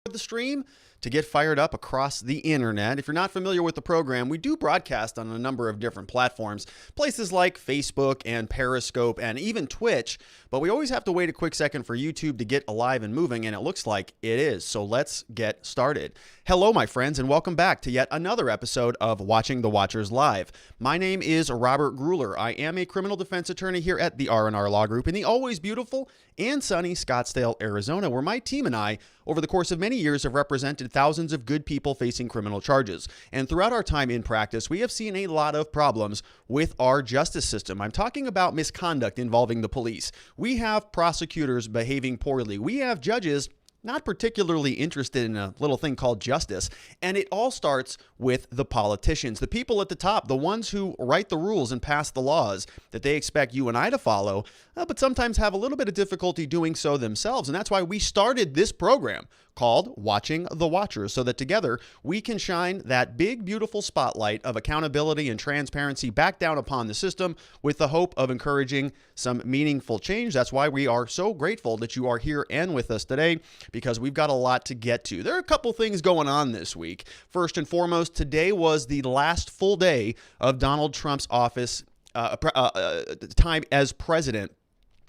The stream to get fired up across the internet. If you're not familiar with the program, we do broadcast on a number of different platforms, places like Facebook and Periscope and even Twitch, but we always have to wait a quick second for YouTube to get alive and moving, and it looks like it is. So let's get started. Hello, my friends, and welcome back to yet another episode of Watching the Watchers Live. My name is Robert Gruler. I am a criminal defense attorney here at the R&R Law Group in the always beautiful and sunny Scottsdale, Arizona, where my team and I, over the course of many years, have represented thousands of good people facing criminal charges. And throughout our time in practice, we have seen a lot of problems with our justice system. I'm talking about misconduct involving the police. We have prosecutors behaving poorly. We have judges not particularly interested in a little thing called justice. And it all starts with the politicians, the people at the top, the ones who write the rules and pass the laws that they expect you and I to follow, but sometimes have a little bit of difficulty doing so themselves. And that's why we started this program called Watching the Watchers, so that together we can shine that big, beautiful spotlight of accountability and transparency back down upon the system with the hope of encouraging some meaningful change. That's why we are so grateful that you are here and with us today, because we've got a lot to get to. There are a couple things going on this week. First and foremost, today was the last full day of Donald Trump's office time as president.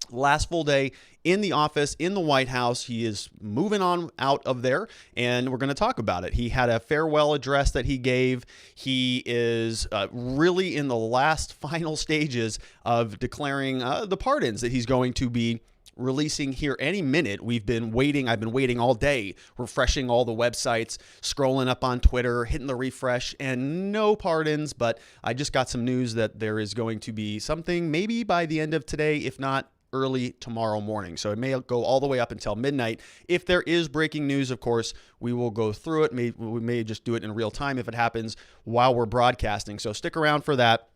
Last full day in the office, in the White House. He is moving on out of there, and we're going to talk about it. He had a farewell address that he gave. He is really in the last final stages of declaring the pardons that he's going to be releasing here any minute. I've been waiting all day, refreshing all the websites, scrolling up on Twitter, hitting the refresh, and no pardons. But I just got some news that there is going to be something maybe by the end of today, if not early tomorrow morning. So it may go all the way up until midnight. If there is breaking news, of course, we will go through it. We may just do it in real time if it happens while we're broadcasting. So stick around for that.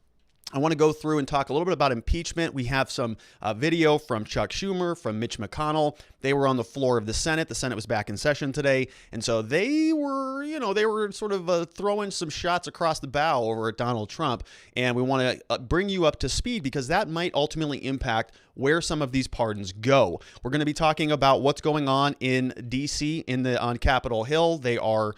I want to go through and talk a little bit about impeachment. We have some video from Chuck Schumer, from Mitch McConnell. They were on the floor of the Senate. The Senate was back in session today. And so they were sort of throwing some shots across the bow over at Donald Trump. And we want to bring you up to speed because that might ultimately impact where some of these pardons go. We're going to be talking about what's going on in D.C. on Capitol Hill. They are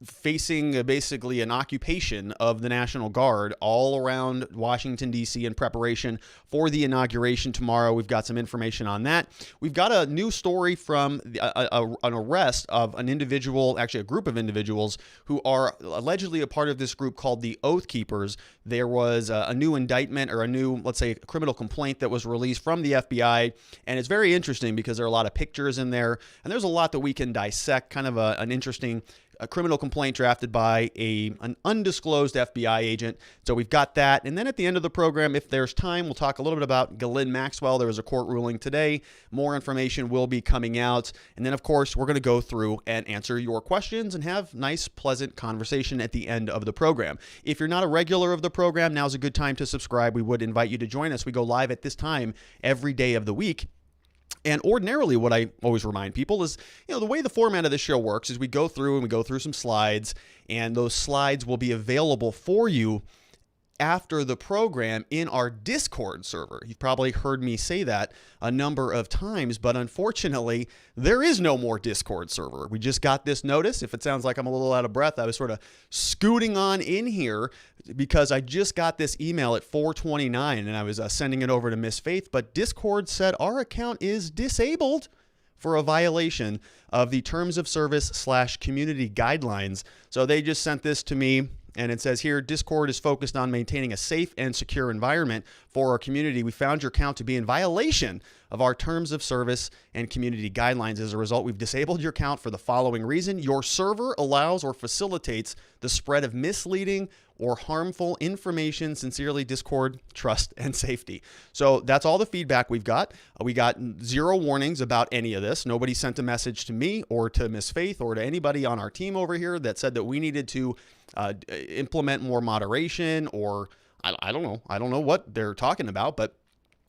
facing basically an occupation of the National Guard all around Washington, D.C. in preparation for the inauguration tomorrow. We've got some information on that. We've got a new story from an arrest of an individual, actually a group of individuals who are allegedly a part of this group called the Oath Keepers. There was a new indictment or a new, let's say, criminal complaint that was released from the FBI. And it's very interesting because there are a lot of pictures in there. And there's a lot that we can dissect, kind of an interesting a criminal complaint drafted by an undisclosed FBI agent. So we've got that. And then at the end of the program, if there's time, we'll talk a little bit about Ghislaine Maxwell. There was a court ruling today. More information will be coming out. And then, of course, we're going to go through and answer your questions and have nice, pleasant conversation at the end of the program. If you're not a regular of the program, now's a good time to subscribe. We would invite you to join us. We go live at this time every day of the week. And ordinarily, what I always remind people is, the way the format of this show works is we go through some slides, and those slides will be available for you after the program in our Discord server. You've probably heard me say that a number of times, but unfortunately, there is no more Discord server. We just got this notice. If it sounds like I'm a little out of breath, I was sort of scooting on in here because I just got this email at 4:29 and I was sending it over to Miss Faith, but Discord said our account is disabled for a violation of the terms of service / community guidelines. So they just sent this to me. And it says here, Discord is focused on maintaining a safe and secure environment for our community. We found your account to be in violation of our terms of service and community guidelines. As a result, we've disabled your account for the following reason. Your server allows or facilitates the spread of misleading or harmful information. Sincerely, Discord, trust, and safety. So that's all the feedback we've got. We got 0 warnings about any of this. Nobody sent a message to me or to Miss Faith or to anybody on our team over here that said that we needed to implement more moderation, or I don't know. I don't know what they're talking about, but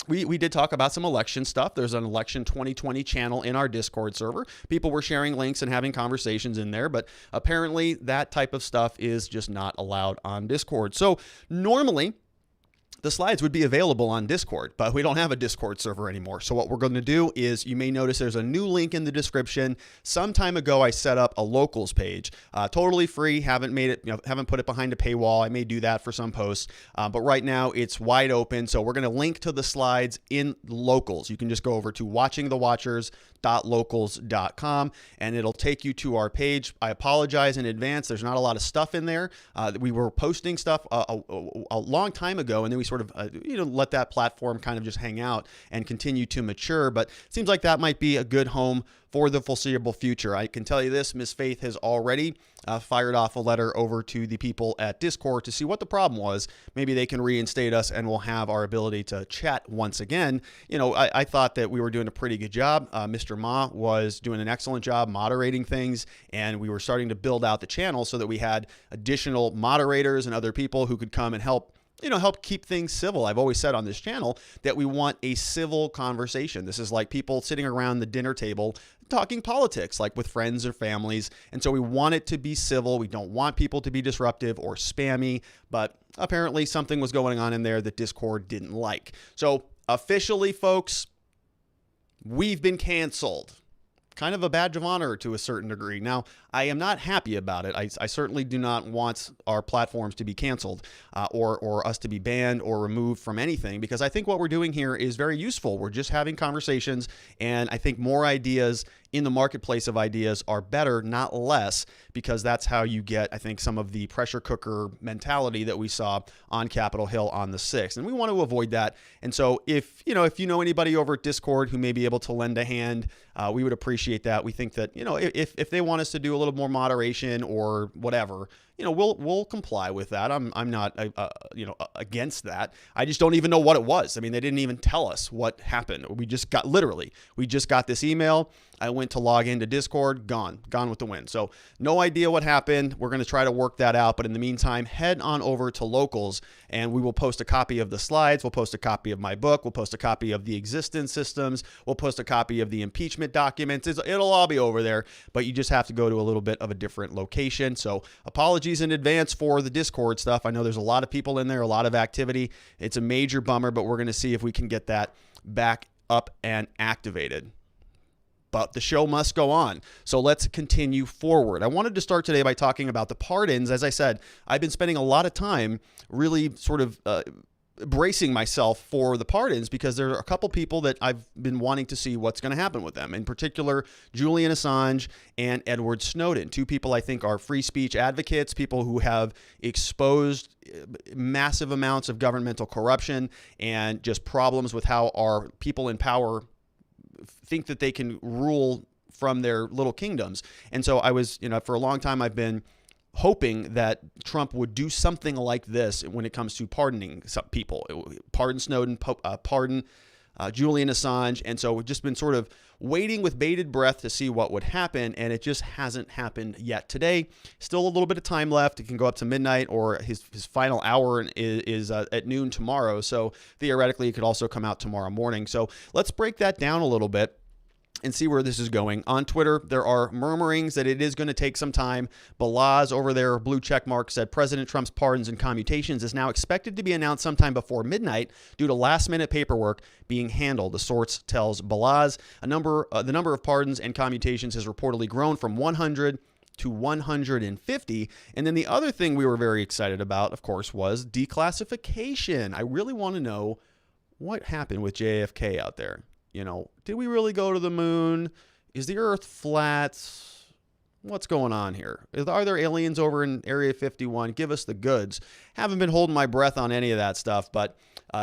we did talk about some election stuff. There's an election 2020 channel in our Discord server. People were sharing links and having conversations in there, but apparently that type of stuff is just not allowed on Discord. So normally the slides would be available on Discord, but we don't have a Discord server anymore. So what we're going to do is, you may notice there's a new link in the description. Some time ago, I set up a locals page, totally free. Haven't made it, haven't put it behind a paywall. I may do that for some posts, but right now it's wide open. So we're going to link to the slides in locals. You can just go over to watchingthewatchers.locals.com and it'll take you to our page. I apologize in advance. There's not a lot of stuff in there. We were posting stuff a long time ago, and then we sort of let that platform kind of just hang out and continue to mature. But it seems like that might be a good home for the foreseeable future. I can tell you this, Miss Faith has already fired off a letter over to the people at Discord to see what the problem was. Maybe they can reinstate us and we'll have our ability to chat once again. I thought that we were doing a pretty good job. Mr. Ma was doing an excellent job moderating things, and we were starting to build out the channel so that we had additional moderators and other people who could come and help keep things civil. I've always said on this channel that we want a civil conversation. This is like people sitting around the dinner table talking politics, like with friends or families. And so we want it to be civil. We don't want people to be disruptive or spammy, but apparently something was going on in there that Discord didn't like. So officially, folks, we've been canceled. Kind of a badge of honor to a certain degree. Now, I am not happy about it. I certainly do not want our platforms to be canceled or us to be banned or removed from anything, because I think what we're doing here is very useful. We're just having conversations, and I think more ideas in the marketplace of ideas are better, not less, because that's how you get, I think, some of the pressure cooker mentality that we saw on Capitol Hill on the 6th. And we want to avoid that. And so if you know anybody over at Discord who may be able to lend a hand, we would appreciate that. We think that, if they want us to do a little more moderation or whatever, we'll comply with that. I'm not, against that. I just don't even know what it was. I mean, they didn't even tell us what happened. We just got this email. I went to log into Discord, gone with the wind. So no idea what happened. We're going to try to work that out. But in the meantime, head on over to Locals and we will post a copy of the slides. We'll post a copy of my book. We'll post a copy of the existence systems. We'll post a copy of the impeachment documents. It'll all be over there, but you just have to go to a little bit of a different location. So apologies in advance for the Discord stuff. I know there's a lot of people in there, a lot of activity. It's a major bummer, but we're going to see if we can get that back up and activated. But the show must go on. So let's continue forward. I wanted to start today by talking about the pardons. As I said, I've been spending a lot of time really sort of bracing myself for the pardons, because there are a couple people that I've been wanting to see what's going to happen with them. In particular, Julian Assange and Edward Snowden. Two people I think are free speech advocates, people who have exposed massive amounts of governmental corruption and just problems with how our people in power think that they can rule from their little kingdoms. And so I was, for a long time, I've been hoping that Trump would do something like this when it comes to pardoning some people. Pardon Snowden, pardon Julian Assange. And so we've just been sort of waiting with bated breath to see what would happen, and it just hasn't happened yet. Today, still a little bit of time left. It can go up to midnight, or his final hour is at noon tomorrow. So theoretically, it could also come out tomorrow morning. So let's break that down a little bit and see where this is going. On Twitter, there are murmurings that it is going to take some time. Balaz over there, blue check mark, said President Trump's pardons and commutations is now expected to be announced sometime before midnight due to last-minute paperwork being handled. The source tells Balaz the number of pardons and commutations has reportedly grown from 100 to 150. And then the other thing we were very excited about, of course, was declassification. I really want to know what happened with JFK out there. Did we really go to the moon? Is the Earth flat? What's going on here? Are there aliens over in Area 51? Give us the goods. Haven't been holding my breath on any of that stuff, but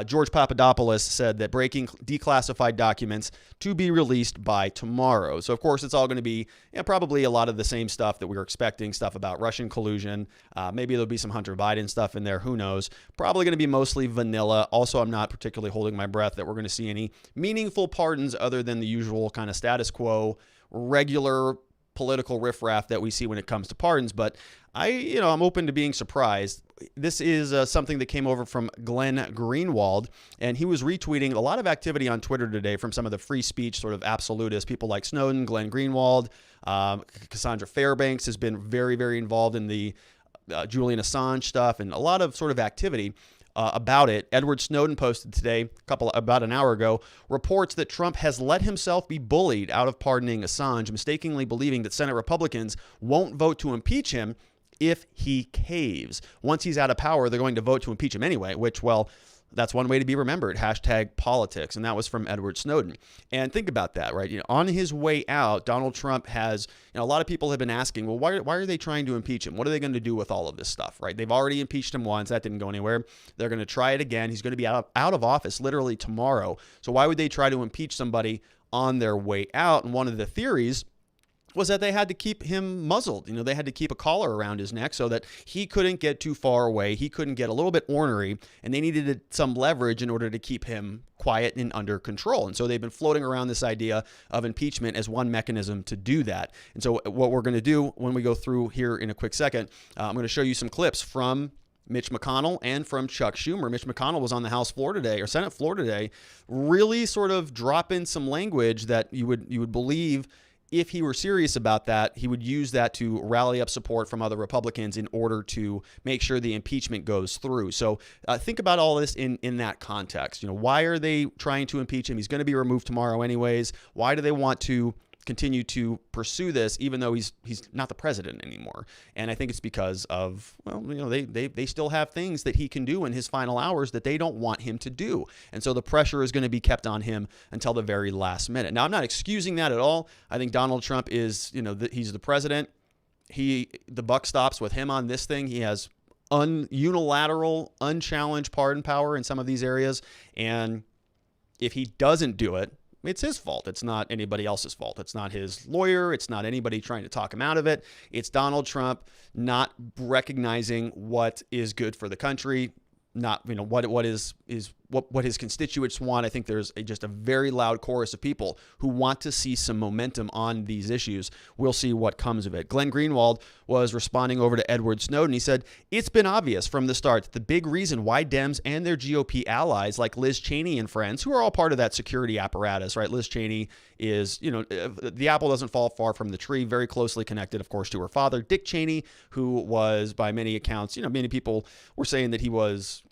George Papadopoulos said that breaking declassified documents to be released by tomorrow. So, of course, it's all going to be probably a lot of the same stuff that we were expecting, stuff about Russian collusion. Maybe there'll be some Hunter Biden stuff in there. Who knows? Probably going to be mostly vanilla. Also, I'm not particularly holding my breath that we're going to see any meaningful pardons other than the usual kind of status quo, regular political riffraff that we see when it comes to pardons. But I'm open to being surprised. This is something that came over from Glenn Greenwald, and he was retweeting a lot of activity on Twitter today from some of the free speech sort of absolutists, people like Snowden, Glenn Greenwald, Cassandra Fairbanks has been very, very involved in the Julian Assange stuff, and a lot of sort of activity. about it. Edward Snowden posted today, about an hour ago, reports that Trump has let himself be bullied out of pardoning Assange, mistakenly believing that Senate Republicans won't vote to impeach him if he caves. Once he's out of power, they're going to vote to impeach him anyway, which, well, that's one way to be remembered. #politics. And that was from Edward Snowden. And think about that, right? On his way out, Donald Trump has, a lot of people have been asking, well, why are they trying to impeach him? What are they going to do with all of this stuff, right? They've already impeached him once. That didn't go anywhere. They're going to try it again. He's going to be out of office literally tomorrow. So why would they try to impeach somebody on their way out? And one of the theories was that they had to keep him muzzled. They had to keep a collar around his neck so that he couldn't get too far away. He couldn't get a little bit ornery, and they needed some leverage in order to keep him quiet and under control. And so they've been floating around this idea of impeachment as one mechanism to do that. And so what we're going to do when we go through here in a quick second, I'm going to show you some clips from Mitch McConnell and from Chuck Schumer. Mitch McConnell was on the House floor today, or Senate floor today, really sort of drop in some language that you would believe, if he were serious about that, he would use that to rally up support from other Republicans in order to make sure the impeachment goes through. So think about all this in that context. Why are they trying to impeach him? He's going to be removed tomorrow anyways. Why do they want to continue to pursue this, even though he's not the president anymore? And I think it's because of, they still have things that he can do in his final hours that they don't want him to do. And so the pressure is going to be kept on him until the very last minute. Now, I'm not excusing that at all. I think Donald Trump is, he's the president. The buck stops with him on this thing. He has unilateral, unchallenged pardon power in some of these areas. And if he doesn't do it, it's his fault. It's not anybody else's fault. It's not his lawyer. It's not anybody trying to talk him out of it. It's Donald Trump not recognizing what is good for the country, not what his constituents want. I think there's just a very loud chorus of people who want to see some momentum on these issues. We'll see what comes of it. Glenn Greenwald was responding over to Edward Snowden. He said, "It's been obvious from the start that the big reason why Dems and their GOP allies like Liz Cheney and friends, who are all part of that security apparatus, right? Liz Cheney is, the apple doesn't fall far from the tree, very closely connected, of course, to her father, Dick Cheney, who was, by many accounts, many people were saying that he was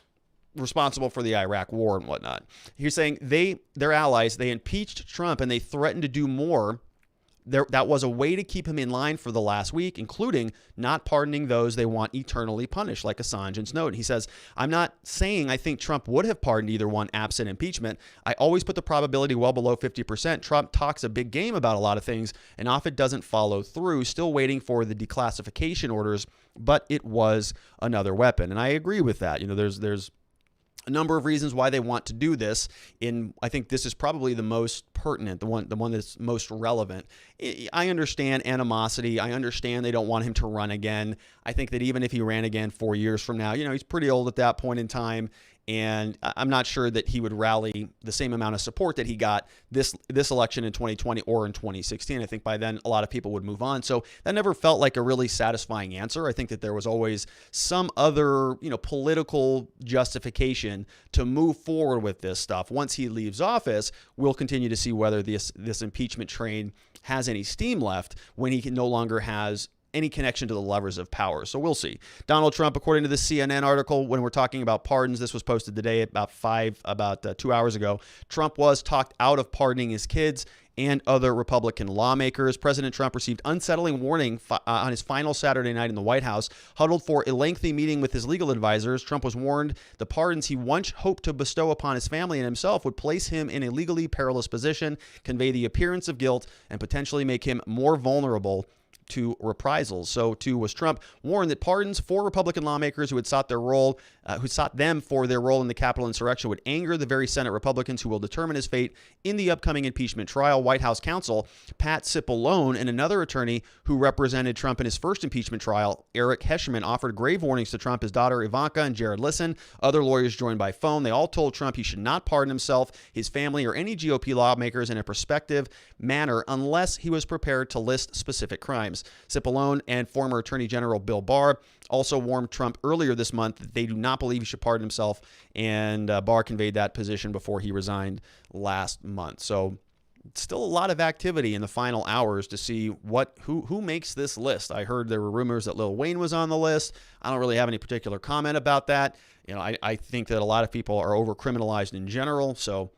responsible for the Iraq war and whatnot. He's saying their allies, they impeached Trump and they threatened to do more. That was a way to keep him in line for the last week, including not pardoning those they want eternally punished, like Assange and Snowden." He says, "I'm not saying I think Trump would have pardoned either one absent impeachment. I always put the probability well below 50%. Trump talks a big game about a lot of things and often doesn't follow through, still waiting for the declassification orders, but it was another weapon." And I agree with that. There's a number of reasons why they want to do this. I think this is probably the most pertinent, the one that's most relevant. I understand animosity. I understand they don't want him to run again. I think that even if he ran again 4 years from now, he's pretty old at that point in time. And I'm not sure that he would rally the same amount of support that he got this election in 2020 or in 2016. I think by then a lot of people would move on. So that never felt like a really satisfying answer. I think that there was always some other, political justification to move forward with this stuff. Once he leaves office, we'll continue to see whether this impeachment train has any steam left when he no longer has any connection to the levers of power. So we'll see. Donald Trump, according to the CNN article, when we're talking about pardons, this was posted today about 2 hours ago. Trump was talked out of pardoning his kids and other Republican lawmakers. President Trump received unsettling warning on his final Saturday night in the White House. Huddled for a lengthy meeting with his legal advisors, Trump was warned the pardons he once hoped to bestow upon his family and himself would place him in a legally perilous position, convey the appearance of guilt, and potentially make him more vulnerable to reprisals. So too was Trump warned that pardons for Republican lawmakers who had sought them for their role in the Capitol insurrection would anger the very Senate Republicans who will determine his fate in the upcoming impeachment trial. White House counsel Pat Cipollone and another attorney who represented Trump in his first impeachment trial, Eric Heschman, offered grave warnings to Trump, his daughter Ivanka, and Jared Listen. Other lawyers joined by phone. They all told Trump he should not pardon himself, his family, or any GOP lawmakers in a prospective manner unless he was prepared to list specific crimes. Cipollone and former Attorney General Bill Barr also warned Trump earlier this month that they do not believe he should pardon himself, and Barr conveyed that position before he resigned last month. So still a lot of activity in the final hours to see who makes this list. I heard there were rumors that Lil Wayne was on the list. I don't really have any particular comment about that. I think that a lot of people are over-criminalized in general, so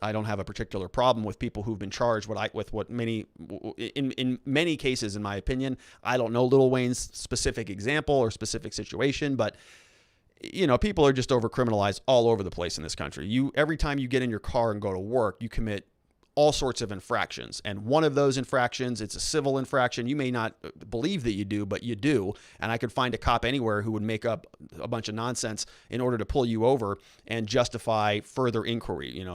I don't have a particular problem with people who've been charged in many cases, in my opinion. I don't know Lil Wayne's specific example or specific situation, but people are just over-criminalized all over the place in this country. Every time you get in your car and go to work, you commit all sorts of infractions. And one of those infractions, it's a civil infraction. You may not believe that you do, but you do. And I could find a cop anywhere who would make up a bunch of nonsense in order to pull you over and justify further inquiry.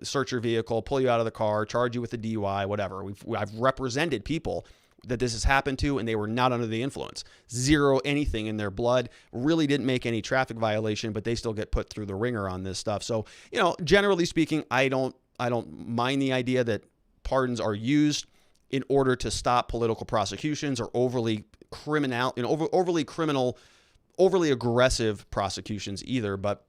Search your vehicle, pull you out of the car, charge you with a DUI, whatever. I've represented people that this has happened to, and they were not under the influence. Zero anything in their blood, really didn't make any traffic violation, but they still get put through the ringer on this stuff. So, generally speaking, I don't mind the idea that pardons are used in order to stop political prosecutions or overly aggressive prosecutions either. But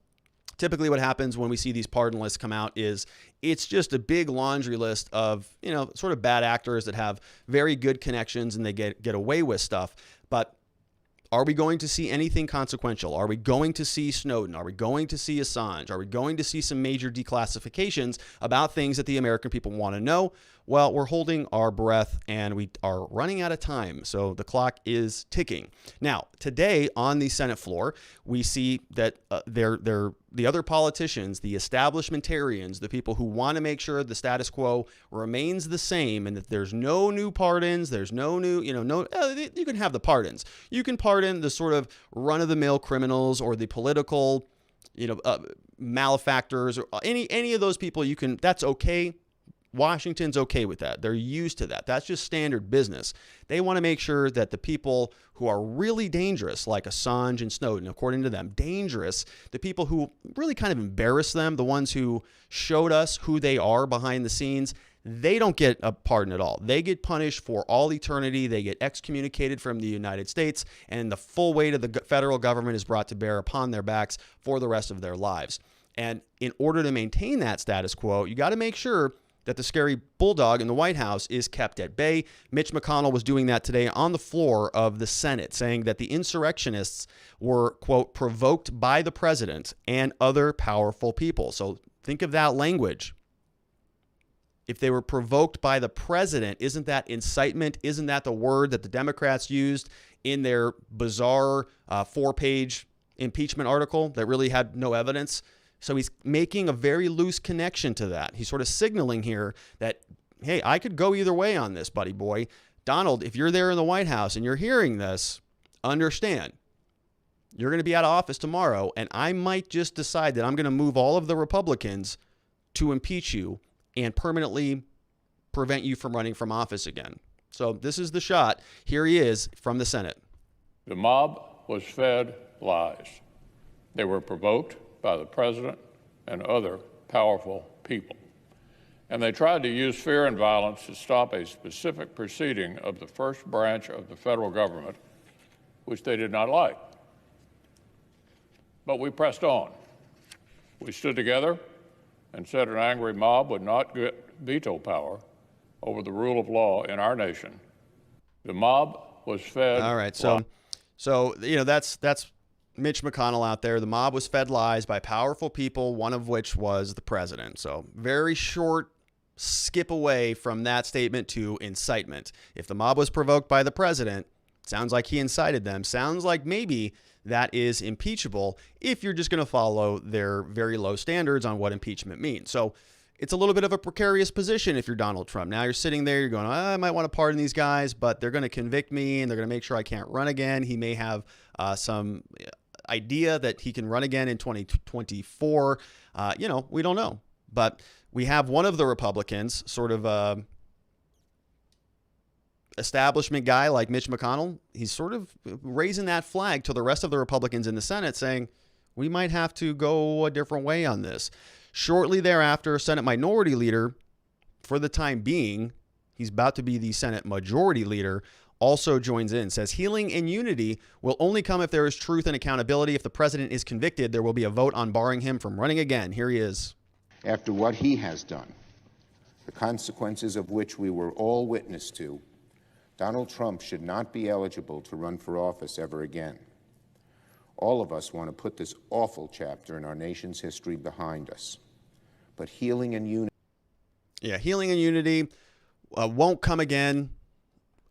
typically what happens when we see these pardon lists come out is it's just a big laundry list of, sort of bad actors that have very good connections and they get away with stuff. But are we going to see anything consequential? Are we going to see Snowden? Are we going to see Assange? Are we going to see some major declassifications about things that the American people want to know? Well, we're holding our breath and we are running out of time. So the clock is ticking. Now, today on the Senate floor, we see that the other politicians, the establishmentarians, the people who want to make sure the status quo remains the same and that there's no new pardons, there's no new, you can have the pardons. You can pardon the sort of run-of-the-mill criminals or the political, malefactors or any of those people. That's okay. Washington's okay with that. They're used to that. That's just standard business. They want to make sure that the people who are really dangerous, like Assange and Snowden, according to them, dangerous, the people who really kind of embarrass them, the ones who showed us who they are behind the scenes, they don't get a pardon at all. They get punished for all eternity. They get excommunicated from the United States, and the full weight of the federal government is brought to bear upon their backs for the rest of their lives. And in order to maintain that status quo, you got to make sure that the scary bulldog in the White House is kept at bay. Mitch McConnell was doing that today on the floor of the Senate, saying that the insurrectionists were, quote, provoked by the president and other powerful people. So think of that language. If they were provoked by the president, isn't that incitement? Isn't that the word that the Democrats used in their bizarre 4-page impeachment article that really had no evidence? So he's making a very loose connection to that. He's sort of signaling here that, hey, I could go either way on this, buddy boy. Donald, if you're there in the White House and you're hearing this, understand, you're going to be out of office tomorrow, and I might just decide that I'm going to move all of the Republicans to impeach you and permanently prevent you from running from office again. So this is the shot. Here he is from the Senate. The mob was fed lies. They were provoked by the president and other powerful people. And they tried to use fear and violence to stop a specific proceeding of the first branch of the federal government, which they did not like. But we pressed on. We stood together and said an angry mob would not get veto power over the rule of law in our nation. The mob was fed. All right, so that's Mitch McConnell out there. The mob was fed lies by powerful people, one of which was the president. So very short skip away from that statement to incitement. If the mob was provoked by the president, sounds like he incited them. Sounds like maybe that is impeachable if you're just going to follow their very low standards on what impeachment means. So it's a little bit of a precarious position if you're Donald Trump. Now you're sitting there, you're going, I might want to pardon these guys, but they're going to convict me and they're going to make sure I can't run again. He may have some idea that he can run again in 2024. We don't know. But we have one of the Republicans, sort of establishment guy like Mitch McConnell. He's sort of raising that flag to the rest of the Republicans in the Senate, saying we might have to go a different way on this. Shortly thereafter, Senate Minority Leader, for the time being, he's about to be the Senate Majority Leader, also joins in, says healing and unity will only come if there is truth and accountability. If the president is convicted, there will be a vote on barring him from running again. Here he is. After what he has done, the consequences of which we were all witness to, Donald Trump should not be eligible to run for office ever again. All of us want to put this awful chapter in our nation's history behind us. But healing and unity. Yeah, healing and unity won't come again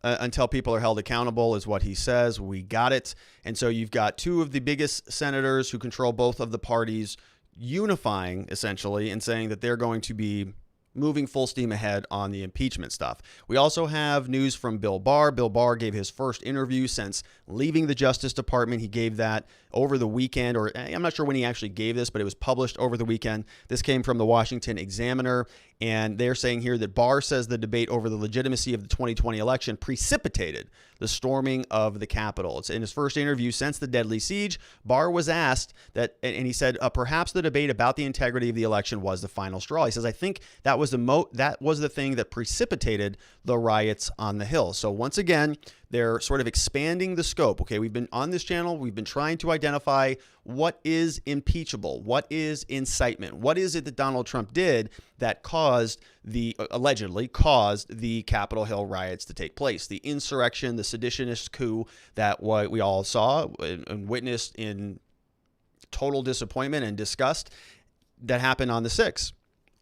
until people are held accountable, is what he says. We got it. And so you've got two of the biggest senators who control both of the parties unifying, essentially, and saying that they're going to be moving full steam ahead on the impeachment stuff. We also have news from Bill Barr. Bill Barr gave his first interview since leaving the Justice Department. He gave that over the weekend, or I'm not sure when he actually gave this, but it was published over the weekend. This came from the Washington Examiner, and they're saying here that Barr says the debate over the legitimacy of the 2020 election precipitated the storming of the Capitol. It's in his first interview since the deadly siege. Barr was asked that, and he said, perhaps the debate about the integrity of the election was the final straw. He says, I think that was the thing that precipitated the riots on the Hill. So once again, they're sort of expanding the scope. Okay, we've been on this channel, we've been trying to identify what is impeachable, what is incitement, what is it that Donald Trump did that allegedly caused the Capitol Hill riots to take place, the insurrection, the seditionist coup that we all saw and witnessed in total disappointment and disgust that happened on the 6th.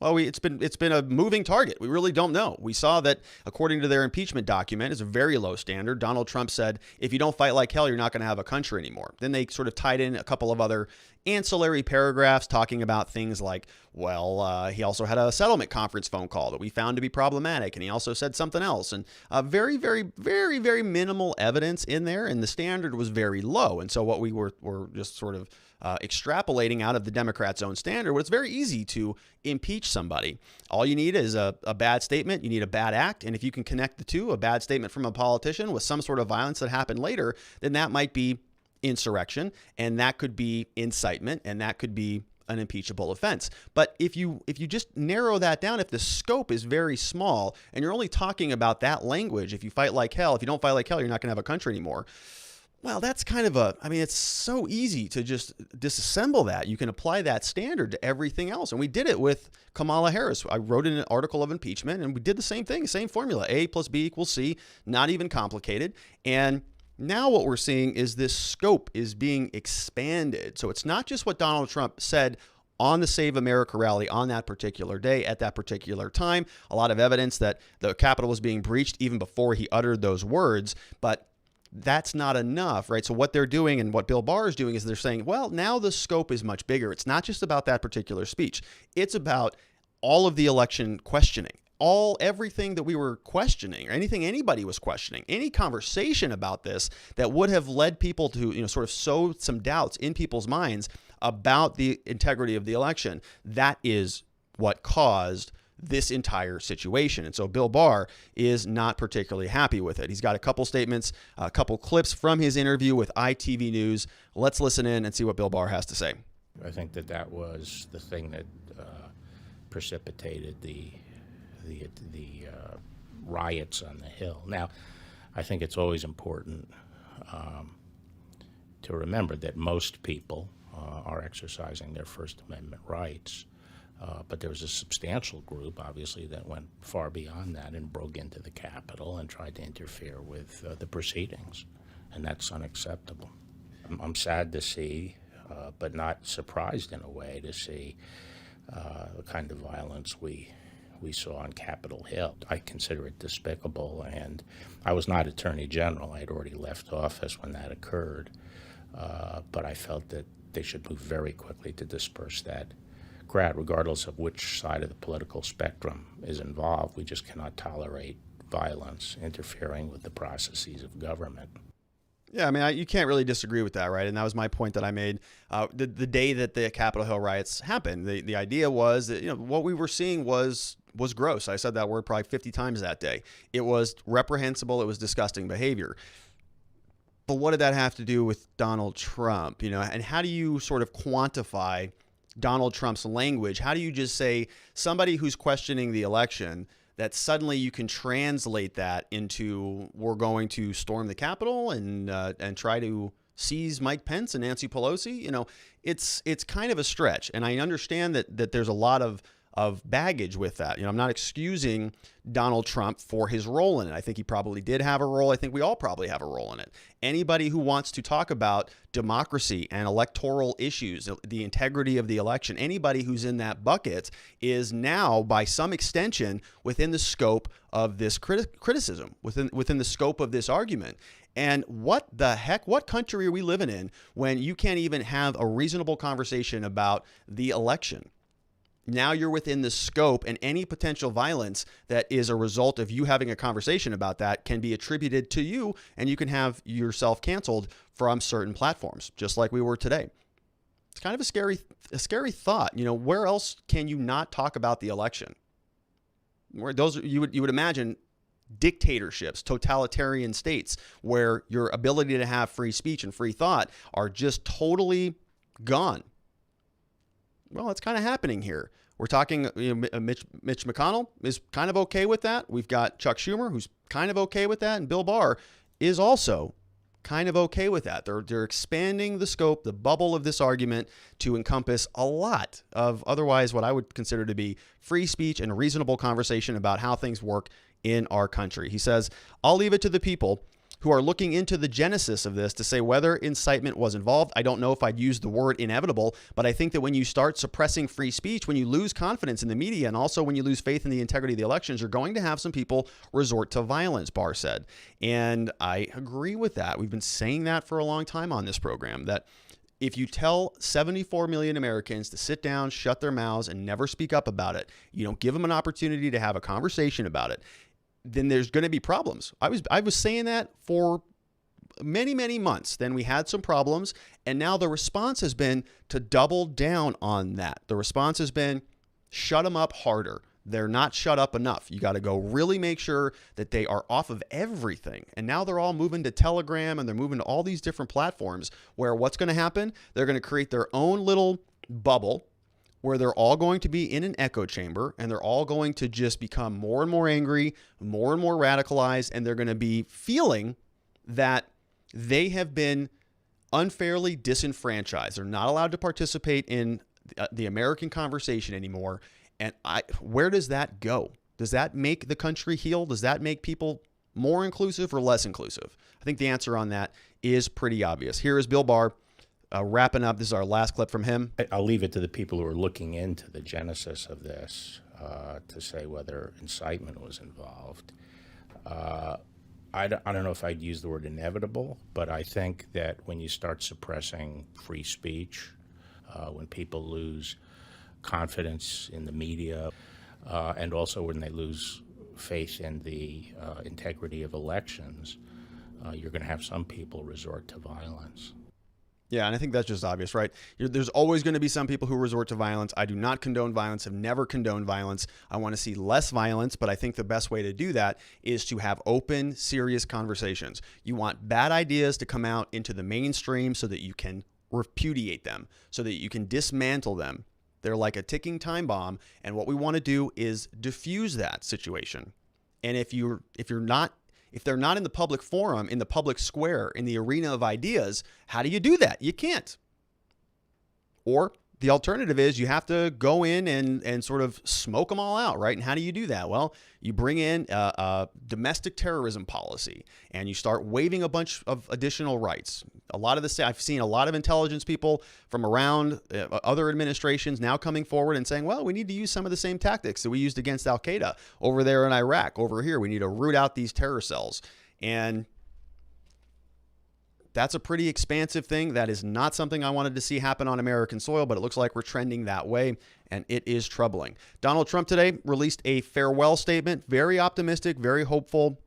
Well, it's been a moving target. We really don't know. We saw that according to their impeachment document, it's a very low standard. Donald Trump said, if you don't fight like hell, you're not going to have a country anymore. Then they sort of tied in a couple of other ancillary paragraphs talking about things like, he also had a settlement conference phone call that we found to be problematic. And he also said something else, and very, very, very, very minimal evidence in there. And the standard was very low. And so what we were just sort of extrapolating out of the Democrats' own standard, well, it's very easy to impeach somebody. All you need is a bad statement. You need a bad act. And if you can connect the two, a bad statement from a politician with some sort of violence that happened later, then that might be insurrection, and that could be incitement, and that could be an impeachable offense. But if you just narrow that down, if the scope is very small and you're only talking about that language, if you fight like hell, if you don't fight like hell, you're not going to have a country anymore. Well, that's kind of it's so easy to just disassemble that. You can apply that standard to everything else. And we did it with Kamala Harris. I wrote in an article of impeachment, and we did the same thing, same formula. A plus B equals C, not even complicated. And now what we're seeing is this scope is being expanded. So it's not just what Donald Trump said on the Save America rally on that particular day at that particular time. A lot of evidence that the Capitol was being breached even before he uttered those words. But that's not enough, right? So what they're doing and what Bill Barr is doing is they're saying, well, now the scope is much bigger. It's not just about that particular speech. It's about all of the election questioning. Everything that we were questioning, or anything anybody was questioning, any conversation about this that would have led people to, sort of sow some doubts in people's minds about the integrity of the election. That is what caused this entire situation. And so Bill Barr is not particularly happy with it. He's got a couple statements, a couple clips from his interview with ITV News. Let's listen in and see what Bill Barr has to say. I think that was the thing that precipitated the riots on the Hill. Now, I think it's always important to remember that most people are exercising their First Amendment rights, but there was a substantial group, obviously, that went far beyond that and broke into the Capitol and tried to interfere with the proceedings, and that's unacceptable. I'm sad to see, but not surprised in a way, to see the kind of violence we saw on Capitol Hill. I consider it despicable, and I was not Attorney General. I had already left office when that occurred, but I felt that they should move very quickly to disperse that crowd, regardless of which side of the political spectrum is involved. We just cannot tolerate violence interfering with the processes of government. Yeah, I mean, you can't really disagree with that, right? And that was my point that I made the day that the Capitol Hill riots happened. The idea was that, what we were seeing was gross. I said that word probably 50 times that day. It was reprehensible. It was disgusting behavior. But what did that have to do with Donald Trump? And how do you sort of quantify Donald Trump's language? How do you just say somebody who's questioning the election, that suddenly you can translate that into, we're going to storm the Capitol and try to seize Mike Pence and Nancy Pelosi? It's kind of a stretch. And I understand that there's a lot of of baggage with that. I'm not excusing Donald Trump for his role in it. I think he probably did have a role. I think we all probably have a role in it. Anybody who wants to talk about democracy and electoral issues, the integrity of the election, anybody who's in that bucket is now, by some extension, within the scope of this criticism, within the scope of this argument. And what the heck, what country are we living in when you can't even have a reasonable conversation about the election? Now you're within the scope, and any potential violence that is a result of you having a conversation about that can be attributed to you, and you can have yourself canceled from certain platforms, just like we were today. It's kind of a scary thought. Where else can you not talk about the election? Where you would imagine dictatorships, totalitarian states, where your ability to have free speech and free thought are just totally gone. Well, it's kind of happening here. We're talking, Mitch McConnell is kind of okay with that. We've got Chuck Schumer, who's kind of okay with that, and Bill Barr is also kind of okay with that. They're expanding the scope, the bubble of this argument to encompass a lot of otherwise what I would consider to be free speech and reasonable conversation about how things work in our country. He says, I'll leave it to the people who are looking into the genesis of this to say whether incitement was involved. I don't know if I'd use the word inevitable, but I think that when you start suppressing free speech, when you lose confidence in the media, and also when you lose faith in the integrity of the elections, you're going to have some people resort to violence, Barr said. And I agree with that. We've been saying that for a long time on this program, that if you tell 74 million Americans to sit down, shut their mouths, and never speak up about it, you don't give them an opportunity to have a conversation about it, then there's going to be problems. I was saying that for many, many months. Then we had some problems, and now the response has been to double down on that. The response has been shut them up harder. They're not shut up enough. You got to go really make sure that they are off of everything. And now they're all moving to Telegram, and they're moving to all these different platforms where what's going to happen? They're going to create their own little bubble where they're all going to be in an echo chamber, and they're all going to just become more and more angry, more and more radicalized, and they're going to be feeling that they have been unfairly disenfranchised. They're not allowed to participate in the American conversation anymore. And where does that go? Does that make the country heal? Does that make people more inclusive or less inclusive? I think the answer on that is pretty obvious. Here is Bill Barr. Wrapping up, this is our last clip from him. I'll leave it to the people who are looking into the genesis of this to say whether incitement was involved. I don't know if I'd use the word inevitable, but I think that when you start suppressing free speech, when people lose confidence in the media, and also when they lose faith in the integrity of elections, you're going to have some people resort to violence. Yeah, and I think that's just obvious, right? There's always going to be some people who resort to violence. I do not condone violence, have never condoned violence. I want to see less violence, but I think the best way to do that is to have open, serious conversations. You want bad ideas to come out into the mainstream so that you can repudiate them, so that you can dismantle them. They're like a ticking time bomb, and what we want to do is diffuse that situation. And if they're not in the public forum, in the public square, in the arena of ideas, how do you do that? You can't. Or the alternative is you have to go in and sort of smoke them all out, right? And how do you do that? Well, you bring in a domestic terrorism policy, and you start waiving a bunch of additional rights. I've seen a lot of intelligence people from around other administrations now coming forward and saying, well, we need to use some of the same tactics that we used against Al-Qaeda over there in Iraq. Over here, we need to root out these terror cells. And that's a pretty expansive thing. That is not something I wanted to see happen on American soil, but it looks like we're trending that way, and it is troubling. Donald Trump today released a farewell statement, very optimistic, very hopeful.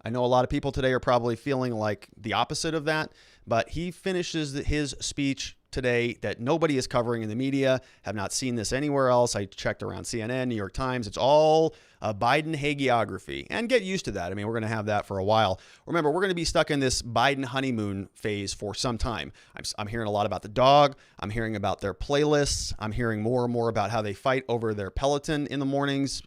I know a lot of people today are probably feeling like the opposite of that, but he finishes his speech today that nobody is covering in the media. Have not seen this anywhere else. I checked around CNN, New York Times. It's all a Biden hagiography, and get used to that. I mean, we're going to have that for a while. Remember, we're going to be stuck in this Biden honeymoon phase for some time. I'm hearing a lot about the dog. I'm hearing about their playlists. I'm hearing more and more about how they fight over their Peloton in the mornings.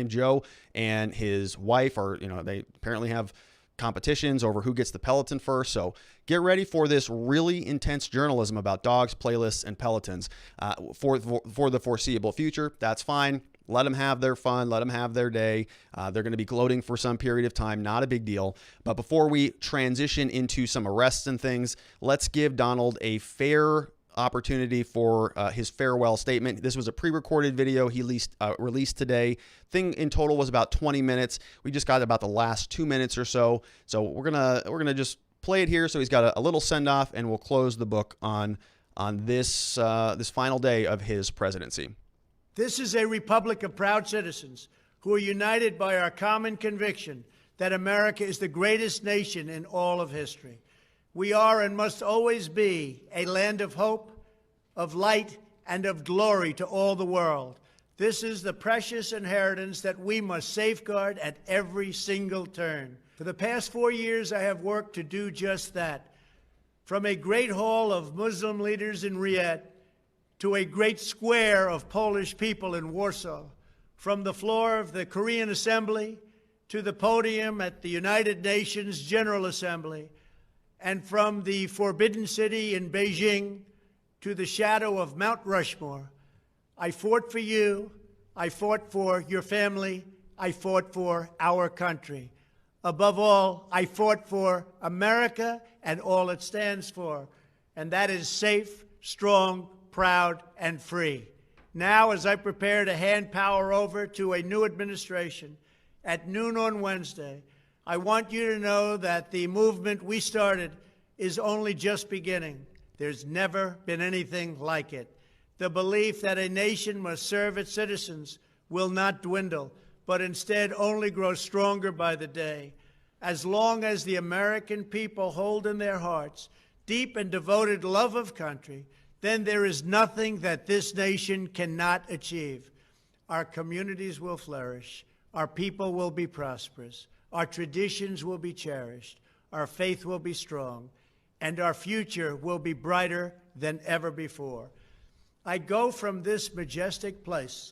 Joe and his wife they apparently have competitions over who gets the Peloton first. So get ready for this really intense journalism about dogs, playlists, and Pelotons for the foreseeable future. That's fine. Let them have their fun. Let them have their day. They're going to be gloating for some period of time. Not a big deal. But before we transition into some arrests and things, let's give Donald a fair opportunity for his farewell statement. This was a pre-recorded video he released today. Thing in total was about 20 minutes. We just got about the last 2 minutes or so. So we're gonna just play it here. So he's got a little send off, and we'll close the book on this this final day of his presidency. This is a republic of proud citizens who are united by our common conviction that America is the greatest nation in all of history. We are and must always be a land of hope, of light, and of glory to all the world. This is the precious inheritance that we must safeguard at every single turn. For the past 4 years, I have worked to do just that. From a great hall of Muslim leaders in Riyadh to a great square of Polish people in Warsaw, from the floor of the Korean Assembly to the podium at the United Nations General Assembly, and from the Forbidden City in Beijing to the shadow of Mount Rushmore, I fought for you, I fought for your family, I fought for our country. Above all, I fought for America and all it stands for, and that is safe, strong, proud, and free. Now, as I prepare to hand power over to a new administration at noon on Wednesday, I want you to know that the movement we started is only just beginning. There's never been anything like it. The belief that a nation must serve its citizens will not dwindle, but instead only grow stronger by the day. As long as the American people hold in their hearts deep and devoted love of country, then there is nothing that this nation cannot achieve. Our communities will flourish. Our people will be prosperous. Our traditions will be cherished. Our faith will be strong. And our future will be brighter than ever before. I go from this majestic place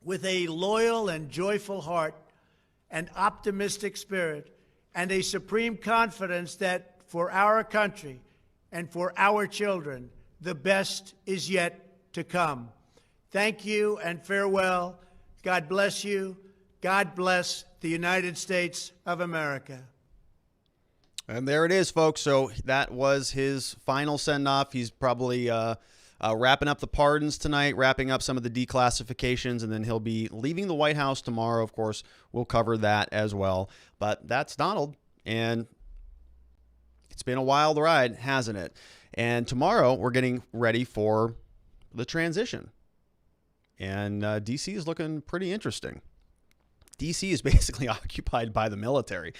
with a loyal and joyful heart, an optimistic spirit, and a supreme confidence that for our country and for our children, the best is yet to come. Thank you and farewell. God bless you. God bless the United States of America. And there it is, folks. So that was his final send-off. He's probably wrapping up the pardons tonight, wrapping up some of the declassifications, and then he'll be leaving the White House tomorrow. Of course, we'll cover that as well. But that's Donald, and it's been a wild ride, hasn't it? And tomorrow, we're getting ready for the transition. And D.C. is looking pretty interesting. D.C. is basically occupied by the military.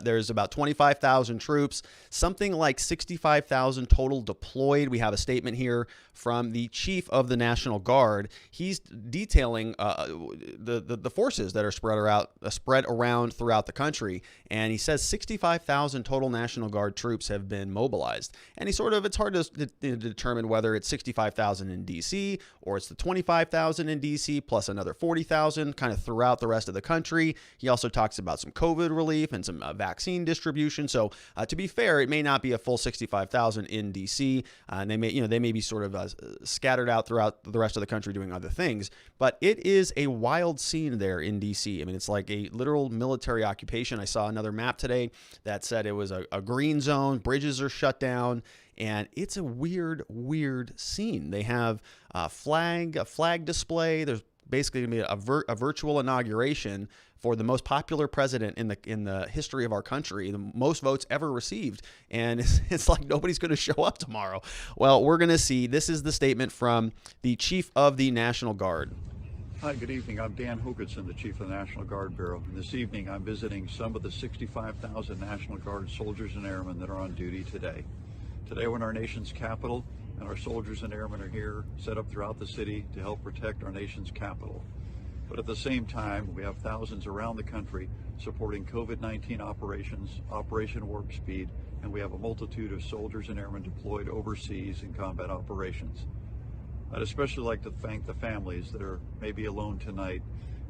There's about 25,000 troops, something like 65,000 total deployed. We have a statement here from the chief of the National Guard. He's detailing the forces that are spread around throughout the country. And he says 65,000 total National Guard troops have been mobilized. And it's hard to determine whether it's 65,000 in D.C. or it's the 25,000 in D.C. plus another 40,000 kind of throughout the rest of the country. He also talks about some COVID relief and some vaccine distribution. So to be fair, it may not be a full 65,000 in D.C. And they may be sort of scattered out throughout the rest of the country doing other things. But it is a wild scene there in D.C. I mean, it's like a literal military occupation. I saw another map today that said it was a green zone. Bridges are shut down. And it's a weird scene. They have a flag display. There's basically going to be a virtual inauguration for the most popular president in the history of our country, the most votes ever received. And it's like nobody's going to show up tomorrow. Well, we're going to see. This is the statement from the chief of the National Guard. Hi, good evening. I'm Dan Hogerson, the Chief of the National Guard Bureau. And this evening, I'm visiting some of the 65,000 National Guard soldiers and airmen that are on duty today. Today, we're in our nation's capital, and our soldiers and airmen are here, set up throughout the city to help protect our nation's capital. But at the same time, we have thousands around the country supporting COVID-19 operations, Operation Warp Speed, and we have a multitude of soldiers and airmen deployed overseas in combat operations. I'd especially like to thank the families that are maybe alone tonight,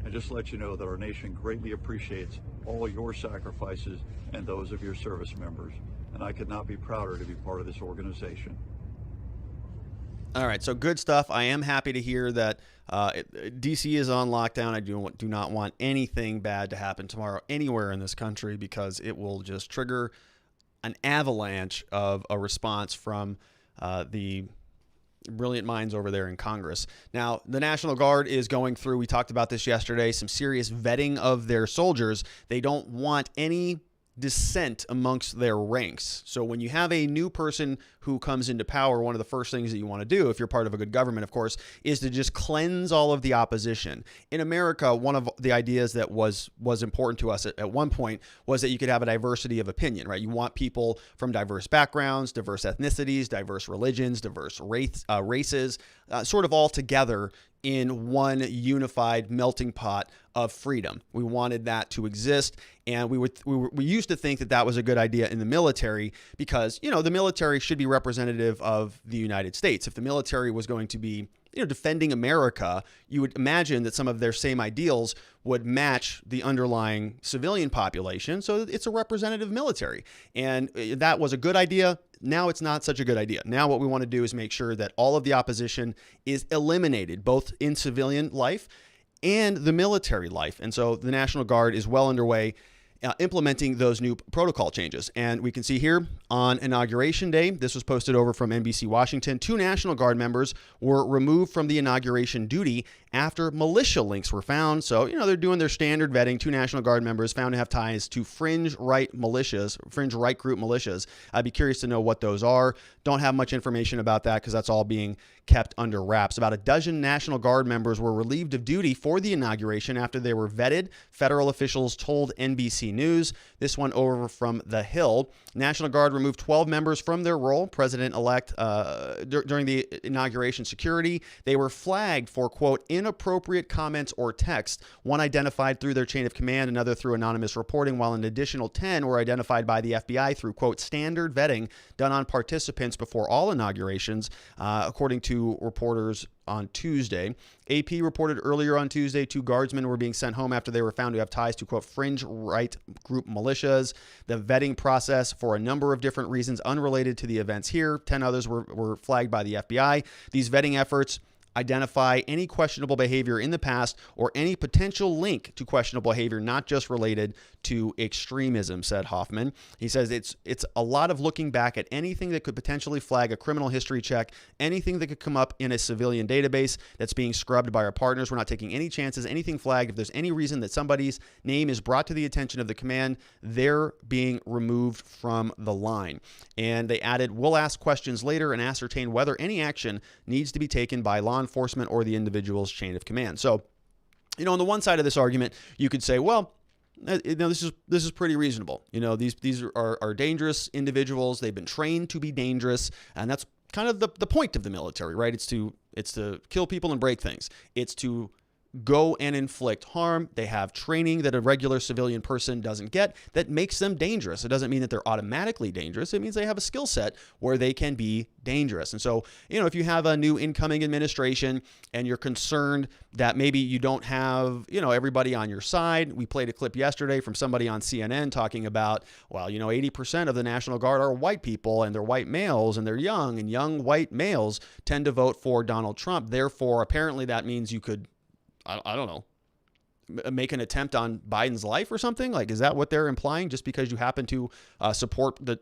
and just let you know that our nation greatly appreciates all your sacrifices and those of your service members. And I could not be prouder to be part of this organization. All right, so good stuff. I am happy to hear that D.C. is on lockdown. I do not want anything bad to happen tomorrow anywhere in this country, because it will just trigger an avalanche of a response from the brilliant minds over there in Congress. Now, the National Guard is going through, we talked about this yesterday, some serious vetting of their soldiers. They don't want any dissent amongst their ranks. So when you have a new person who comes into power, one of the first things that you want to do, if you're part of a good government, of course, is to just cleanse all of the opposition. In America, one of the ideas that was important to us at one point was that you could have a diversity of opinion, right? You want people from diverse backgrounds, diverse ethnicities, diverse religions, diverse races, sort of all together in one unified melting pot of freedom. We wanted that to exist, and we used to think that was a good idea in the military, because, you know, the military should be representative of the United States. If the military was going to be, you know, defending America, you would imagine that some of their same ideals would match the underlying civilian population. So it's a representative military, and that was a good idea. Now it's not such a good idea. Now what we want to do is make sure that all of the opposition is eliminated, both in civilian life and the military life. And so the National Guard is well underway implementing those new protocol changes. And we can see here on Inauguration Day, this was posted over from NBC Washington, 2 National Guard members were removed from the inauguration duty after militia links were found. So, you know, they're doing their standard vetting. 2 National Guard members found to have ties to fringe right group militias. I'd be curious to know what those are. Don't have much information about that, because that's all being kept under wraps. About a dozen National Guard members were relieved of duty for the inauguration after they were vetted, federal officials told NBC News. This one over from The Hill. National Guard removed 12 members from their role, President-elect, during the inauguration security. They were flagged for, quote, inappropriate comments or text. One identified through their chain of command, another through anonymous reporting, while an additional 10 were identified by the FBI through, quote, standard vetting done on participants before all inaugurations, according to reporters on Tuesday. AP reported earlier on Tuesday 2 guardsmen were being sent home after they were found to have ties to, quote, fringe right group militias. The vetting process, for a number of different reasons unrelated to the events here, 10 others were flagged by the FBI. These vetting efforts identify any questionable behavior in the past or any potential link to questionable behavior, not just related to extremism, said Hoffman. He says it's a lot of looking back at anything that could potentially flag a criminal history check, anything that could come up in a civilian database that's being scrubbed by our partners. We're not taking any chances, anything flagged. If there's any reason that somebody's name is brought to the attention of the command, they're being removed from the line. And they added, we'll ask questions later and ascertain whether any action needs to be taken by law enforcement or the individual's chain of command. So, you know, on the one side of this argument, you could say, well, you know, this is pretty reasonable. You know, these are dangerous individuals. They've been trained to be dangerous, and that's kind of the point of the military, right? It's to kill people and break things. It's to go and inflict harm. They have training that a regular civilian person doesn't get that makes them dangerous. It doesn't mean that they're automatically dangerous. It means they have a skill set where they can be dangerous. And so, you know, if you have a new incoming administration and you're concerned that maybe you don't have, you know, everybody on your side. We played a clip yesterday from somebody on CNN talking about, well, you know, 80% of the National Guard are white people, and they're white males, and they're young, and young white males tend to vote for Donald Trump. Therefore, apparently that means you could, I don't know, make an attempt on Biden's life or something? Like, is that what they're implying, just because you happen to support the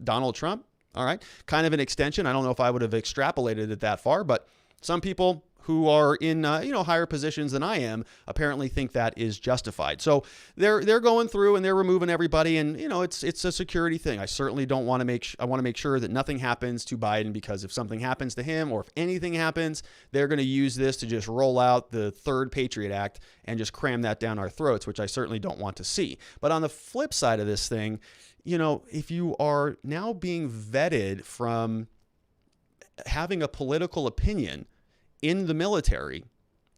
Donald Trump? All right. Kind of an extension. I don't know if I would have extrapolated it that far, but some people who are in higher positions than I am apparently think that is justified. So they're going through and they're removing everybody, and you know it's a security thing. I certainly don't want to I want to make sure that nothing happens to Biden, because if something happens to him, or if anything happens, they're going to use this to just roll out the third Patriot Act and just cram that down our throats, which I certainly don't want to see. But on the flip side of this thing, you know, if you are now being vetted from having a political opinion in the military,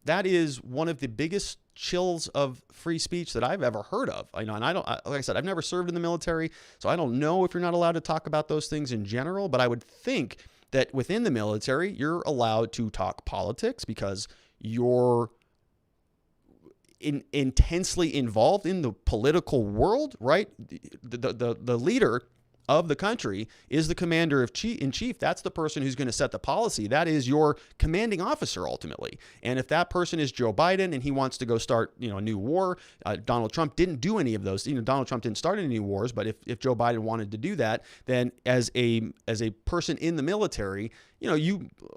that is one of the biggest chills of free speech that I've ever heard of. I know, and like I said, I've never served in the military, so I don't know if you're not allowed to talk about those things in general, but I would think that within the military, you're allowed to talk politics, because you're intensely involved in the political world, right? The leader of the country is the commander in chief. That's the person who's going to set the policy. That is your commanding officer ultimately. And if that person is Joe Biden and he wants to go start, a new war, Donald Trump didn't do any of those. Donald Trump didn't start any new wars. But if Joe Biden wanted to do that, then as a person in the military,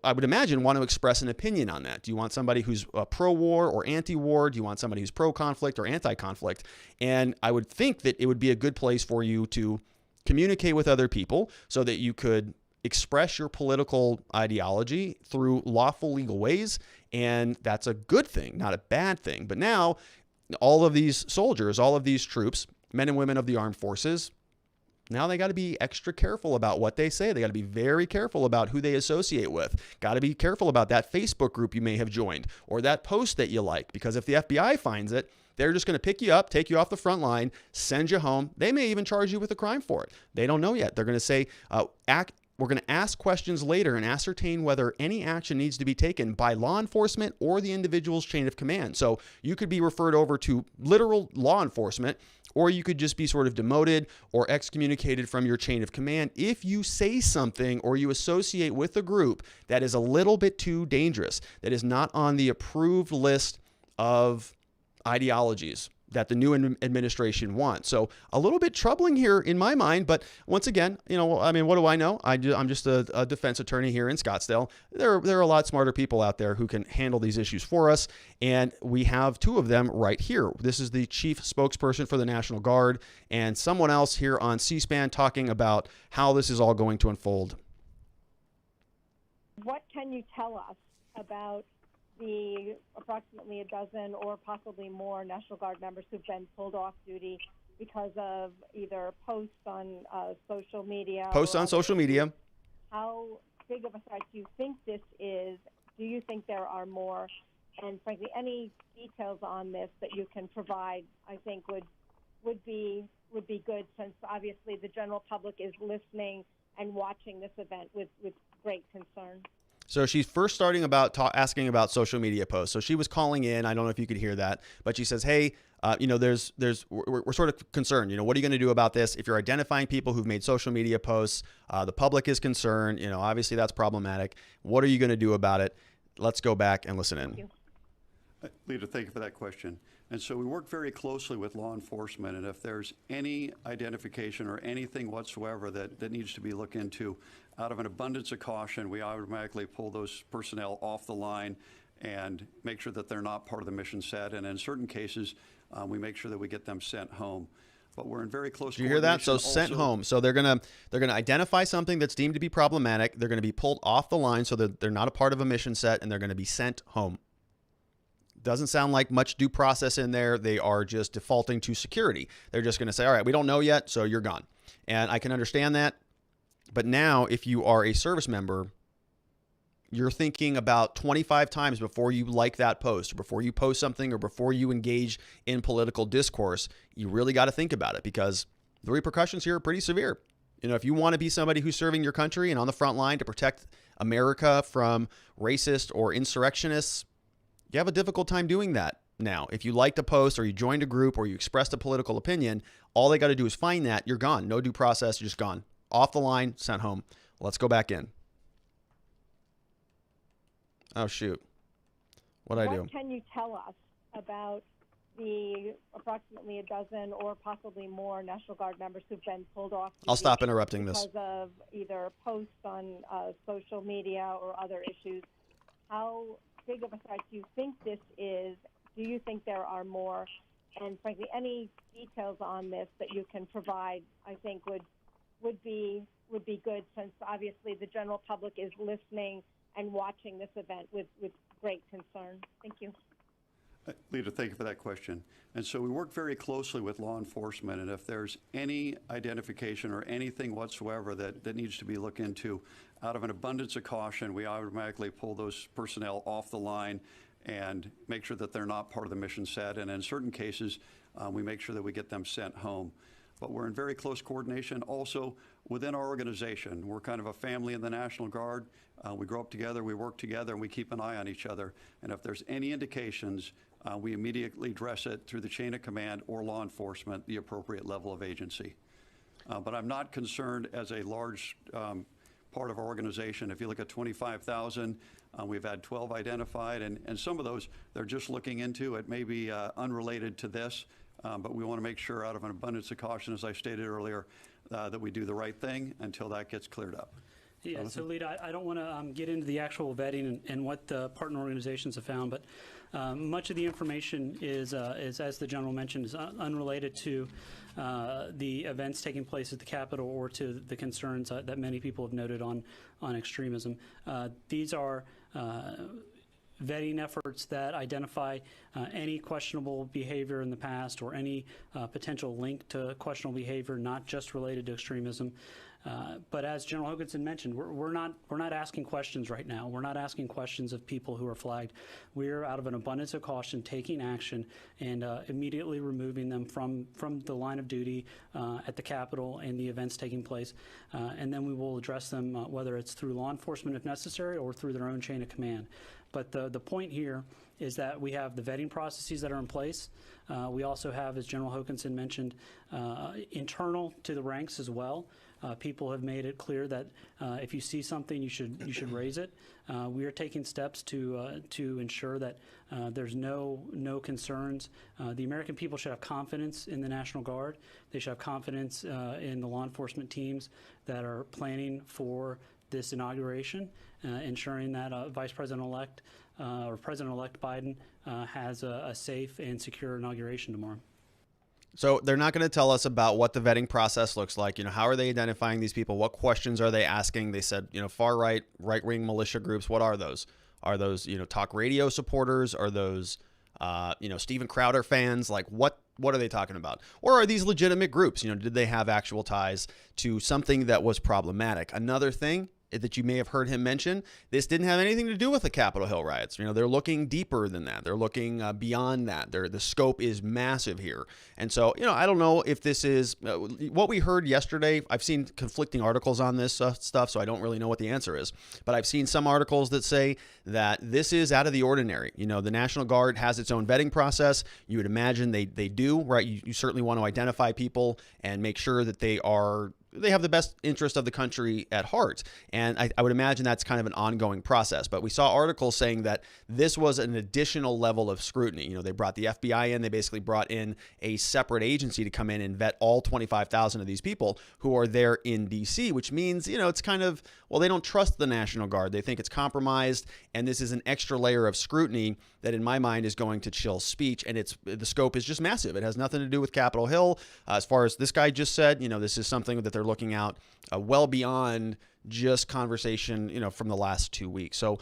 I would imagine, want to express an opinion on that. Do you want somebody who's pro-war or anti-war? Do you want somebody who's pro-conflict or anti-conflict? And I would think that it would be a good place for you to communicate with other people so that you could express your political ideology through lawful legal ways. And that's a good thing, not a bad thing. But now all of these soldiers, all of these troops, men and women of the armed forces, now they got to be extra careful about what they say. They got to be very careful about who they associate with. Got to be careful about that Facebook group you may have joined or that post that you like, because if the FBI finds it, they're just going to pick you up, take you off the front line, send you home. They may even charge you with a crime for it. They don't know yet. They're going to say, we're going to ask questions later and ascertain whether any action needs to be taken by law enforcement or the individual's chain of command. So you could be referred over to literal law enforcement, or you could just be sort of demoted or excommunicated from your chain of command if you say something or you associate with a group that is a little bit too dangerous, that is not on the approved list of ideologies that the new administration wants. So a little bit troubling here in my mind, but once again, what do I know? I'm just a defense attorney here in Scottsdale. There are a lot smarter people out there who can handle these issues for us, and we have two of them right here. This is the chief spokesperson for the National Guard and someone else here on C-SPAN talking about how this is all going to unfold. What can you tell us about the approximately a dozen or possibly more National Guard members who've been pulled off duty because of either posts on social media? How big of a threat do you think this is? Do you think there are more? And frankly, any details on this that you can provide, I think would be good, since obviously the general public is listening and watching this event with great concern. So she's first starting asking about social media posts. So she was calling in. I don't know if you could hear that, but she says, "Hey, we're sort of concerned. What are you going to do about this? If you're identifying people who've made social media posts, the public is concerned. Obviously that's problematic. What are you going to do about it?" Let's go back and listen in. Leader, thank you for that question. And so we work very closely with law enforcement, and if there's any identification or anything whatsoever that needs to be looked into, out of an abundance of caution, we automatically pull those personnel off the line and make sure that they're not part of the mission set. And in certain cases, we make sure that we get them sent home. But we're in very close. Do you hear that? So sent home. So they're gonna identify something that's deemed to be problematic. They're gonna be pulled off the line so that they're not a part of a mission set, and they're gonna be sent home. Doesn't sound like much due process in there. They are just defaulting to security. They're just going to say, all right, we don't know yet, so you're gone. And I can understand that. But now if you are a service member, you're thinking about 25 times before you like that post, or before you post something, or before you engage in political discourse. You really got to think about it, because the repercussions here are pretty severe. If you want to be somebody who's serving your country and on the front line to protect America from racist or insurrectionists, you have a difficult time doing that now. If you liked a post, or you joined a group, or you expressed a political opinion, all they got to do is find that. You're gone. No due process. You're just gone. Off the line, sent home. Let's go back in. Oh, shoot. What'd I do? What can you tell us about the approximately a dozen or possibly more National Guard members who've been pulled off duty? I'll stop interrupting this. Because of either posts on social media or other issues. How big of a threat do you think this is? Do you think there are more? And frankly, any details on this that you can provide, I think would be good, since obviously the general public is listening and watching this event with great concern. Thank you. Leader, thank you for that question. And so we work very closely with law enforcement, and if there's any identification or anything whatsoever that needs to be looked into, out of an abundance of caution, we automatically pull those personnel off the line and make sure that they're not part of the mission set. And in certain cases, we make sure that we get them sent home. But we're in very close coordination also within our organization. We're kind of a family in the National Guard. We grow up together, we work together, and we keep an eye on each other. And if there's any indications we immediately address it through the chain of command or law enforcement, the appropriate level of agency. But I'm not concerned as a large part of our organization. If you look at 25,000, we've had 12 identified, and some of those they're just looking into. It may be unrelated to this, but we want to make sure, out of an abundance of caution, as I stated earlier, that we do the right thing until that gets cleared up. Yeah, so Lita, I don't want to get into the actual vetting and what the partner organizations have found, but much of the information is, as the general mentioned, is unrelated to the events taking place at the Capitol or to the concerns that many people have noted on extremism. These are vetting efforts that identify any questionable behavior in the past or any potential link to questionable behavior, not just related to extremism. But as General Hoganson mentioned, we're not asking questions right now. We're not asking questions of people who are flagged. We're, out of an abundance of caution, taking action and immediately removing them from the line of duty at the Capitol and the events taking place. And then we will address them, whether it's through law enforcement if necessary or through their own chain of command. But the point here is that we have the vetting processes that are in place. We also have, as General Hoganson mentioned, internal to the ranks as well. People have made it clear that if you see something, you should raise it. We are taking steps to ensure that there's no concerns. The American people should have confidence in the National Guard. They should have confidence in the law enforcement teams that are planning for this inauguration, ensuring that Vice President-elect or President-elect Biden has a safe and secure inauguration tomorrow. So they're not going to tell us about what the vetting process looks like. How are they identifying these people? What questions are they asking? They said, far right-wing militia groups. What are those? Are those, talk radio supporters? Are those, Steven Crowder fans? Like, what are they talking about? Or are these legitimate groups? Did they have actual ties to something that was problematic? Another thing that you may have heard him mention, this didn't have anything to do with the Capitol Hill riots. They're looking deeper than that. They're looking beyond that. The scope is massive here. And so, I don't know if this is what we heard yesterday. I've seen conflicting articles on this stuff, so I don't really know what the answer is. But I've seen some articles that say that this is out of the ordinary. The National Guard has its own vetting process. You would imagine they do, right? You certainly want to identify people and make sure that they have the best interest of the country at heart. And I would imagine that's kind of an ongoing process. But we saw articles saying that this was an additional level of scrutiny. They brought the FBI in. They basically brought in a separate agency to come in and vet all 25,000 of these people who are there in D.C., which means, it's kind of, well, they don't trust the National Guard. They think it's compromised. And this is an extra layer of scrutiny that, in my mind, is going to chill speech. And the scope is just massive. It has nothing to do with Capitol Hill. As far as this guy just said, this is something that they're looking out well beyond just conversation, from the last 2 weeks. So,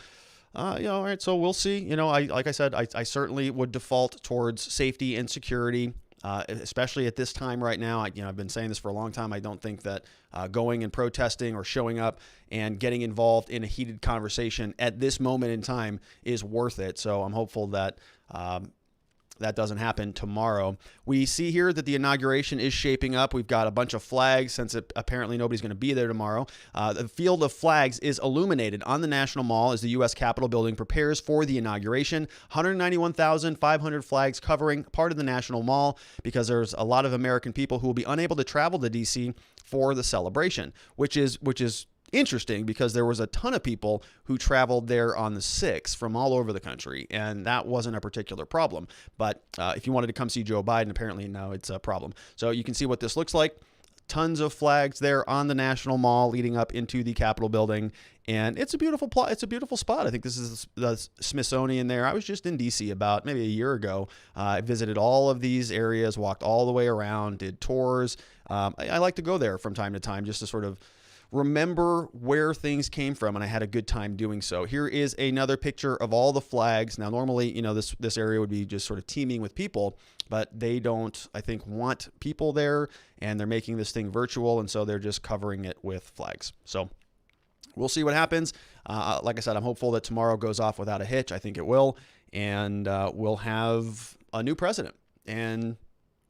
all right. So we'll see. Like I said, I certainly would default towards safety and security, especially at this time right now. I've been saying this for a long time. I don't think that going and protesting or showing up and getting involved in a heated conversation at this moment in time is worth it. So I'm hopeful that that doesn't happen tomorrow. We see here that the inauguration is shaping up. We've got a bunch of flags since apparently nobody's going to be there tomorrow. The field of flags is illuminated on the National Mall as the U.S. Capitol building prepares for the inauguration. 191,500 flags covering part of the National Mall because there's a lot of American people who will be unable to travel to D.C. for the celebration, which is interesting because there was a ton of people who traveled there on the 6th from all over the country, and that wasn't a particular problem. But if you wanted to come see Joe Biden, apparently now it's a problem. So you can see what this looks like. Tons of flags there on the National Mall leading up into the Capitol building, and it's a beautiful It's a beautiful spot. I think this is the Smithsonian there. I was just in D.C. about maybe a year ago. I visited all of these areas, walked all the way around, did tours. I like to go there from time to time just to sort of remember where things came from, and I had a good time doing so. Here is another picture of all the flags. Now, normally, this area would be just sort of teeming with people, but they don't, I think, want people there, and they're making this thing virtual, and so they're just covering it with flags. So we'll see what happens. Like I said, I'm hopeful that tomorrow goes off without a hitch. I think it will, and we'll have a new president, and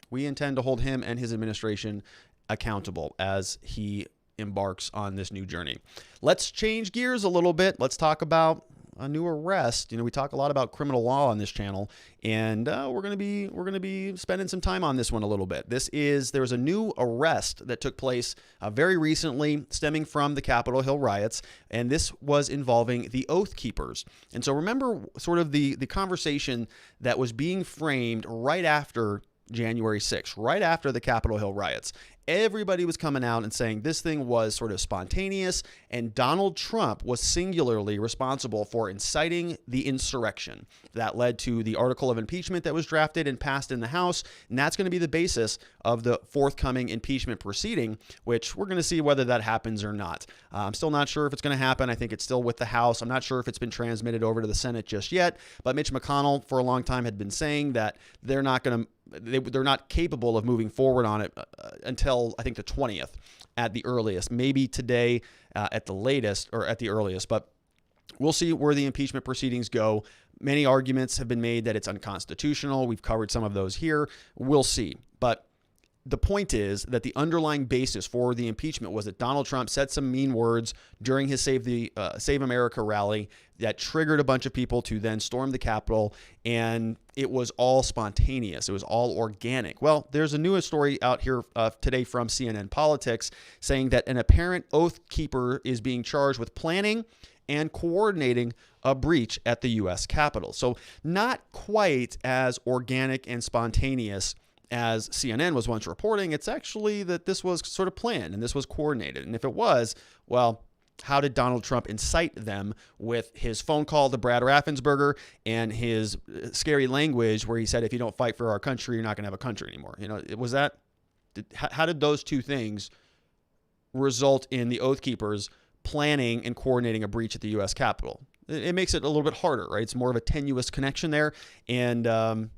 we intend to hold him and his administration accountable as he embarks on this new journey. Let's change gears a little bit. Let's talk about a new arrest. We talk a lot about criminal law on this channel, and we're going to be spending some time on this one a little bit. There was a new arrest that took place very recently, stemming from the Capitol Hill riots, and this was involving the Oath Keepers. And so remember sort of the conversation that was being framed right after January 6th, right after the Capitol Hill riots. Everybody was coming out and saying this thing was sort of spontaneous, and Donald Trump was singularly responsible for inciting the insurrection. That led to the article of impeachment that was drafted and passed in the House, and that's going to be the basis of the forthcoming impeachment proceeding, which we're going to see whether that happens or not. I'm still not sure if it's going to happen. I think it's still with the House. I'm not sure if it's been transmitted over to the Senate just yet, but Mitch McConnell for a long time had been saying that they're not capable of moving forward on it until I think the 20th at the earliest, maybe today at the latest or at the earliest, but we'll see where the impeachment proceedings go. Many arguments have been made that it's unconstitutional. We've covered some of those here. We'll see. But the point is that the underlying basis for the impeachment was that Donald Trump said some mean words during his Save America rally that triggered a bunch of people to then storm the Capitol, and it was all spontaneous. It was all organic. Well, there's a newest story out here today from CNN Politics saying that an apparent Oath Keeper is being charged with planning and coordinating a breach at the U.S. Capitol. So not quite as organic and spontaneous as CNN was once reporting. It's actually that this was sort of planned and this was coordinated. And if it was, well, how did Donald Trump incite them with his phone call to Brad Raffensperger and his scary language where he said, if you don't fight for our country, you're not going to have a country anymore? How did those two things result in the Oath Keepers planning and coordinating a breach at the U.S. Capitol? It makes it a little bit harder, right? It's more of a tenuous connection there, and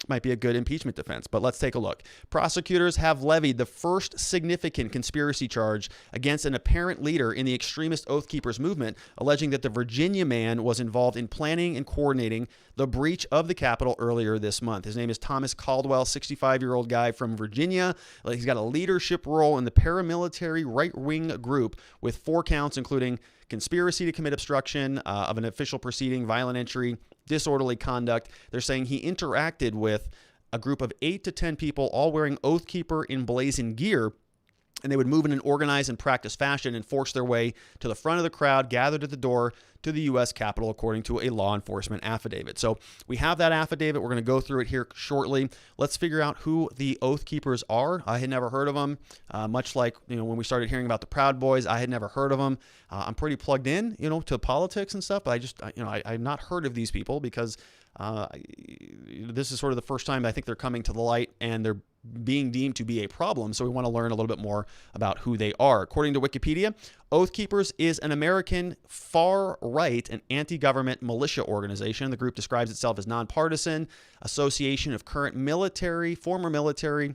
might be a good impeachment defense. But let's take a look. Prosecutors have levied the first significant conspiracy charge against an apparent leader in the extremist Oath Keepers movement, alleging that the Virginia man was involved in planning and coordinating the breach of the Capitol earlier this month. His name is Thomas Caldwell, 65-year-old guy from Virginia. He's got a leadership role in the paramilitary right-wing group with 4 counts, including conspiracy to commit obstruction of an official proceeding, violent entry, disorderly conduct. They're saying he interacted with a group of 8 to 10 people, all wearing Oath Keeper emblazoned gear, and they would move in an organized and practiced fashion and force their way to the front of the crowd gathered at the door to the U.S. Capitol, according to a law enforcement affidavit. So we have that affidavit. We're going to go through it here shortly. Let's figure out who the Oath Keepers are. I had never heard of them. Much like when we started hearing about the Proud Boys, I had never heard of them. I'm pretty plugged in, to politics and stuff, but I've not heard of these people because this is sort of the first time I think they're coming to the light and they're being deemed to be a problem. So we want to learn a little bit more about who they are. According to Wikipedia, Oath Keepers is an American far-right and anti-government militia organization. The group describes itself as nonpartisan, association of current and former military,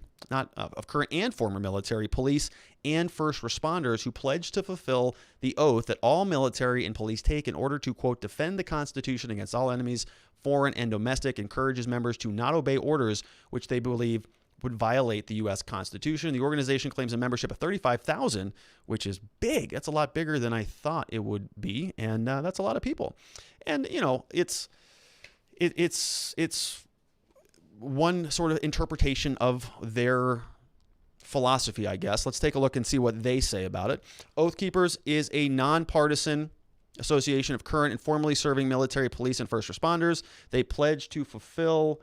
police and first responders who pledge to fulfill the oath that all military and police take in order to, quote, defend the Constitution against all enemies, foreign and domestic, encourages members to not obey orders which they believe would violate the U.S. Constitution. The organization claims a membership of 35,000, which is big. That's a lot bigger than I thought it would be, and that's a lot of people. And it's one sort of interpretation of their philosophy, I guess. Let's take a look and see what they say about it. Oath Keepers is a nonpartisan association of current and formerly serving military, police, and first responders. They pledge to fulfill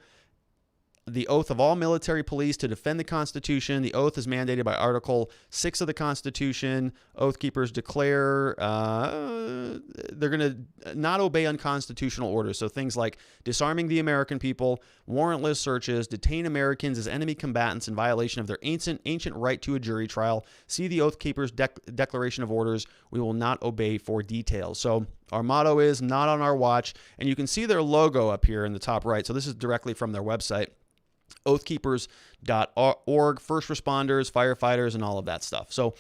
the oath of all military police to defend the Constitution. The oath is mandated by Article 6 of the Constitution. Oath Keepers declare they're going to not obey unconstitutional orders. So things like disarming the American people, warrantless searches, detain Americans as enemy combatants in violation of their ancient right to a jury trial. See the Oath Keepers Declaration of Orders. We will not obey for details. So our motto is not on our watch. And you can see their logo up here in the top right. So this is directly from their website. Oathkeepers.org, first responders, firefighters, and all of that stuff. So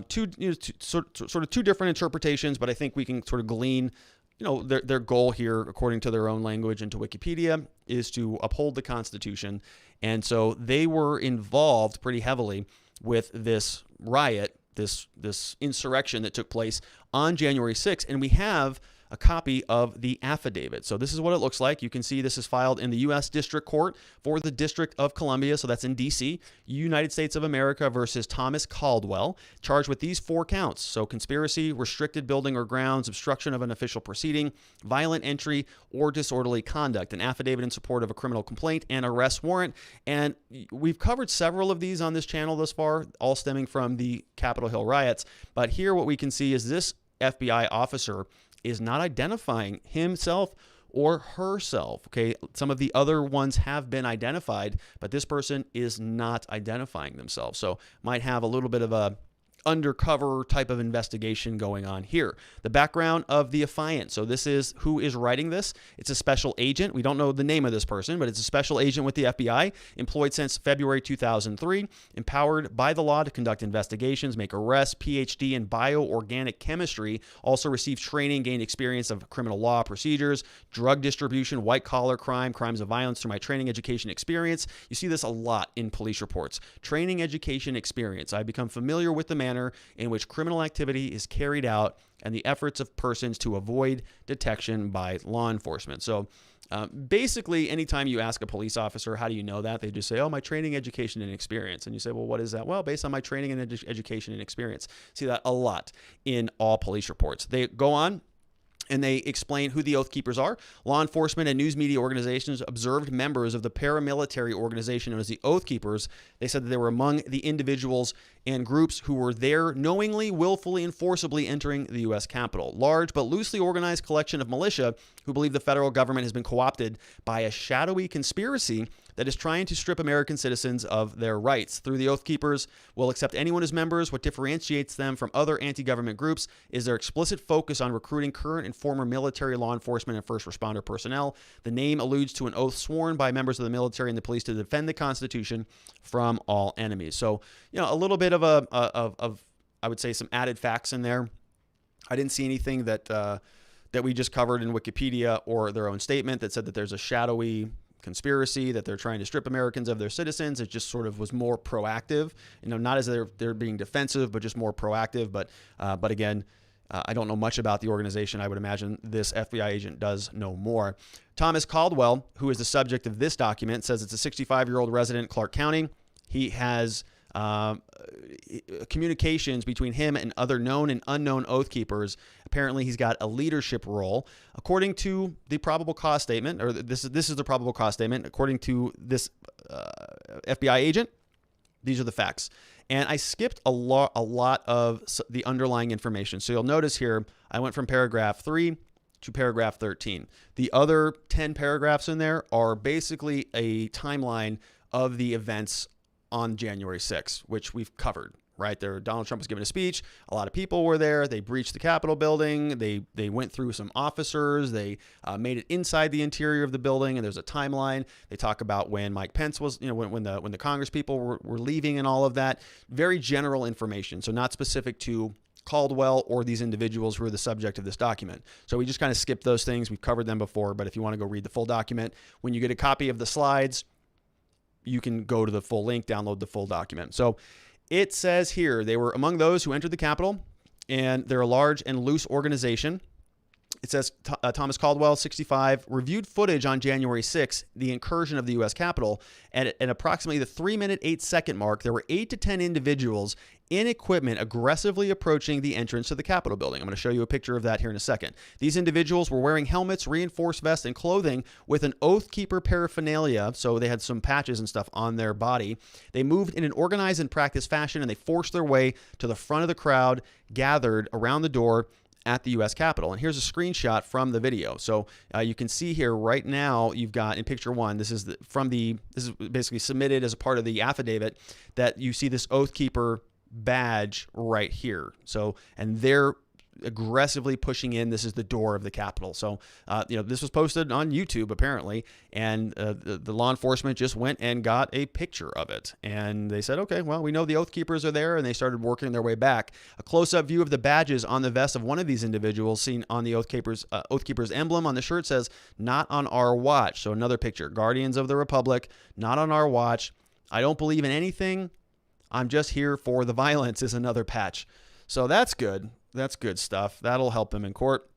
two different interpretations, but I think we can sort of glean, their goal here, according to their own language and to Wikipedia, is to uphold the Constitution. And so they were involved pretty heavily with this riot, this insurrection that took place on January 6th. And we have a copy of the affidavit. So this is what it looks like. You can see this is filed in the U.S. District Court for the District of Columbia, so that's in D.C., United States of America versus Thomas Caldwell, charged with these 4 counts. So conspiracy, restricted building or grounds, obstruction of an official proceeding, violent entry, or disorderly conduct, an affidavit in support of a criminal complaint, and arrest warrant. And we've covered several of these on this channel thus far, all stemming from the Capitol Hill riots. But here what we can see is this FBI officer is not identifying himself or herself. Okay, some of the other ones have been identified, but this person is not identifying themselves. So might have a little bit of a undercover type of investigation going on here. The background of the affiant. So this is who is writing this. It's a special agent. We don't know the name of this person, but it's a special agent with the FBI, employed since February 2003, empowered by the law to conduct investigations, make arrests, PhD in bioorganic chemistry, also received training, gained experience of criminal law procedures, drug distribution, white-collar crime, crimes of violence through my training, education, experience. You see this a lot in police reports. Training, education, experience. I've become familiar with the manner in which criminal activity is carried out and the efforts of persons to avoid detection by law enforcement. So basically, anytime you ask a police officer, how do you know that? They just say, oh, my training, education, and experience. And you say, well, what is that? Well, based on my training and education and experience. See that a lot in all police reports. They go on and they explain who the Oath Keepers are. Law enforcement and news media organizations observed members of the paramilitary organization known as the Oath Keepers. They said that they were among the individuals and groups who were there knowingly, willfully, and forcibly entering the U.S. Capitol. Large but loosely organized collection of militia who believe the federal government has been co-opted by a shadowy conspiracy that is trying to strip American citizens of their rights. Through the Oath Keepers, will accept anyone as members. What differentiates them from other anti-government groups is their explicit focus on recruiting current and former military, law enforcement, and first responder personnel. The name alludes to an oath sworn by members of the military and the police to defend the Constitution from all enemies. So, a little bit of I would say some added facts in there. I didn't see anything that we just covered in Wikipedia or their own statement that said that there's a shadowy conspiracy that they're trying to strip Americans of their citizens. It just sort of was more proactive, not as they're being defensive, but just more proactive. But again, I don't know much about the organization. I would imagine this FBI agent does know more. Thomas Caldwell, who is the subject of this document, says it's a 65-year-old resident in Clark County. He has communications between him and other known and unknown Oath Keepers. Apparently, he's got a leadership role. According to the probable cause statement, or this is the probable cause statement, according to this FBI agent, these are the facts. And I skipped a lot of the underlying information. So you'll notice here, I went from paragraph 3 to paragraph 13. The other 10 paragraphs in there are basically a timeline of the events on January 6th, which we've covered, right? There, Donald Trump was giving a speech. A lot of people were there. They breached the Capitol building. They went through some officers. They made it inside the interior of the building, and there's a timeline. They talk about when Mike Pence was, when the Congress people were leaving and all of that. Very general information, so not specific to Caldwell or these individuals who are the subject of this document. So we just kind of skipped those things. We've covered them before, but if you want to go read the full document, when you get a copy of the slides, you can go to the full link, download the full document. So it says here, they were among those who entered the Capitol, and they're a large and loose organization. It says Thomas Caldwell, 65, reviewed footage on January 6th, the incursion of the U.S. Capitol. At approximately the 3-minute, 8-second mark, there were 8 to 10 individuals in equipment aggressively approaching the entrance to the Capitol building. I'm going to show you a picture of that here in a second. These individuals were wearing helmets, reinforced vests, and clothing with an Oath Keeper paraphernalia, so they had some patches and stuff on their body. They moved in an organized and practiced fashion, and they forced their way to the front of the crowd gathered around the door at the U.S. Capitol. And here's a screenshot from the video. So you can see here right now, you've got in picture 1, this is basically submitted as a part of the affidavit, that you see this Oath Keeper badge right here. So, and they're aggressively pushing in. This is the door of the Capitol. So, this was posted on YouTube apparently, and the law enforcement just went and got a picture of it. And they said, okay, well, we know the Oath Keepers are there, and they started working their way back. A close-up view of the badges on the vest of one of these individuals seen on the Oath Keepers emblem on the shirt says, "Not on our watch." So another picture, Guardians of the Republic, not on our watch. I don't believe in anything. I'm just here for the violence is another patch. So that's good. That's good stuff. That'll help them in court.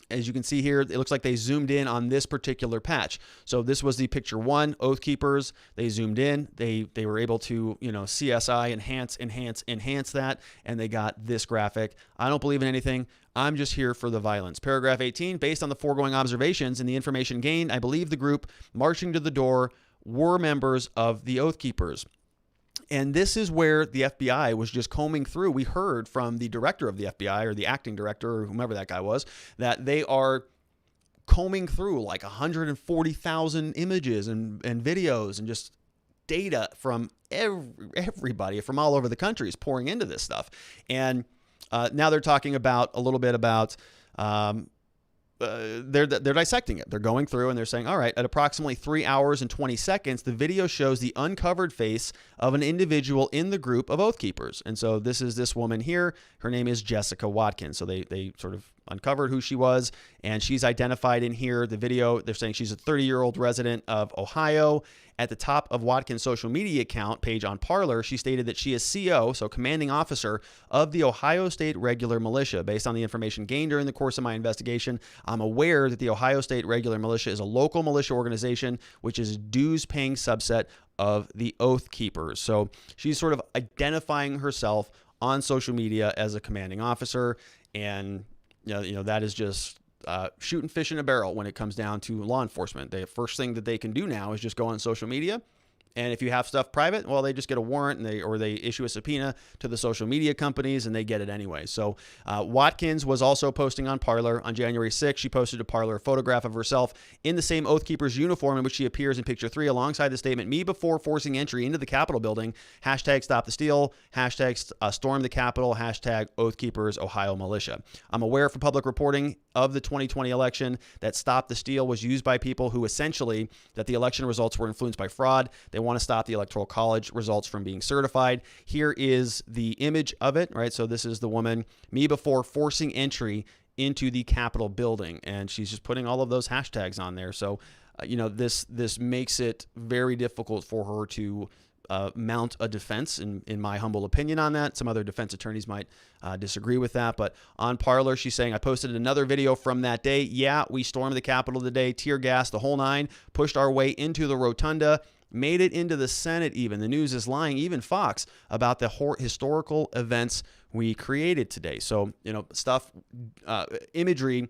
as you can see here, it looks like they zoomed in on this particular patch. So this was the picture one, Oath Keepers. They zoomed in. They were able to, CSI, enhance that, and they got this graphic. I don't believe in anything. I'm just here for the violence. Paragraph 18, based on the foregoing observations and the information gained, I believe the group marching to the door were members of the Oath Keepers. And this is where the FBI was just combing through. We heard from the director of the FBI, or the acting director, or whomever that guy was, that they are combing through like 140,000 images and videos and just data from everybody from all over the country is pouring into this stuff. And now they're talking about a little bit about they're dissecting it. They're going through and they're saying, all right, at approximately 3 hours and 20 seconds, the video shows the uncovered face of an individual in the group of Oath Keepers. And so this is this woman here. Her name is Jessica Watkins. So they sort of uncovered who she was, and she's identified in here. The video, they're saying she's a 30-year-old resident of Ohio. At the top of Watkins' social media account page on Parler, she stated that she is CO, so commanding officer, of the Ohio State Regular Militia. Based on the information gained during the course of my investigation, I'm aware that the Ohio State Regular Militia is a local militia organization, which is a dues-paying subset of the Oath Keepers. So she's sort of identifying herself on social media as a commanding officer, and that is just shooting fish in a barrel when it comes down to law enforcement. The first thing that they can do now is just go on social media. And if you have stuff private, well, they just get a warrant and they issue a subpoena to the social media companies and they get it anyway. So Watkins was also posting on Parler on January 6th. She posted to Parler a photograph of herself in the same Oath Keepers uniform in which she appears in picture 3 alongside the statement, "Me before forcing entry into the Capitol building, hashtag stop the steal, hashtag storm the Capitol, hashtag Oath Keepers Ohio Militia. I'm aware from public reporting of the 2020 election that stop the steal was used by people who essentially that the election results were influenced by fraud. They want to stop the Electoral College results from being certified." Here is the image of it, right? So this is the woman, me before forcing entry into the Capitol building, and she's just putting all of those hashtags on there. So, this makes it very difficult for her to mount a defense, in my humble opinion on that. Some other defense attorneys might disagree with that, but on Parler, she's saying, I posted another video from that day. Yeah, we stormed the Capitol today, tear gas, the whole nine, pushed our way into the rotunda, made it into the Senate even. The news is lying, even Fox, about the historical events we created today. So, stuff, imagery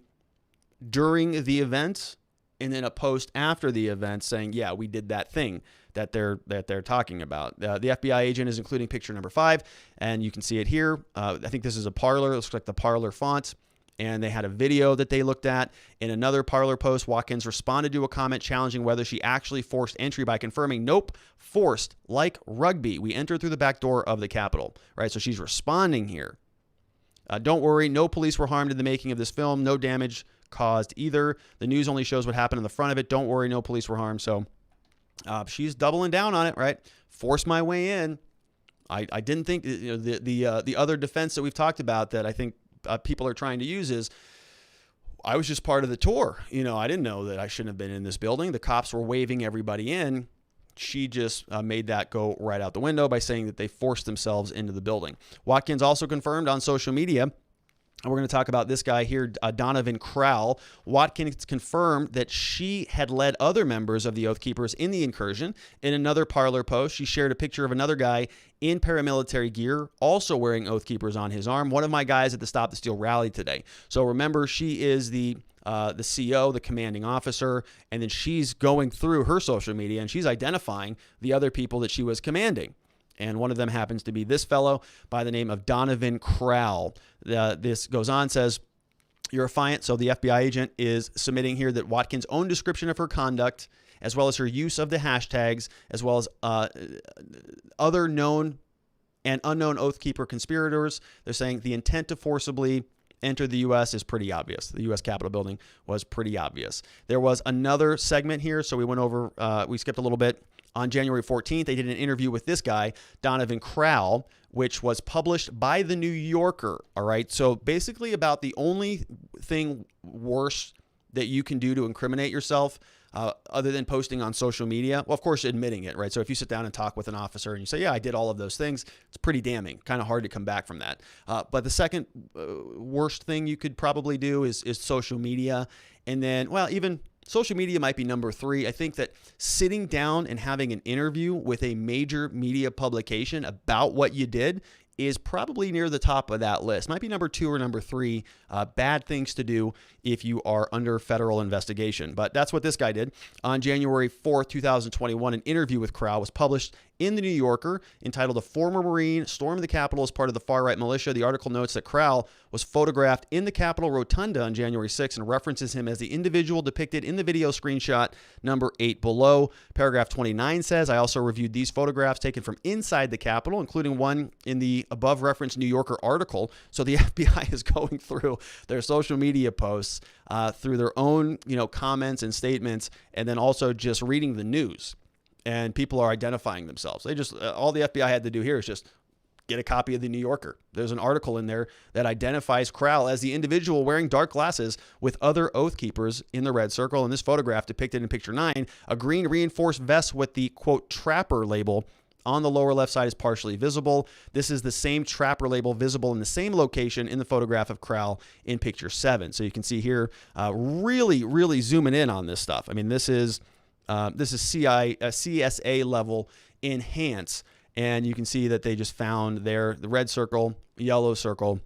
during the event, and then a post after the event saying, yeah, we did that thing that they're talking about. The FBI agent is including picture number 5, and you can see it here. I think this is a Parler. It looks like the Parler font. And they had a video that they looked at. In another Parler post, Watkins responded to a comment challenging whether she actually forced entry by confirming, nope, forced, like rugby. We entered through the back door of the Capitol, right? So she's responding here. Don't worry, no police were harmed in the making of this film. No damage caused either. The news only shows what happened in the front of it. Don't worry, no police were harmed. So she's doubling down on it, right? Forced my way in. I didn't think, the other defense that we've talked about that I think people are trying to use is, I was just part of the tour. I didn't know that I shouldn't have been in this building. The cops were waving everybody in. She just made that go right out the window by saying that they forced themselves into the building. Watkins also confirmed on social media, and we're going to talk about this guy here, Donovan Crowell. Watkins confirmed that she had led other members of the Oath Keepers in the incursion. In another Parler post, she shared a picture of another guy in paramilitary gear, also wearing Oath Keepers on his arm. One of my guys at the Stop the Steal rally today. So remember, she is the CO, the commanding officer, and then she's going through her social media and she's identifying the other people that she was commanding. And one of them happens to be this fellow by the name of Donovan Crowell. This goes on, says, you're affiant. So the FBI agent is submitting here that Watkins' own description of her conduct, as well as her use of the hashtags, as well as other known and unknown Oath Keeper conspirators. They're saying the intent to forcibly enter the U.S. is pretty obvious. The U.S. Capitol building was pretty obvious. There was another segment here, so we went over, we skipped a little bit. On January 14th, they did an interview with this guy, Donovan Crowell, which was published by The New Yorker, all right? So basically about the only thing worse that you can do to incriminate yourself other than posting on social media. Well, of course, admitting it, right? So if you sit down and talk with an officer and you say, yeah, I did all of those things, it's pretty damning, kind of hard to come back from that. But the second worst thing you could probably do is social media. And then, well, even social media might be number 3. I think that sitting down and having an interview with a major media publication about what you did is probably near the top of that list. Might be number 2 or number 3 bad things to do if you are under federal investigation. But that's what this guy did. On January 4th, 2021, an interview with Crowell was published in the New Yorker entitled "A Former Marine Stormed the Capitol as Part of the Far-Right Militia." The article notes that Crowell was photographed in the Capitol Rotunda on January 6th and references him as the individual depicted in the video screenshot number 8 below. Paragraph 29 says, "I also reviewed these photographs taken from inside the Capitol, including one in the above referenced New Yorker article." So the FBI is going through their social media posts, through their own, comments and statements, and then also just reading the news. And people are identifying themselves. They just, all the FBI had to do here is just get a copy of the New Yorker. There's an article in there that identifies Crowell as the individual wearing dark glasses with other Oath Keepers in the red circle. In this photograph depicted in picture 9, a green reinforced vest with the, quote, trapper label on the lower left side is partially visible. This is the same trapper label visible in the same location in the photograph of Crowell in picture 7. So you can see here, really, really zooming in on this stuff. I mean, this is CSA level enhance, and you can see that they just found the red circle, yellow circle.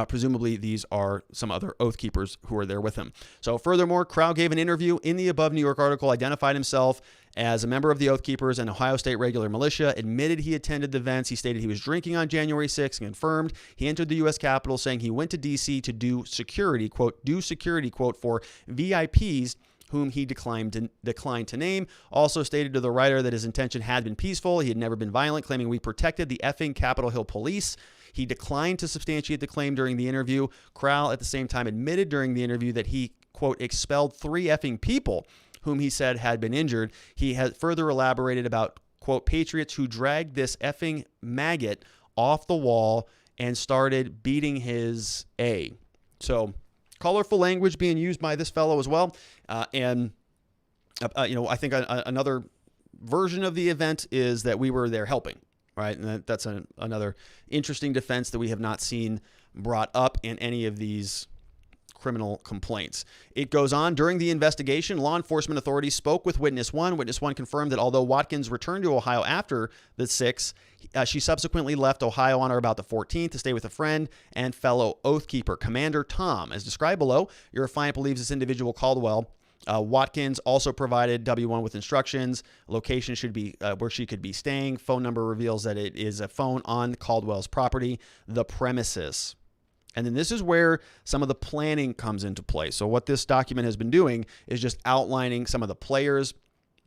Presumably these are some other Oath Keepers who are there with him. So furthermore, Crowell gave an interview in the above New York article, identified himself as a member of the Oath Keepers and Ohio State Regular Militia, admitted he attended the events. He stated he was drinking on January 6th and confirmed he entered the U.S. Capitol, saying he went to D.C. to do security, quote, for VIPs whom he declined to name. Also stated to the writer that his intention had been peaceful. He had never been violent, claiming we protected the effing Capitol Hill police. He declined to substantiate the claim during the interview. Crowell at the same time admitted during the interview that he, quote, expelled 3 effing people whom he said had been injured. He had further elaborated about, quote, patriots who dragged this effing maggot off the wall and started beating his A. So colorful language being used by this fellow as well. I think another version of the event is that we were there helping, right? And that's another interesting defense that we have not seen brought up in any of these criminal complaints. It goes on, during the investigation, law enforcement authorities spoke with Witness 1. Witness 1 confirmed that although Watkins returned to Ohio after the 6th, she subsequently left Ohio on or about the 14th to stay with a friend and fellow Oath Keeper, Commander Tom. As described below, your affiant believes this individual, Caldwell. Watkins also provided W1 with instructions. Location should be where she could be staying. Phone number reveals that it is a phone on Caldwell's property, the premises. And then this is where some of the planning comes into play. So what this document has been doing is just outlining some of the players.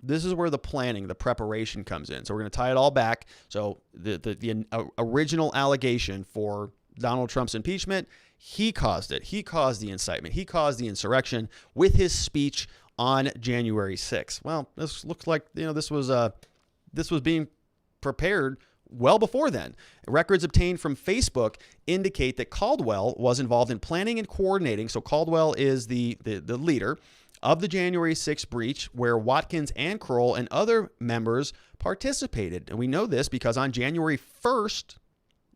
This is where the planning, the preparation comes in. So we're going to tie it all back. So the original allegation for Donald Trump's impeachment, he caused it. He caused the incitement. He caused the insurrection with his speech on January 6th. Well, this looks like, this was being prepared well before then. Records obtained from Facebook indicate that Caldwell was involved in planning and coordinating. So Caldwell is the leader of the January 6th breach, where Watkins and Kroll and other members participated. And we know this because on January 1st,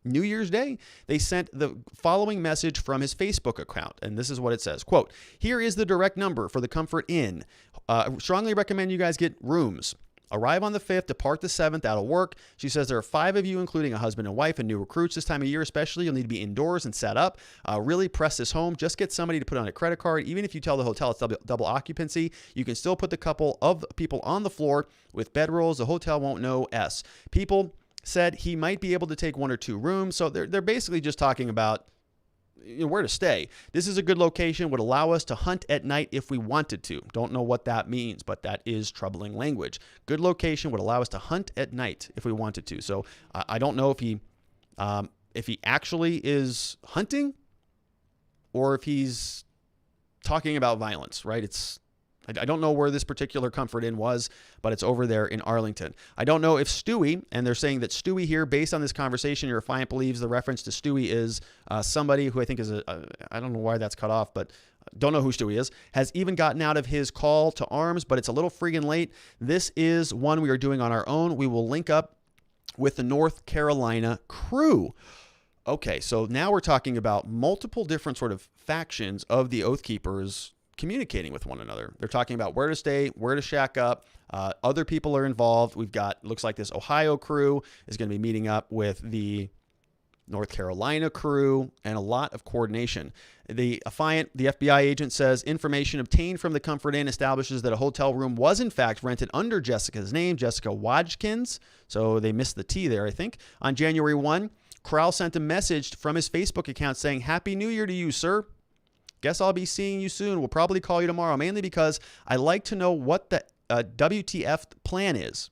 New Year's Day, they sent the following message from his Facebook account. And this is what it says, quote, "Here is the direct number for the Comfort Inn. Strongly recommend you guys get rooms. Arrive on the 5th, depart the 7th, that'll work." She says there are 5 of you, including a husband and wife and new recruits this time of year especially. You'll need to be indoors and set up. Really press this home. Just get somebody to put on a credit card. Even if you tell the hotel it's double occupancy, you can still put the couple of people on the floor with bedrolls. The hotel won't know S. People said he might be able to take 1 or 2 rooms. So they're basically just talking about where to stay. This is a good location, would allow us to hunt at night if we wanted to. Don't know what that means, but that is troubling language. Good location would allow us to hunt at night if we wanted to. So I don't know if he actually is hunting or if he's talking about violence, right? I don't know where this particular Comfort Inn was, but it's over there in Arlington. I don't know if Stewie, and they're saying that Stewie here, based on this conversation, your affiant believes the reference to Stewie is somebody who I think is I don't know why that's cut off, but don't know who Stewie is, has even gotten out of his call to arms, but it's a little friggin' late. This is one we are doing on our own. We will link up with the North Carolina crew. Okay, so now we're talking about multiple different sort of factions of the Oath Keepers communicating with one another. They're talking about where to stay, where to shack up. Other people are involved. We've got, looks like this Ohio crew is going to be meeting up with the North Carolina crew, and a lot of coordination. The affiant, the FBI agent, says information obtained from the Comfort Inn establishes that a hotel room was in fact rented under Jessica's name, Jessica Wajkins. So they missed the T there, I think. On January 1, Crowell sent a message from his Facebook account saying, "Happy New Year to you, sir. Guess I'll be seeing you soon. We'll probably call you tomorrow, mainly because I like to know what the WTF plan is."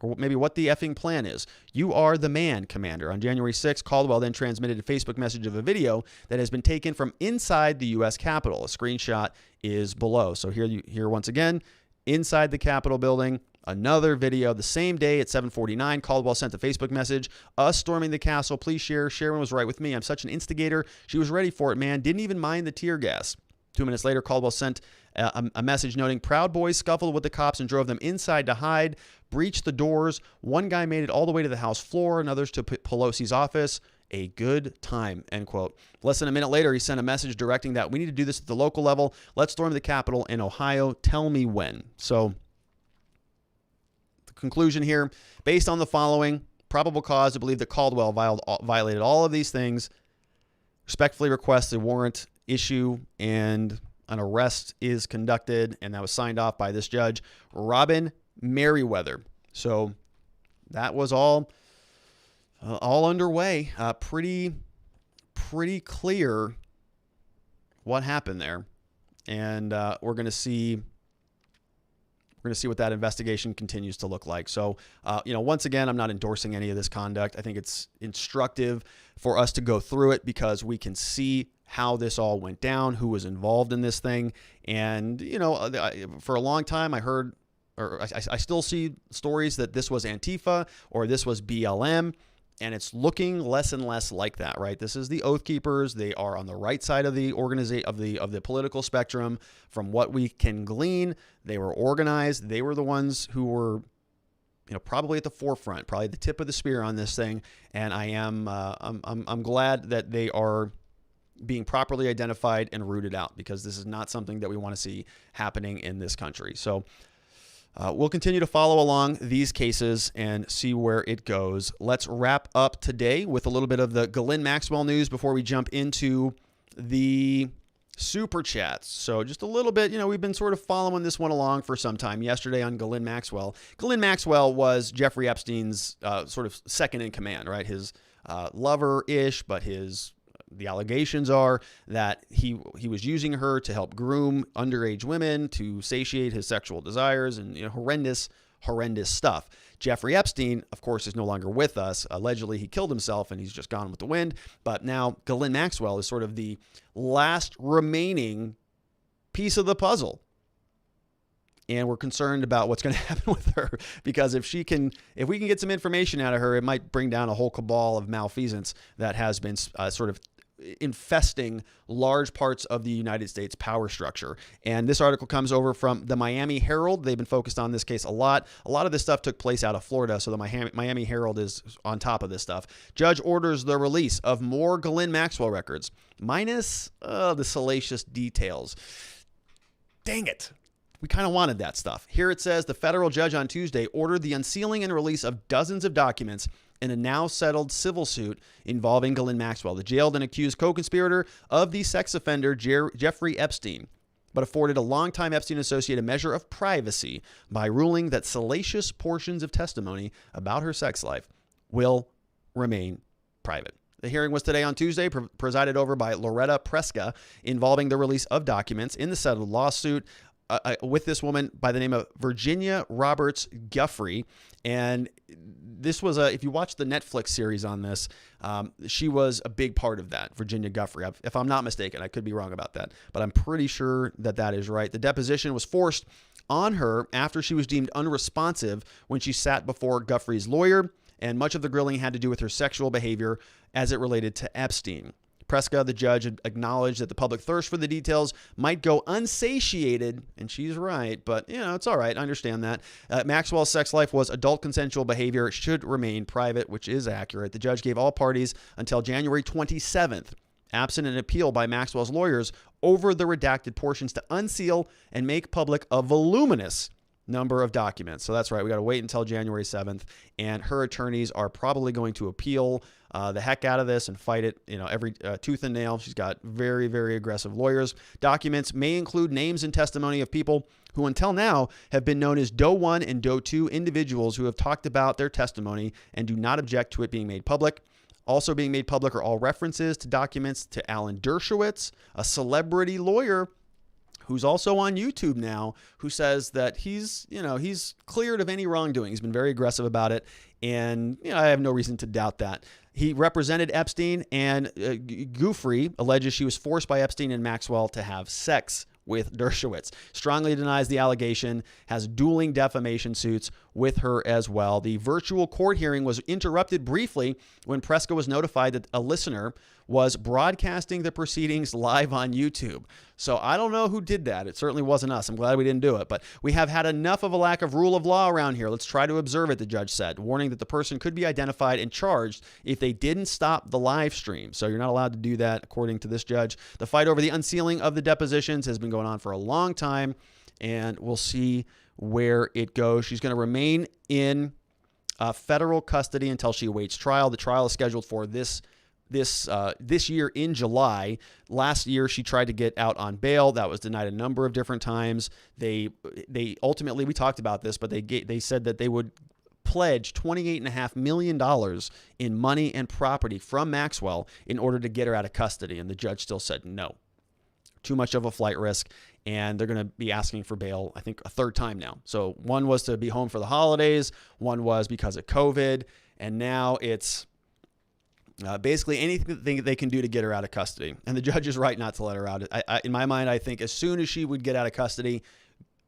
Or maybe what the effing plan is. "You are the man, Commander." On January 6th, Caldwell then transmitted a Facebook message of a video that has been taken from inside the U.S. Capitol. A screenshot is below. So here once again, inside the Capitol building, another video. The same day at 7:49, Caldwell sent a Facebook message. "Us storming the castle. Please share. Sharon was right with me. I'm such an instigator. She was ready for it, man. Didn't even mind the tear gas." 2 minutes later, Caldwell sent a message noting, "Proud Boys scuffled with the cops and drove them inside to hide, breached the doors. One guy made it all the way to the House floor and others to Pelosi's office. A good time," end quote. Less than a minute later, he sent a message directing that we need to do this at the local level. Let's storm the Capitol in Ohio. Tell me when. So the conclusion here, based on the following, probable cause to believe that Caldwell violated all of these things, respectfully request a warrant issue and an arrest is conducted, and that was signed off by this judge, Robin Merriweather. So that was all underway. Pretty clear what happened there, and we're going to see what that investigation continues to look like. So, once again, I'm not endorsing any of this conduct. I think it's instructive for us to go through it because we can see how this all went down, who was involved in this thing. And, for a long time I heard, or I still see stories that this was Antifa or this was BLM, and it's looking less and less like that, right? This is the Oath Keepers. They are on the right side of the of the political spectrum. From what we can glean, they were organized. They were the ones who were, probably at the forefront, probably the tip of the spear on this thing. And I'm glad that they are being properly identified and rooted out, because this is not something that we want to see happening in this country. So we'll continue to follow along these cases and see where it goes. Let's wrap up today with a little bit of the Ghislaine Maxwell news before we jump into the super chats. So just a little bit, we've been sort of following this one along for some time. Yesterday on Ghislaine Maxwell. Ghislaine Maxwell was Jeffrey Epstein's sort of second in command, right? His lover-ish, but the allegations are that he was using her to help groom underage women to satiate his sexual desires, and horrendous stuff. Jeffrey Epstein, of course, is no longer with us. Allegedly, he killed himself and he's just gone with the wind. But now Ghislaine Maxwell is sort of the last remaining piece of the puzzle. And we're concerned about what's going to happen with her, because if we can get some information out of her, it might bring down a whole cabal of malfeasance that has been sort of infesting large parts of the United States power structure. And this article comes over from the Miami Herald. They've been focused on this case a lot. A lot of this stuff took place out of Florida, so the Miami Herald is on top of this stuff. Judge orders the release of more Ghislaine Maxwell records, minus the salacious details. Dang it. We kind of wanted that stuff. Here it says, the federal judge on Tuesday ordered the unsealing and release of dozens of documents in a now settled civil suit involving Ghislaine Maxwell, the jailed and accused co-conspirator of the sex offender Jeffrey Epstein, but afforded a longtime Epstein associate a measure of privacy by ruling that salacious portions of testimony about her sex life will remain private. The hearing was today on Tuesday, presided over by Loretta Preska, involving the release of documents in the settled lawsuit. with this woman by the name of Virginia Roberts Giuffre. And this was if you watch the Netflix series on this, she was a big part of that, Virginia Giuffre. If I'm not mistaken, I could be wrong about that, but I'm pretty sure that is right. The deposition was forced on her after she was deemed unresponsive when she sat before Giuffre's lawyer, and much of the grilling had to do with her sexual behavior as it related to Epstein. Preska, the judge, acknowledged that the public thirst for the details might go unsatiated, and she's right, but, it's all right. I understand that. Maxwell's sex life was adult consensual behavior, should remain private, which is accurate. The judge gave all parties until January 27th, absent an appeal by Maxwell's lawyers over the redacted portions, to unseal and make public a voluminous number of documents. So that's right. We got to wait until January 7th, and her attorneys are probably going to appeal the heck out of this and fight it, every tooth and nail. She's got very, very aggressive lawyers. Documents may include names and testimony of people who until now have been known as Doe 1 and Doe 2 individuals who have talked about their testimony and do not object to it being made public. Also being made public are all references to documents to Alan Dershowitz, a celebrity lawyer who's also on YouTube now, who says that he's cleared of any wrongdoing. He's been very aggressive about it, and I have no reason to doubt that. He represented Epstein, and Giuffre alleges she was forced by Epstein and Maxwell to have sex with Dershowitz. Strongly denies the allegation, has dueling defamation suits with her as well. The virtual court hearing was interrupted briefly when Preska was notified that a listener was broadcasting the proceedings live on YouTube. So I don't know who did that. It certainly wasn't us. I'm glad we didn't do it. But we have had enough of a lack of rule of law around here. Let's try to observe it, the judge said, warning that the person could be identified and charged if they didn't stop the live stream. So you're not allowed to do that, according to this judge. The fight over the unsealing of the depositions has been going on for a long time, and we'll see where it goes. She's going to remain in federal custody until she awaits trial. The trial is scheduled for this year in July. Last year, she tried to get out on bail. That was denied a number of different times. They ultimately, we talked about this, but they said that they would pledge $28.5 million in money and property from Maxwell in order to get her out of custody. And the judge still said no. Too much of a flight risk. And they're going to be asking for bail, I think, a third time now. So one was to be home for the holidays. One was because of COVID. And now it's basically anything they can do to get her out of custody. And the judge is right not to let her out. In my mind, I think as soon as she would get out of custody,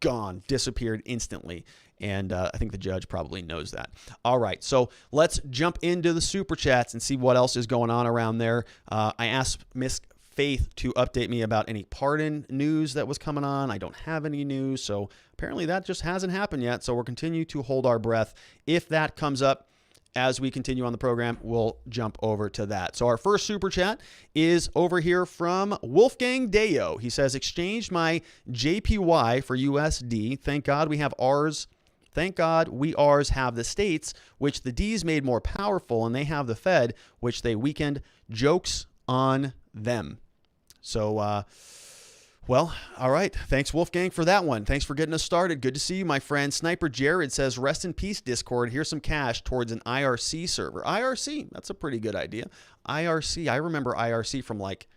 gone, disappeared instantly. And I think the judge probably knows that. All right, so let's jump into the Super Chats and see what else is going on around there. I asked Miss Faith to update me about any pardon news that was coming on. I don't have any news, so apparently that just hasn't happened yet. So we'll continue to hold our breath. If that comes up as we continue on the program, we'll jump over to that. So our first Super Chat is over here from Wolfgang Deo. He says, exchanged my JPY for USD. Thank God we have ours. Thank God we ours have the states, which the D's made more powerful, and they have the Fed, which they weakened. Jokes on them. So, well, all right. Thanks, Wolfgang, for that one. Thanks for getting us started. Good to see you, my friend. Sniper Jared says, rest in peace, Discord. Here's some cash towards an IRC server. IRC, that's a pretty good idea. IRC, I remember IRC from like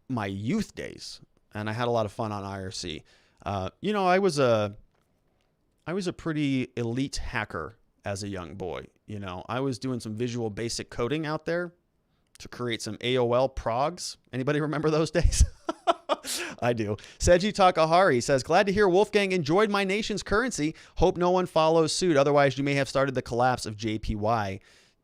my youth days, and I had a lot of fun on IRC. I was a pretty elite hacker as a young boy. I was doing some Visual Basic coding out there to create some AOL progs. Anybody remember those days? I do. Seiji Takahari says, glad to hear Wolfgang enjoyed my nation's currency. Hope no one follows suit. Otherwise, you may have started the collapse of JPY.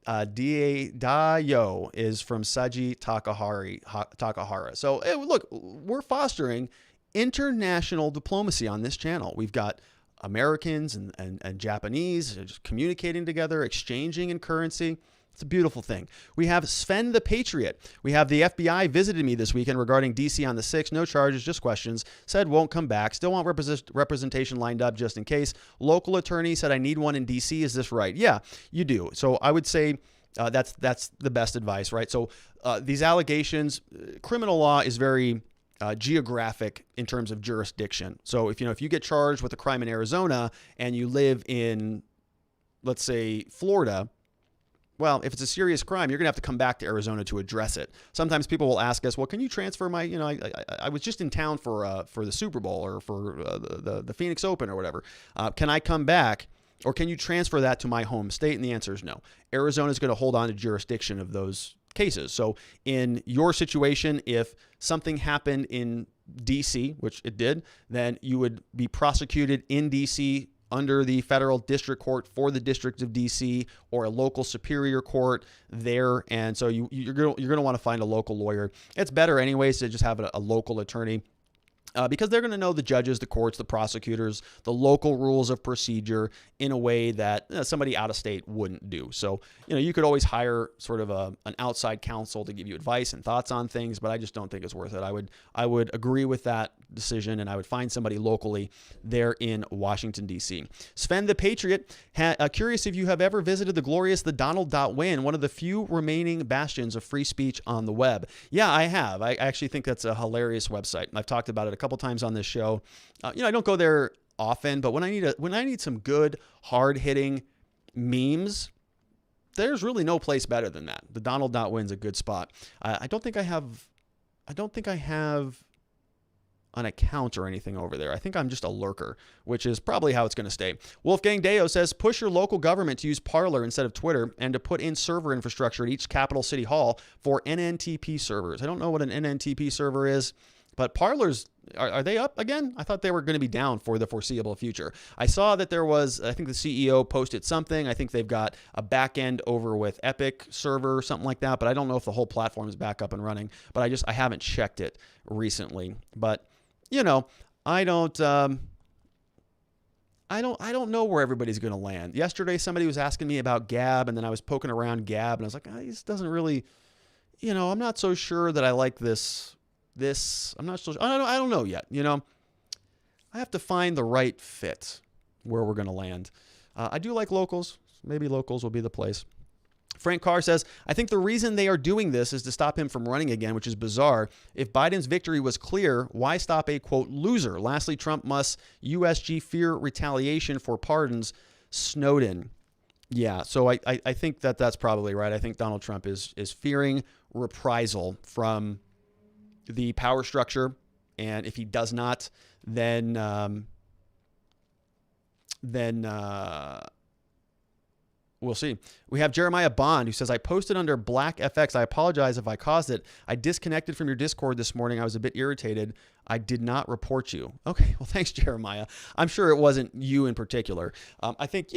Dayo is from Seiji Takahara. So, look, we're fostering international diplomacy on this channel. We've got Americans and Japanese just communicating together, exchanging in currency. It's a beautiful thing. We have Sven the Patriot. We have the FBI visited me this weekend regarding DC on the 6th. No charges, just questions. Said won't come back. Still want representation lined up just in case. Local attorney said I need one in DC. Is this right? Yeah, you do. So I would say that's the best advice, right? So these allegations, criminal law is very geographic in terms of jurisdiction. So if you get charged with a crime in Arizona and you live in, let's say, Florida, Well, if it's a serious crime, you're going to have to come back to Arizona to address it. Sometimes people will ask us, well, can you transfer my, I was just in town for the Super Bowl or for the Phoenix Open or whatever. Can I come back, or can you transfer that to my home state? And the answer is no. Arizona is going to hold on to jurisdiction of those cases. So in your situation, if something happened in D.C., which it did, then you would be prosecuted in D.C. under the federal district court for the District of D.C. or a local superior court there. And so you're going to want to find a local lawyer. It's better anyways to just have a local attorney. Because they're going to know the judges, the courts, the prosecutors, the local rules of procedure in a way that somebody out of state wouldn't do. So, you could always hire sort of an outside counsel to give you advice and thoughts on things, but I just don't think it's worth it. I would agree with that decision, and I would find somebody locally there in Washington, D.C. Sven the Patriot, curious if you have ever visited the glorious TheDonald.win, one of the few remaining bastions of free speech on the web. Yeah, I have. I actually think that's a hilarious website. I've talked about it a couple times on this show. I don't go there often, but when I need some good, hard-hitting memes, there's really no place better than that. The Donald.win's a good spot. I don't think I have an account or anything over there. I think I'm just a lurker, which is probably how it's going to stay. Wolfgang Deo says, push your local government to use Parler instead of Twitter and to put in server infrastructure at each Capitol City Hall for NNTP servers. I don't know what an NNTP server is, but Parler's, are they up again? I thought they were going to be down for the foreseeable future. I saw that there was, I think the CEO posted something. I think they've got a back end over with Epic server or something like that, but I don't know if the whole platform is back up and running. But I haven't checked it recently. But I don't know where everybody's going to land. Yesterday, somebody was asking me about Gab, and then I was poking around Gab, and I was like, this doesn't really, I'm not so sure that I like this. I'm not so sure. I don't know yet. I have to find the right fit where we're going to land. I do like locals. Maybe locals will be the place. Frank Carr says, I think the reason they are doing this is to stop him from running again, which is bizarre. If Biden's victory was clear, why stop a, quote, loser? Lastly, Trump must USG fear retaliation for pardons Snowden. Yeah, so I think that's probably right. I think Donald Trump is fearing reprisal from the power structure. And if he does not, then we'll see. We have Jeremiah Bond who says, I posted under Black FX. I apologize if I caused it. I disconnected from your Discord this morning. I was a bit irritated. I did not report you. Okay. Well, thanks, Jeremiah. I'm sure it wasn't you in particular. I think,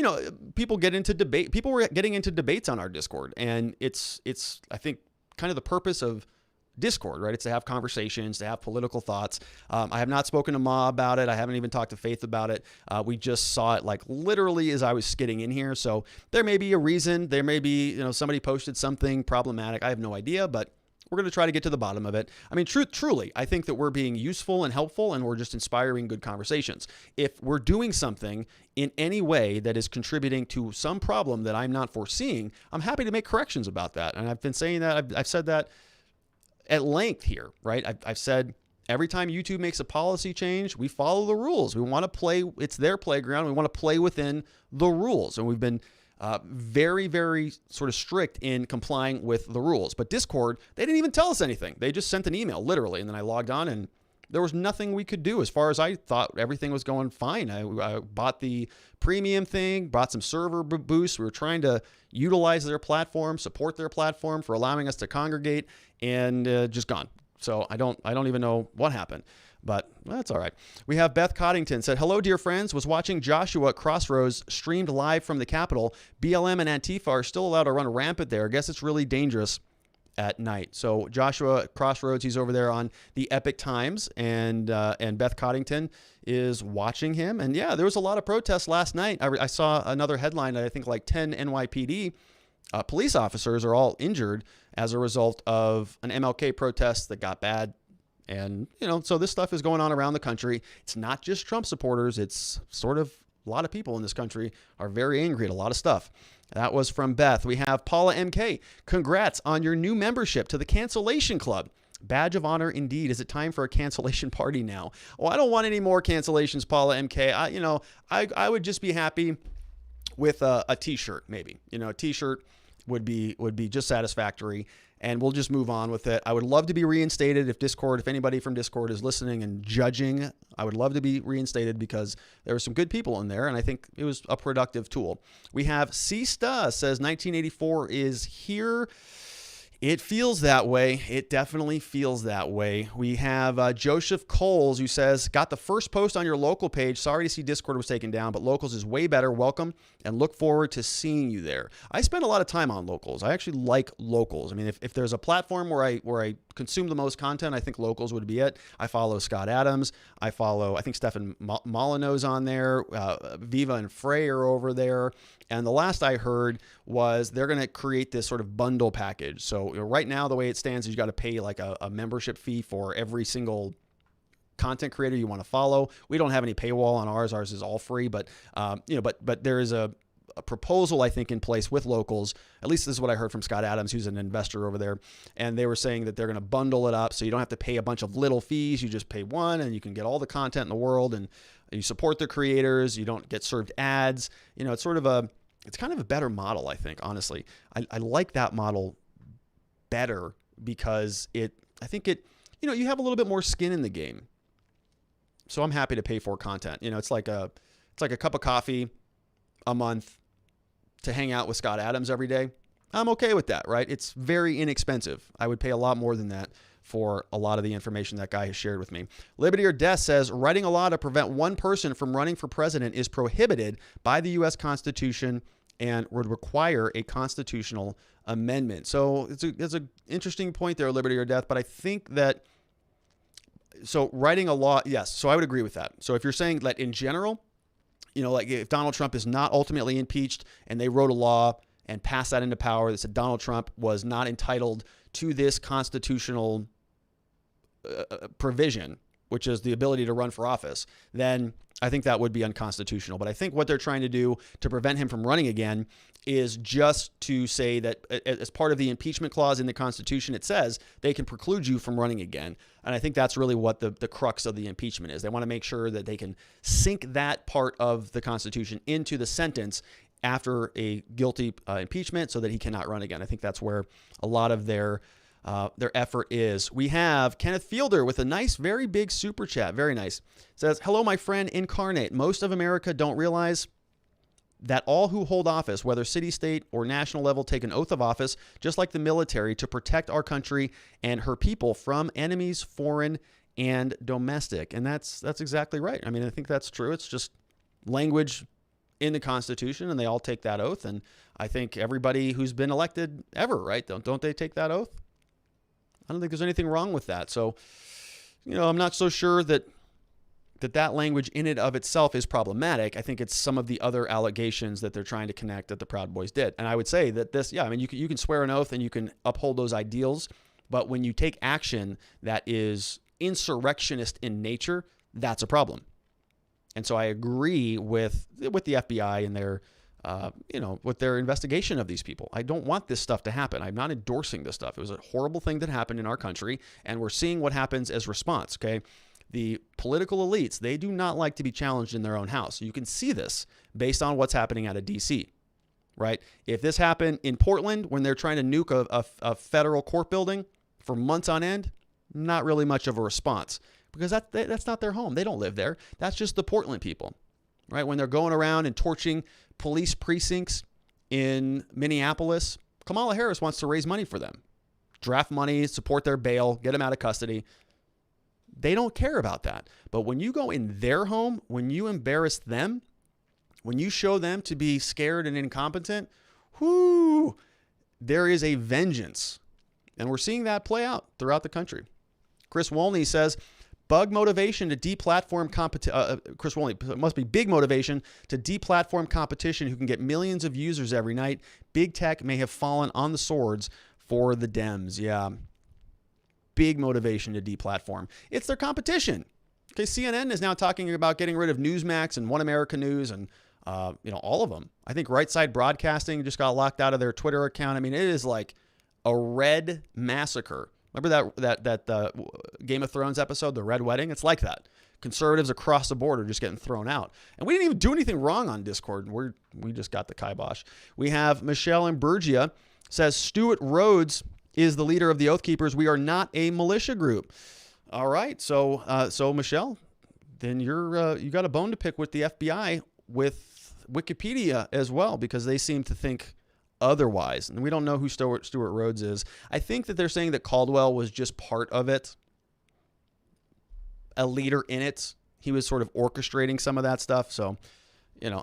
people get into debate. People were getting into debates on our Discord, and it's, I think, kind of the purpose of Discord, right? It's to have conversations, to have political thoughts. I have not spoken to Ma about it. I haven't even talked to Faith about it. We just saw it like literally as I was skidding in here. So there may be a reason. There may be, somebody posted something problematic. I have no idea, but we're going to try to get to the bottom of it. I mean, truly, I think that we're being useful and helpful, and we're just inspiring good conversations. If we're doing something in any way that is contributing to some problem that I'm not foreseeing, I'm happy to make corrections about that. And I've been saying that. I've said that at length here, right? I've said every time YouTube makes a policy change, we follow the rules. We want to play. It's their playground. We want to play within the rules. And we've been very, very sort of strict in complying with the rules. But Discord, they didn't even tell us anything. They just sent an email, literally. And then I logged on, and there was nothing we could do. As far as I thought, everything was going fine. I bought the premium thing, bought some server boosts. We were trying to utilize their platform, support their platform for allowing us to congregate, and just gone. So I don't even know what happened, but that's all right. We have Beth Coddington said, hello, dear friends. Was watching Joshua at Crossroads streamed live from the Capitol. BLM and Antifa are still allowed to run rampant there. I guess it's really dangerous at night. So Joshua at Crossroads, he's over there on the Epic Times, and Beth Coddington is watching him. And yeah, there was a lot of protests last night. I saw another headline that I think like 10 NYPD police officers are all injured as a result of an MLK protest that got bad. And, so this stuff is going on around the country. It's not just Trump supporters. It's sort of a lot of people in this country are very angry at a lot of stuff. That was from Beth. We have Paula MK. Congrats on your new membership to the Cancellation Club. Badge of honor indeed. Is it time for a cancellation party now? Well, I don't want any more cancellations, Paula MK. I would just be happy with a t-shirt, maybe. A t-shirt would be just satisfactory, and we'll just move on with it. I would love to be reinstated if anybody from Discord is listening and judging, I would love to be reinstated because there were some good people in there, and I think it was a productive tool. We have Sista says 1984 is here. It feels that way. It definitely feels that way. We have Joseph Coles, who says, got the first post on your local page. Sorry to see Discord was taken down, but locals is way better. Welcome and look forward to seeing you there. I spend a lot of time on locals. I actually like locals. I mean, if there's a platform where I consume the most content, I think locals would be it. I follow Scott Adams. I think Stefan Molyneux's on there. Viva and Frey are over there. And the last I heard was they're going to create this sort of bundle package. So right now, the way it stands is you got to pay like a membership fee for every single content creator you want to follow. We don't have any paywall on ours. Ours is all free, but there is a proposal, I think, in place with locals. At least this is what I heard from Scott Adams, who's an investor over there. And they were saying that they're going to bundle it up so you don't have to pay a bunch of little fees. You just pay one and you can get all the content in the world and you support the creators. You don't get served ads. It's sort of it's kind of a better model, I think, honestly. I like that model better because I think you have a little bit more skin in the game. So I'm happy to pay for content. It's like a cup of coffee a month to hang out with Scott Adams every day. I'm okay with that, right? It's very inexpensive. I would pay a lot more than that for a lot of the information that guy has shared with me. Liberty or Death says, writing a law to prevent one person from running for president is prohibited by the U.S. Constitution and would require a constitutional amendment. So it's an interesting point there, Liberty or Death, but I think that, so writing a law, yes, so I would agree with that. So if you're saying that in general, like if Donald Trump is not ultimately impeached and they wrote a law and passed that into power that said Donald Trump was not entitled to this constitutional provision, which is the ability to run for office, then I think that would be unconstitutional. But I think what they're trying to do to prevent him from running again is just to say that as part of the impeachment clause in the Constitution, it says they can preclude you from running again. And I think that's really what the crux of the impeachment is. They want to make sure that they can sink that part of the Constitution into the sentence after a guilty impeachment so that he cannot run again. I think that's where a lot of their effort is. We have Kenneth Fielder with a nice, very big super chat. Very nice. Says, hello, my friend Incarnate. Most of America don't realize that all who hold office, whether city, state, or national level, take an oath of office, just like the military, to protect our country and her people from enemies, foreign and domestic. And that's exactly right. I mean, I think that's true. It's just language in the Constitution, and they all take that oath. And I think everybody who's been elected ever, right? Don't they take that oath? I don't think there's anything wrong with that. So, I'm not so sure that language in and of itself is problematic. I think it's some of the other allegations that they're trying to connect that the Proud Boys did. And I would say that you can swear an oath and you can uphold those ideals, but when you take action that is insurrectionist in nature, that's a problem. And so I agree with the FBI and their with their investigation of these people. I don't want this stuff to happen. I'm not endorsing this stuff. It was a horrible thing that happened in our country, and we're seeing what happens as response, okay? The political elites, they do not like to be challenged in their own house. You can see this based on what's happening out of D.C., right? If this happened in Portland when they're trying to nuke a federal court building for months on end, not really much of a response because that's not their home. They don't live there. That's just the Portland people, right? When they're going around and torching police precincts in Minneapolis, Kamala Harris wants to raise money for them, draft money, support their bail, get them out of custody. They don't care about that. But when you go in their home, when you embarrass them, when you show them to be scared and incompetent, there is a vengeance. And we're seeing that play out throughout the country. Chris Wolney says, bug motivation to deplatform competition. Chris Wolney, it must be big motivation to deplatform competition who can get millions of users every night. Big tech may have fallen on the swords for the Dems. Yeah. Big motivation to deplatform. It's their competition. Okay, CNN is now talking about getting rid of Newsmax and One America News and all of them. I think Right Side Broadcasting just got locked out of their Twitter account. I mean, it is like a red massacre. Remember that Game of Thrones episode, The Red Wedding? It's like that. Conservatives across the board are just getting thrown out. And we didn't even do anything wrong on Discord. We just got the kibosh. We have Michelle and Bergia says Stuart Rhodes is the leader of the Oath Keepers. We are not a militia group. All right. So Michelle, then you got a bone to pick with the FBI, with Wikipedia as well, because they seem to think otherwise. And we don't know who Stuart Rhodes is. I think that they're saying that Caldwell was just part of it, a leader in it. He was sort of orchestrating some of that stuff. So,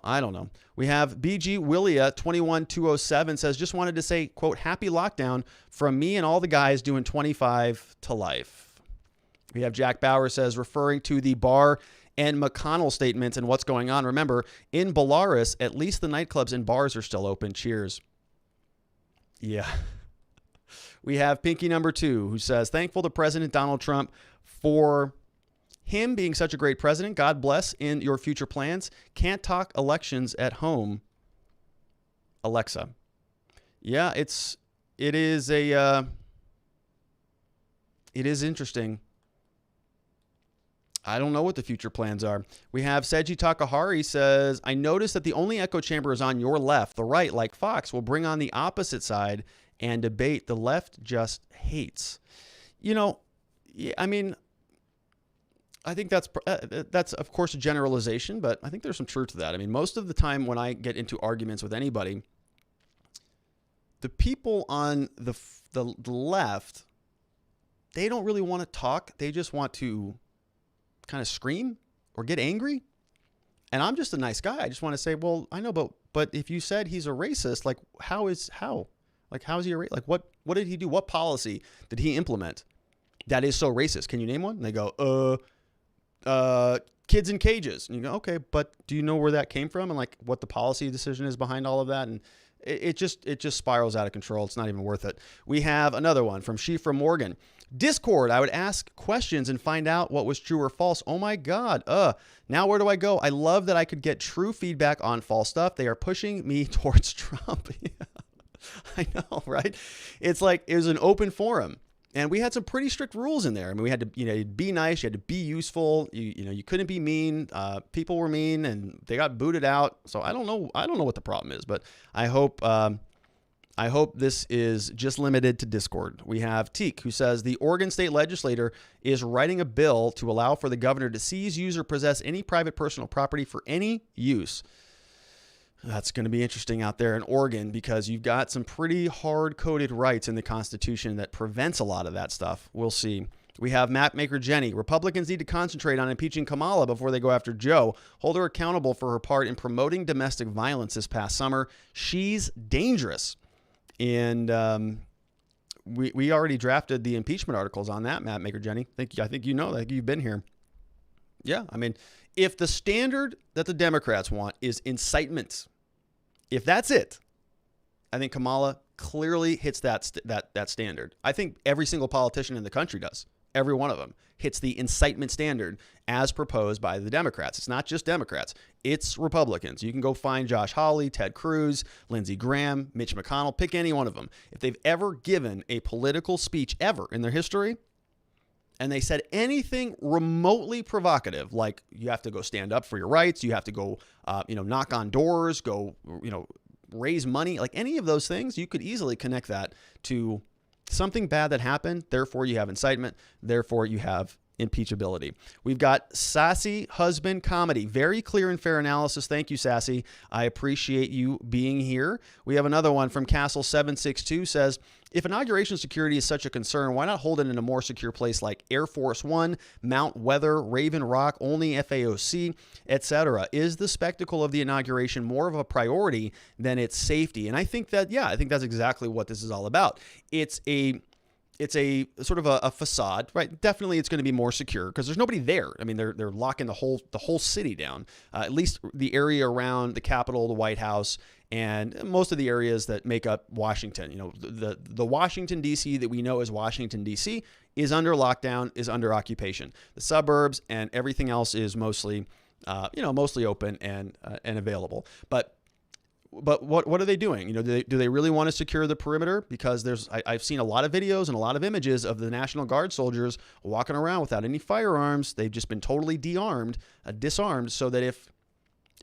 I don't know. We have BG Willia 21207 says, just wanted to say, quote, happy lockdown from me and all the guys doing 25 to life. We have Jack Bauer says, referring to the Barr and McConnell statements and what's going on. Remember, in Belarus, at least the nightclubs and bars are still open. Cheers. Yeah. We have Pinky number 2 who says, thankful to President Donald Trump for him being such a great president. God bless in your future plans. Can't talk elections at home. Alexa. Yeah, it is interesting. I don't know what the future plans are. We have Seiji Takahari says, I noticed that the only echo chamber is on your left. The right, like Fox, will bring on the opposite side and debate. The left just hates. I think that's of course a generalization, but I think there's some truth to that. I mean, most of the time when I get into arguments with anybody, the people on the left, they don't really want to talk. They just want to kind of scream or get angry. And I'm just a nice guy. I just want to say, well, I know, but if you said he's a racist, like how is he a racist? Like what did he do? What policy did he implement that is so racist? Can you name one? And they go, kids in cages. And you go, okay, but do you know where that came from and like what the policy decision is behind all of that? And it just spirals out of control. It's not even worth it. We have another one from Shifra Morgan. Discord, I would ask questions and find out what was true or false. Oh my God. Now where do I go? I love that I could get true feedback on false stuff. They are pushing me towards Trump. I know, right? It's like it was an open forum. And we had some pretty strict rules in there. I mean, we had to, be nice. You had to be useful. You couldn't be mean. People were mean, and they got booted out. So I don't know what the problem is, but I hope this is just limited to Discord. We have Teak, who says the Oregon state legislator is writing a bill to allow for the governor to seize, use, or possess any private personal property for any use. That's going to be interesting out there in Oregon because you've got some pretty hard-coded rights in the Constitution that prevents a lot of that stuff. We'll see. We have Mapmaker Jenny. Republicans need to concentrate on impeaching Kamala before they go after Joe. Hold her accountable for her part in promoting domestic violence this past summer. She's dangerous. And we already drafted the impeachment articles on that, Mapmaker Jenny. I think you know that. You've been here. Yeah, I mean, if the standard that the Democrats want is incitement, if that's it, I think Kamala clearly hits that standard. I think every single politician in the country does. Every one of them hits the incitement standard as proposed by the Democrats. It's not just Democrats. It's Republicans. You can go find Josh Hawley, Ted Cruz, Lindsey Graham, Mitch McConnell. Pick any one of them. If they've ever given a political speech ever in their history, and they said anything remotely provocative, like you have to go stand up for your rights, you have to go, knock on doors, go, raise money, like any of those things, you could easily connect that to something bad that happened. Therefore, you have incitement. Therefore, you have impeachability. We've got Sassy Husband Comedy. Very clear and fair analysis. Thank you, Sassy. I appreciate you being here. We have another one from Castle 762 says, if inauguration security is such a concern, why not hold it in a more secure place like Air Force One, Mount Weather, Raven Rock, only FAOC, etc.? Is the spectacle of the inauguration more of a priority than its safety? And I think that's exactly what this is all about. It's a sort of a facade, right? Definitely it's going to be more secure because there's nobody there. I mean, they're locking the whole city down, at least the area around the Capitol, the White House, and most of the areas that make up Washington. The Washington, D.C. that we know as Washington, D.C. is under lockdown, is under occupation. The suburbs and everything else is mostly open and available. But what are they doing? Do they really want to secure the perimeter? Because I've seen a lot of videos and a lot of images of the National Guard soldiers walking around without any firearms. They've just been totally disarmed, so that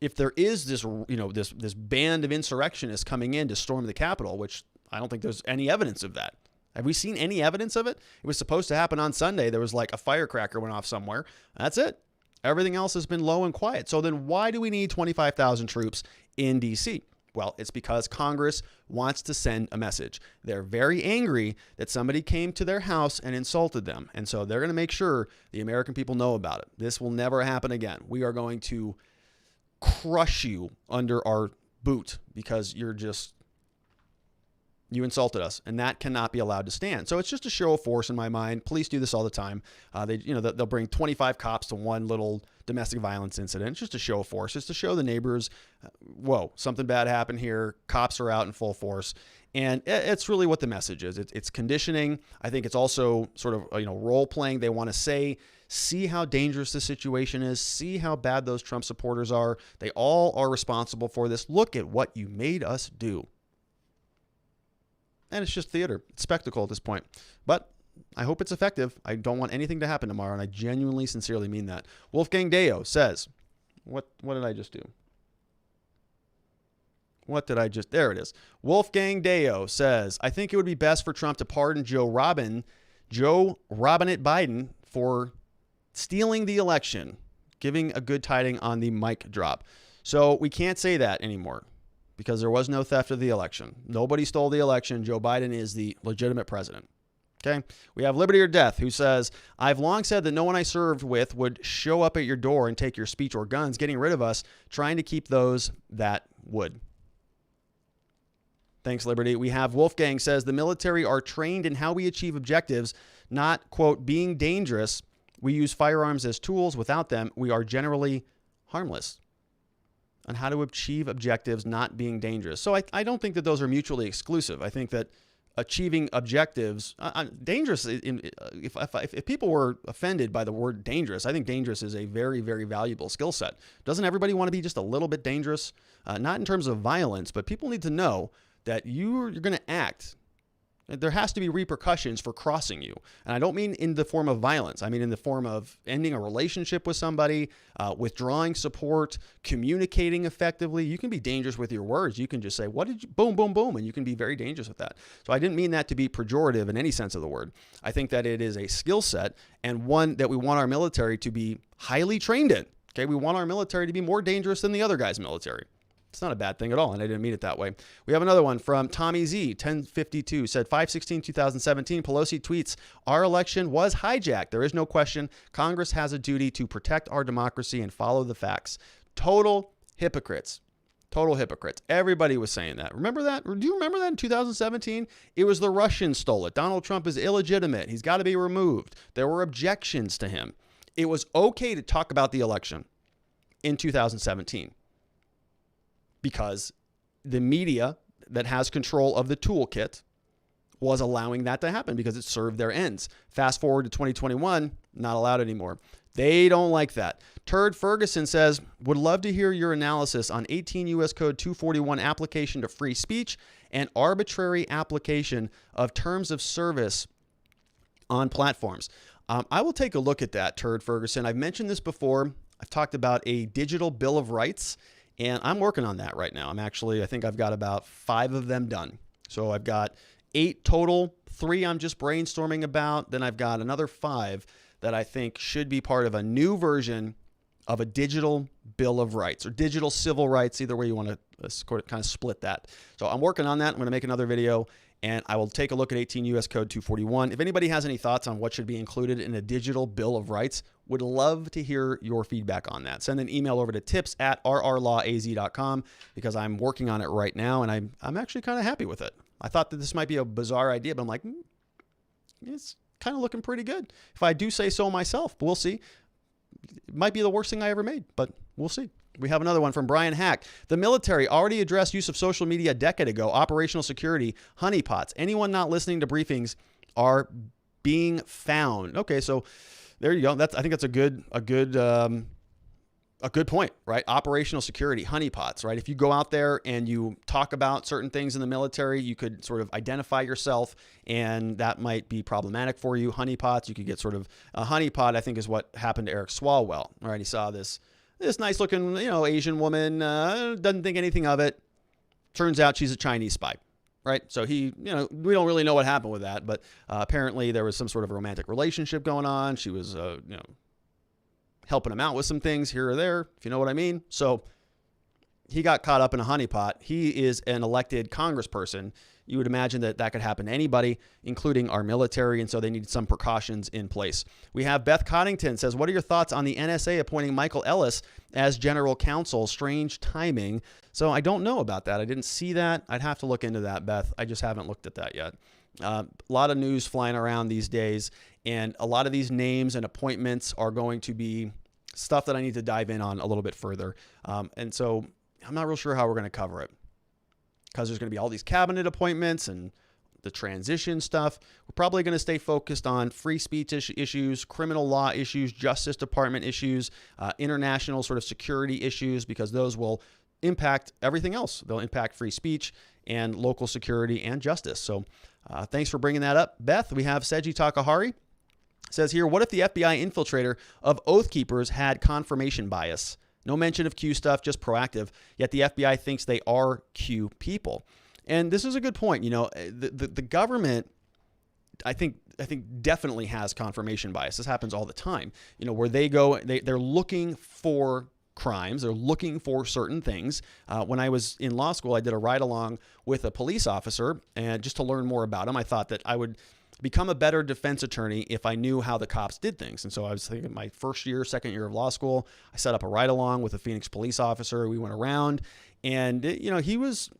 if there is this band of insurrectionists coming in to storm the Capitol, which I don't think there's any evidence of that. Have we seen any evidence of it? It was supposed to happen on Sunday. There was like a firecracker went off somewhere. That's it. Everything else has been low and quiet. So then why do we need 25,000 troops in D.C.? Well, it's because Congress wants to send a message. They're very angry that somebody came to their house and insulted them. And so they're going to make sure the American people know about it. This will never happen again. We are going to crush you under our boot because you insulted us, and that cannot be allowed to stand. So it's just a show of force in my mind. Police do this all the time. They'll bring 25 cops to one little domestic violence incident. It's just a show of force. It's to show the neighbors, whoa, something bad happened here. Cops are out in full force. And it's really what the message is. It's conditioning. I think it's also sort of, role playing. They want to see how dangerous the situation is, see how bad those Trump supporters are. They all are responsible for this. Look at what you made us do. And it's just theater. It's spectacle at this point. But I hope it's effective. I don't want anything to happen tomorrow, and I genuinely, sincerely mean that. Wolfgang Deo says, what did I just do? There it is. Wolfgang Deo says, I think it would be best for Trump to pardon Joe Robinette Biden for stealing the election, giving a good tiding on the mic drop. So we can't say that anymore, because there was no theft of the election. Nobody stole the election. Joe Biden is the legitimate president. Okay. We have Liberty or Death, who says, I've long said that no one I served with would show up at your door and take your speech or guns, getting rid of us, trying to keep those that would. Thanks, Liberty. We have Wolfgang says, the military are trained in how we achieve objectives, not, quote, being dangerous. We use firearms as tools. Without them, we are generally harmless. On how to achieve objectives, not being dangerous. So I don't think that those are mutually exclusive. I think that achieving objectives, dangerous, if people were offended by the word dangerous, I think dangerous is a very, very valuable skill set. Doesn't everybody want to be just a little bit dangerous? Not in terms of violence, but people need to know that you're going to act. There has to be repercussions for crossing you. And I don't mean in the form of violence. I mean in the form of ending a relationship with somebody, withdrawing support, communicating effectively. You can be dangerous with your words. You can just say, what did you, boom, boom, boom, and you can be very dangerous with that. So I didn't mean that to be pejorative in any sense of the word. I think that it is a skill set and one that we want our military to be highly trained in. Okay, we want our military to be more dangerous than the other guy's military. It's not a bad thing at all, and I didn't mean it that way. We have another one from Tommy Z, 1052, said 5/16/2017, Pelosi tweets, our election was hijacked. There is no question. Congress has a duty to protect our democracy and follow the facts. Total hypocrites. Total hypocrites. Everybody was saying that. Remember that? Do you remember that in 2017? It was the Russians stole it. Donald Trump is illegitimate. He's got to be removed. There were objections to him. It was okay to talk about the election in 2017. Because the media that has control of the toolkit was allowing that to happen because it served their ends. Fast forward to 2021, not allowed anymore. They don't like that. Turd Ferguson says, would love to hear your analysis on 18 U.S. Code 241 application to free speech and arbitrary application of terms of service on platforms. I will take a look at that, Turd Ferguson. I've mentioned this before. I've talked about a digital Bill of Rights. And I'm working on that right now. I think I've got about 5 of them done. So I've got 8 total, 3 I'm just brainstorming about. Then I've got another 5 that I think should be part of a new version of a digital Bill of Rights or digital civil rights, either way you want to kind of split that. So I'm working on that. I'm going to make another video, and I will take a look at 18 U.S. Code 241. If anybody has any thoughts on what should be included in a digital Bill of Rights, would love to hear your feedback on that. Send an email over to tips@rrlawaz.com because I'm working on it right now, and I'm actually kind of happy with it. I thought that this might be a bizarre idea, but I'm like, it's kind of looking pretty good. If I do say so myself, but we'll see. It might be the worst thing I ever made, but we'll see. We have another one from Brian Hack. The military already addressed use of social media a decade ago. Operational security, honeypots. Anyone not listening to briefings are being found. Okay, so there you go. I think that's a good point, right? Operational security, honeypots, right? If you go out there and you talk about certain things in the military, you could sort of identify yourself, and that might be problematic for you. Honeypots, you could get sort of a honeypot. I think is what happened to Eric Swalwell, right? He saw this nice looking, Asian woman, doesn't think anything of it. Turns out she's a Chinese spy. right? So we don't really know what happened with that, but apparently there was some sort of romantic relationship going on. She was, helping him out with some things here or there, if you know what I mean. So he got caught up in a honeypot. He is an elected congressperson. You would imagine that that could happen to anybody, including our military, and so they need some precautions in place. We have Beth Coddington says, what are your thoughts on the NSA appointing Michael Ellis as general counsel? Strange timing. So I don't know about that. I didn't see that. I'd have to look into that, Beth. I just haven't looked at that yet. A lot of news flying around these days, and a lot of these names and appointments are going to be stuff that I need to dive in on a little bit further. And so I'm not real sure how we're going to cover it, because there's going to be all these cabinet appointments and the transition stuff. We're probably going to stay focused on free speech issues, criminal law issues, Justice Department issues, international sort of security issues, because those will impact everything else. They'll impact free speech and local security and justice. So thanks for bringing that up, Beth. We have Seiji Takahari. Says here, what if the FBI infiltrator of Oath Keepers had confirmation bias? No mention of Q stuff, just proactive, yet the FBI thinks they are Q people. And this is a good point. The government, I think definitely has confirmation bias. This happens all the time, where they go, they're looking for crimes. They're looking for certain things. When I was in law school, I did a ride along with a police officer, and just to learn more about him, I thought that I would become a better defense attorney if I knew how the cops did things. And so I was thinking my second year of law school, I set up a ride along with a Phoenix police officer. We went around, and his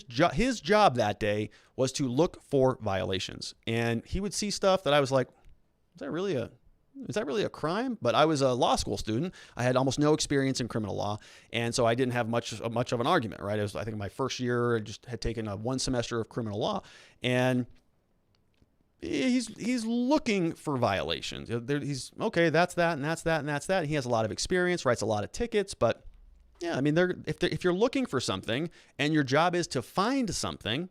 job that day was to look for violations. And he would see stuff that I was like, is that really a crime? But I was a law school student. I had almost no experience in criminal law, and so I didn't have much of an argument, right? I think my first year, I just had taken one semester of criminal law, and he's looking for violations. He's okay. That's that, and that's that, and that's that. He has a lot of experience, writes a lot of tickets, but yeah, I mean, if you're looking for something and your job is to find something,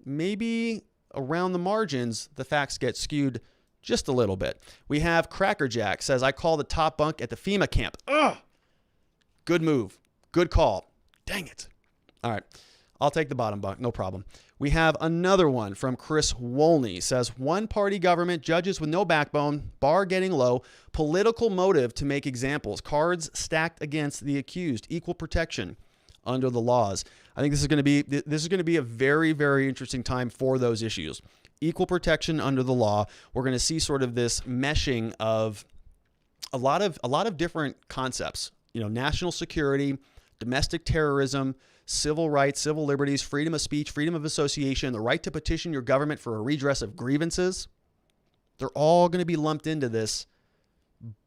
maybe around the margins the facts get skewed just a little bit. We have Crackerjack says, I call the top bunk at the FEMA camp. Ugh. Good move. Good call. Dang it. All right. I'll take the bottom bunk. No problem. We have another one from Chris Wolney. Says, one-party government, judges with no backbone, bar getting low, political motive to make examples, cards stacked against the accused, equal protection under the laws. I think this is going to be a very, very interesting time for those issues. Equal protection under the law. We're going to see sort of this meshing of a lot of different concepts. National security, domestic terrorism, civil rights, civil liberties, freedom of speech, freedom of association, the right to petition your government for a redress of grievances. They're all going to be lumped into this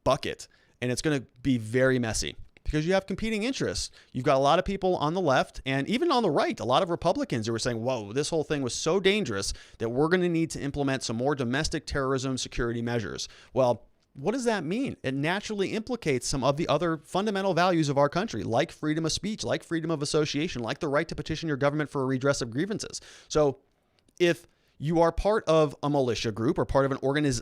bucket, and it's going to be very messy because you have competing interests. You've got a lot of people on the left and even on the right, a lot of Republicans who were saying, whoa, this whole thing was so dangerous that we're going to need to implement some more domestic terrorism security measures. Well, what does that mean? It naturally implicates some of the other fundamental values of our country, like freedom of speech, like freedom of association, like the right to petition your government for a redress of grievances. So if you are part of a militia group or part of an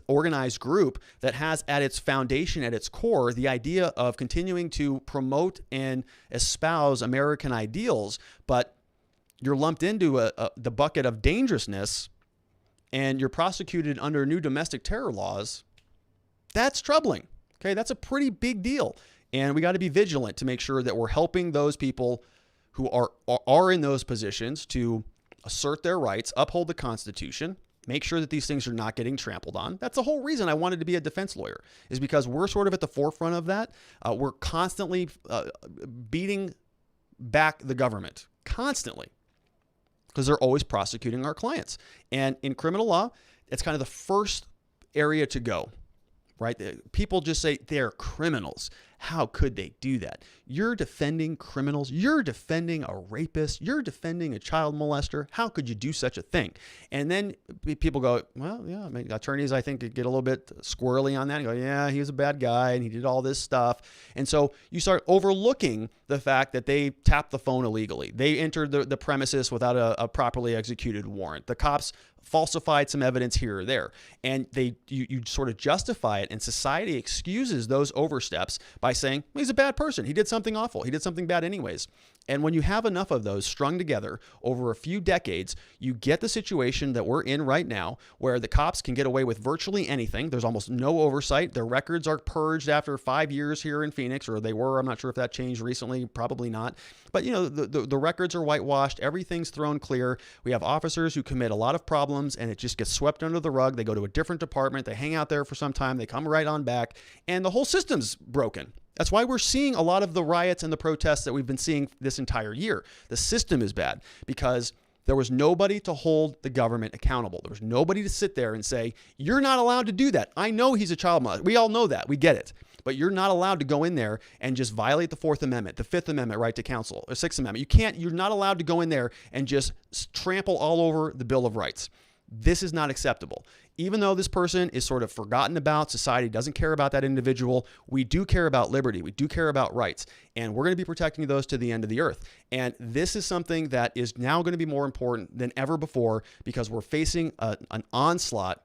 organized group that has at its foundation, at its core, the idea of continuing to promote and espouse American ideals, but you're lumped into the bucket of dangerousness and you're prosecuted under new domestic terror laws, that's troubling. Okay, that's a pretty big deal. And we got to be vigilant to make sure that we're helping those people who are in those positions to assert their rights, uphold the Constitution, make sure that these things are not getting trampled on. That's the whole reason I wanted to be a defense lawyer, is because we're sort of at the forefront of that. We're constantly beating back the government, constantly, because they're always prosecuting our clients. And in criminal law, it's kind of the first area to go. Right? People just say they're criminals. How could they do that? You're defending criminals. You're defending a rapist. You're defending a child molester. How could you do such a thing? And then people go, well, yeah, I mean, attorneys, I think, get a little bit squirrely on that and go, yeah, he was a bad guy and he did all this stuff. And so you start overlooking the fact that they tapped the phone illegally. They entered the premises without a properly executed warrant. The cops falsified some evidence here or there. And you sort of justify it, and society excuses those oversteps by saying, well, he's a bad person. He did something awful. He did something bad anyways. And when you have enough of those strung together over a few decades, you get the situation that we're in right now, where the cops can get away with virtually anything. There's almost no oversight. Their records are purged after 5 years here in Phoenix, or they were. I'm not sure if that changed recently. Probably not. But, the records are whitewashed. Everything's thrown clear. We have officers who commit a lot of problems, and it just gets swept under the rug. They go to a different department. They hang out there for some time. They come right on back, and the whole system's broken. That's why we're seeing a lot of the riots and the protests that we've been seeing this entire year. The system is bad because there was nobody to hold the government accountable. There was nobody to sit there and say, you're not allowed to do that. I know he's a child molester. We all know that. We get it. But you're not allowed to go in there and just violate the Fourth Amendment, the Fifth Amendment right to counsel, or Sixth Amendment. You're not allowed to go in there and just trample all over the Bill of Rights. This is not acceptable. Even though this person is sort of forgotten about, society doesn't care about that individual, we do care about liberty. We do care about rights. And we're going to be protecting those to the end of the earth. And this is something that is now going to be more important than ever before because we're facing an onslaught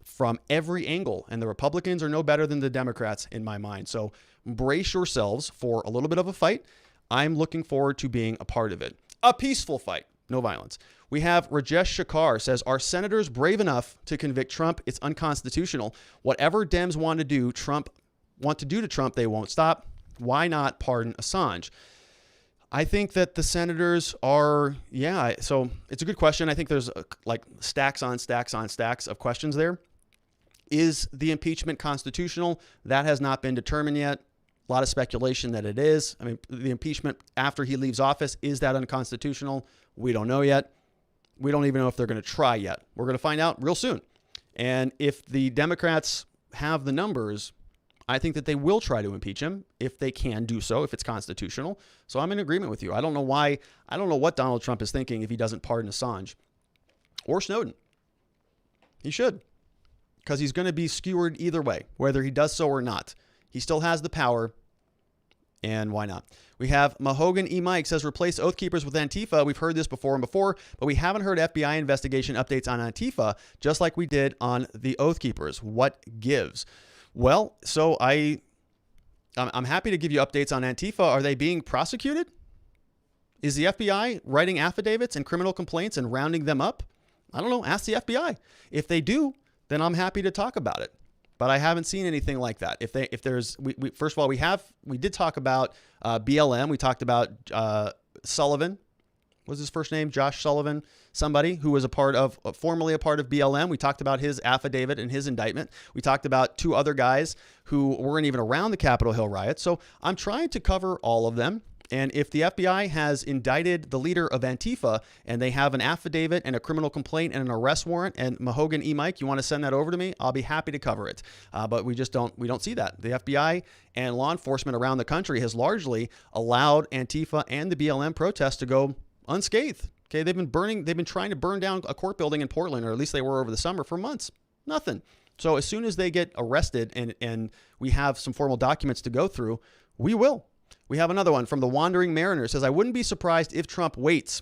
from every angle. And the Republicans are no better than the Democrats in my mind. So brace yourselves for a little bit of a fight. I'm looking forward to being a part of it. A peaceful fight. No violence. We have Rajesh Shakar says, are senators brave enough to convict Trump? It's unconstitutional. Whatever Dems want to do to Trump, they won't stop. Why not pardon Assange? I think that the senators are, so it's a good question. I think there's like stacks on stacks on stacks of questions there. Is the impeachment constitutional? That has not been determined yet. A lot of speculation that it is. I mean, the impeachment after he leaves office, is that unconstitutional? We don't know yet. We don't even know if they're going to try yet. We're going to find out real soon. And if the Democrats have the numbers, I think that they will try to impeach him if they can do so, if it's constitutional. So I'm in agreement with you. I don't know what Donald Trump is thinking if he doesn't pardon Assange or Snowden. He should, because he's going to be skewered either way, whether he does so or not. He still has the power. And why not? We have Mahogan E. Mike says, replace Oath Keepers with Antifa. We've heard this before, but we haven't heard FBI investigation updates on Antifa, just like we did on the Oath Keepers. What gives? Well, so I'm happy to give you updates on Antifa. Are they being prosecuted? Is the FBI writing affidavits and criminal complaints and rounding them up? I don't know. Ask the FBI. If they do, then I'm happy to talk about it. But I haven't seen anything like that. First of all, we did talk about BLM. We talked about Sullivan. What was his first name? Josh Sullivan, somebody who was formerly a part of BLM. We talked about his affidavit and his indictment. We talked about two other guys who weren't even around the Capitol Hill riots. So I'm trying to cover all of them. And if the FBI has indicted the leader of Antifa and they have an affidavit and a criminal complaint and an arrest warrant, and Mahogan E. Mike, you want to send that over to me, I'll be happy to cover it. But we don't see that. The FBI and law enforcement around the country has largely allowed Antifa and the BLM protests to go unscathed. Okay, they've been trying to burn down a court building in Portland, or at least they were over the summer, for months. Nothing. So as soon as they get arrested and we have some formal documents to go through, we will. We have another one from the Wandering Mariner. It says, I wouldn't be surprised if Trump waits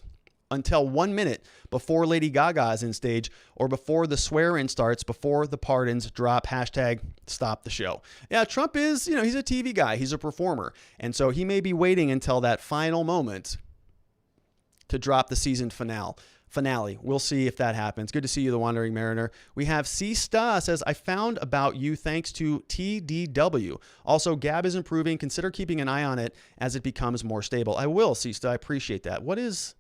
until 1 minute before Lady Gaga is in stage or before the swear-in starts, before the pardons drop, #stop the show. Yeah, Trump is, he's a TV guy. He's a performer. And so he may be waiting until that final moment to drop the season finale. We'll see if that happens. Good to see you, the Wandering Mariner. We have C. Sta says, I found about you thanks to TDW. Also, Gab is improving. Consider keeping an eye on it as it becomes more stable. I will, C. Sta. I appreciate that. What is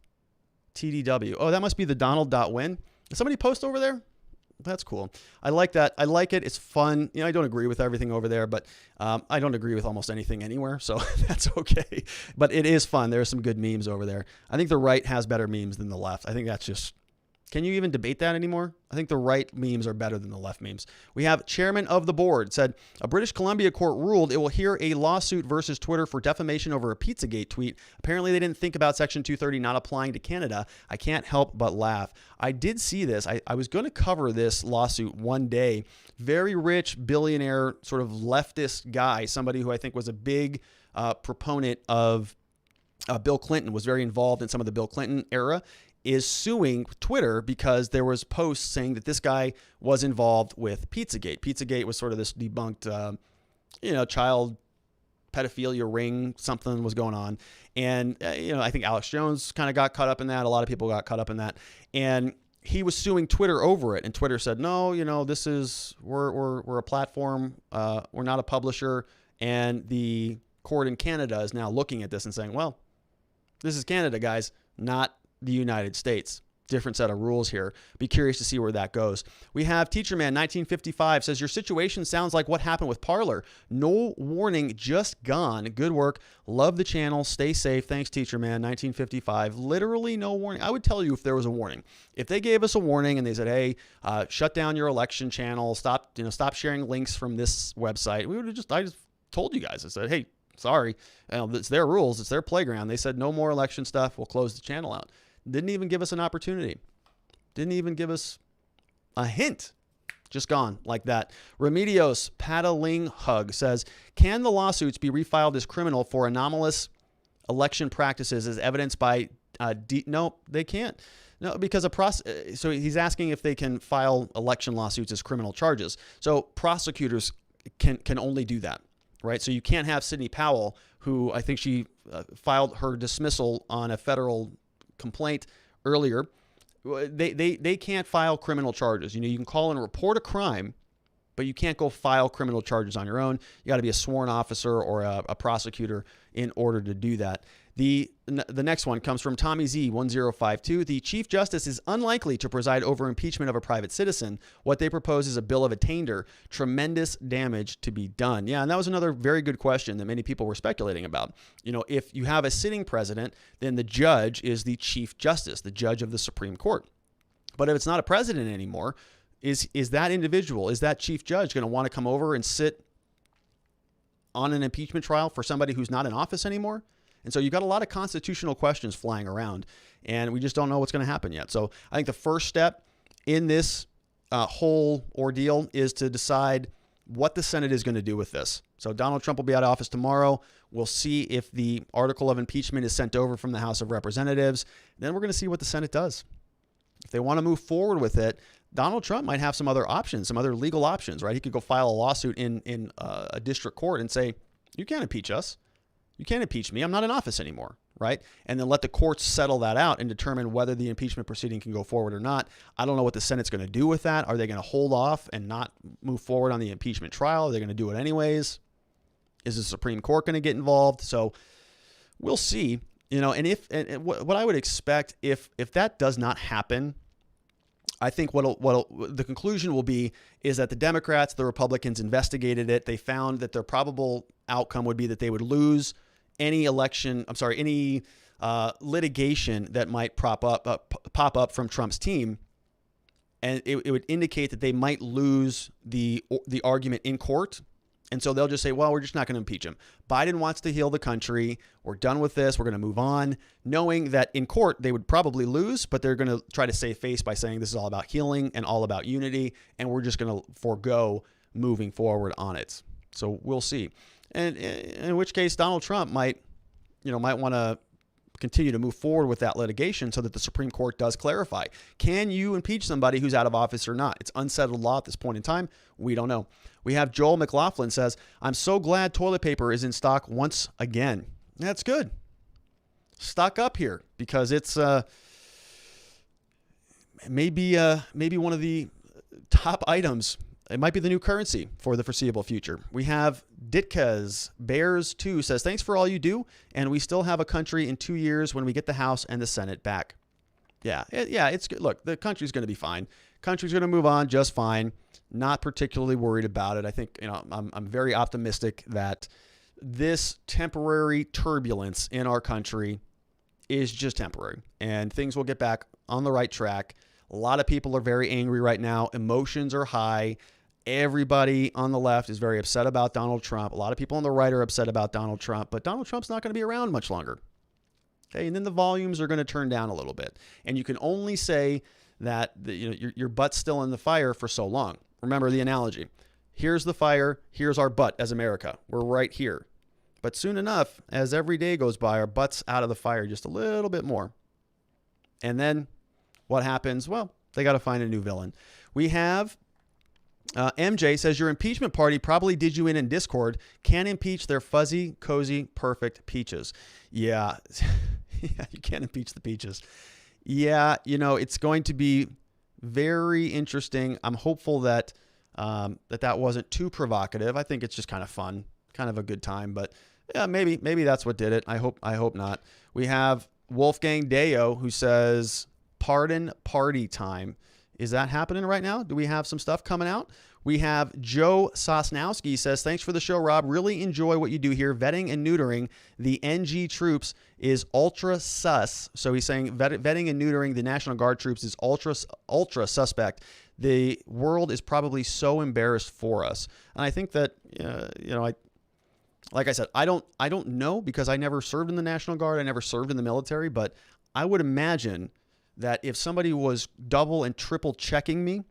TDW? Oh, that must be the Donald.win. Did somebody post over there? That's cool. I like that. I like it. It's fun. I don't agree with everything over there, but I don't agree with almost anything anywhere, so that's okay. But it is fun. There are some good memes over there. I think the right has better memes than the left. I think that's just... Can you even debate that anymore? I think the right memes are better than the left memes. We have Chairman of the Board said, a British Columbia court ruled it will hear a lawsuit versus Twitter for defamation over a Pizzagate tweet. Apparently they didn't think about Section 230 not applying to Canada. I can't help but laugh. I did see this. I was going to cover this lawsuit one day. Very rich billionaire, sort of leftist guy, somebody who I think was a big proponent of Bill Clinton, was very involved in some of the Bill Clinton era, is suing Twitter because there was posts saying that this guy was involved with Pizzagate. Pizzagate was sort of this debunked, child pedophilia ring, something was going on. And, I think Alex Jones kind of got caught up in that. A lot of people got caught up in that. And he was suing Twitter over it. And Twitter said, no, this is, we're a platform. We're not a publisher. And the court in Canada is now looking at this and saying, well, this is Canada, guys, not the United States. Different set of rules here. Be curious to see where that goes. We have Teacher Man 1955 says, your situation sounds like what happened with Parler. No warning, just gone. Good work. Love the channel. Stay safe. Thanks, Teacher Man 1955. Literally no warning. I would tell you if there was a warning. If they gave us a warning and they said, hey, shut down your election channel, stop sharing links from this website, I just told you guys. I said, hey, sorry, it's their rules. It's their playground. They said no more election stuff. We'll close the channel out. Didn't even give us an opportunity. Didn't even give us a hint. Just gone like that. Remedios Paddling Hug says, can the lawsuits be refiled as criminal for anomalous election practices as evidenced by no, they can't. No, because so he's asking if they can file election lawsuits as criminal charges. So prosecutors can only do that, right? So you can't have Sidney Powell, who I think she filed her dismissal on a federal complaint earlier. They can't file criminal charges. You can call and report a crime, but you can't go file criminal charges on your own. You got to be a sworn officer or a prosecutor in order to do that. The next one comes from Tommy Z 1052. The Chief Justice is unlikely to preside over impeachment of a private citizen. What they propose is a bill of attainder. Tremendous damage to be done. Yeah, and that was another very good question that many people were speculating about. If you have a sitting president, then the judge is the Chief Justice, the judge of the Supreme Court. But if it's not a president anymore, is that individual, is that chief judge going to want to come over and sit on an impeachment trial for somebody who's not in office anymore? And so you've got a lot of constitutional questions flying around, and we just don't know what's going to happen yet. So I think the first step in this whole ordeal is to decide what the Senate is going to do with this. So Donald Trump will be out of office tomorrow. We'll see if the article of impeachment is sent over from the House of Representatives. Then we're going to see what the Senate does. If they want to move forward with it, Donald Trump might have some other options, some other legal options, right? He could go file a lawsuit in a district court and say, you can't impeach us. You can't impeach me. I'm not in office anymore, right? And then let the courts settle that out and determine whether the impeachment proceeding can go forward or not. I don't know what the Senate's going to do with that. Are they going to hold off and not move forward on the impeachment trial? Are they going to do it anyways? Is the Supreme Court going to get involved? So we'll see. And what I would expect if that does not happen, I think what the conclusion will be is that the Democrats, the Republicans investigated it. They found that their probable outcome would be that they would lose any litigation that might pop up from Trump's team, and it would indicate that they might lose the argument in court. And so they'll just say, well, we're just not going to impeach him. Biden wants to heal the country. We're done with this. We're going to move on, knowing that in court they would probably lose, but they're going to try to save face by saying this is all about healing and all about unity, and we're just going to forego moving forward on it. So we'll see. And in which case Donald Trump might want to continue to move forward with that litigation so that the Supreme Court does clarify. Can you impeach somebody who's out of office or not? It's unsettled law at this point in time. We don't know. We have Joel McLaughlin says, I'm so glad toilet paper is in stock once again. That's good. Stock up here because it's maybe one of the top items. It might be the new currency for the foreseeable future. We have Ditka's Bears 2 says, thanks for all you do. And we still have a country in 2 years when we get the House and the Senate back. Yeah, it's good. Look, the country's going to be fine. Country's going to move on just fine. Not particularly worried about it. I think, I'm very optimistic that this temporary turbulence in our country is just temporary and things will get back on the right track. A lot of people are very angry right now. Emotions are high. Everybody on the left is very upset about Donald Trump. A lot of people on the right are upset about Donald Trump, but Donald Trump's not going to be around much longer. Okay, and then the volumes are going to turn down a little bit. And you can only say that your butt's still in the fire for so long. Remember the analogy. Here's the fire. Here's our butt as America. We're right here. But soon enough, as every day goes by, our butt's out of the fire just a little bit more. And then what happens? Well, they got to find a new villain. We have MJ says, your impeachment party probably did you in Discord. Can't impeach their fuzzy, cozy, perfect peaches. Yeah. Yeah, you can't impeach the peaches. Yeah, it's going to be very interesting. I'm hopeful that that wasn't too provocative. I think it's just kind of fun, kind of a good time. But yeah, maybe that's what did it. I hope not. We have Wolfgang Deo who says, pardon party time. Is that happening right now? Do we have some stuff coming out? We have Joe Sosnowski says, thanks for the show, Rob. Really enjoy what you do here. Vetting and neutering the NG troops is ultra sus. So he's saying vetting and neutering the National Guard troops is ultra suspect. The world is probably so embarrassed for us. And I think that, like I said, I don't know because I never served in the National Guard. I never served in the military, but I would imagine that if somebody was double and triple checking me,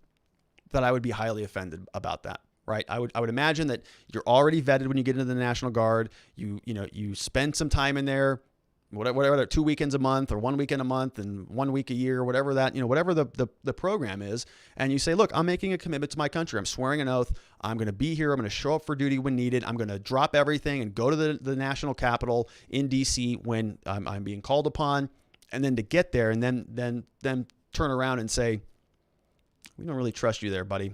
that I would be highly offended about that, right? I would imagine that you're already vetted when you get into the National Guard. You spend some time in there, whatever 2 weekends a month or 1 weekend a month and 1 week a year, whatever that, whatever the program is. And you say, look, I'm making a commitment to my country. I'm swearing an oath. I'm going to be here. I'm going to show up for duty when needed. I'm going to drop everything and go to the national capital in DC when I'm being called upon. And then to get there and then turn around and say, we don't really trust you there, buddy.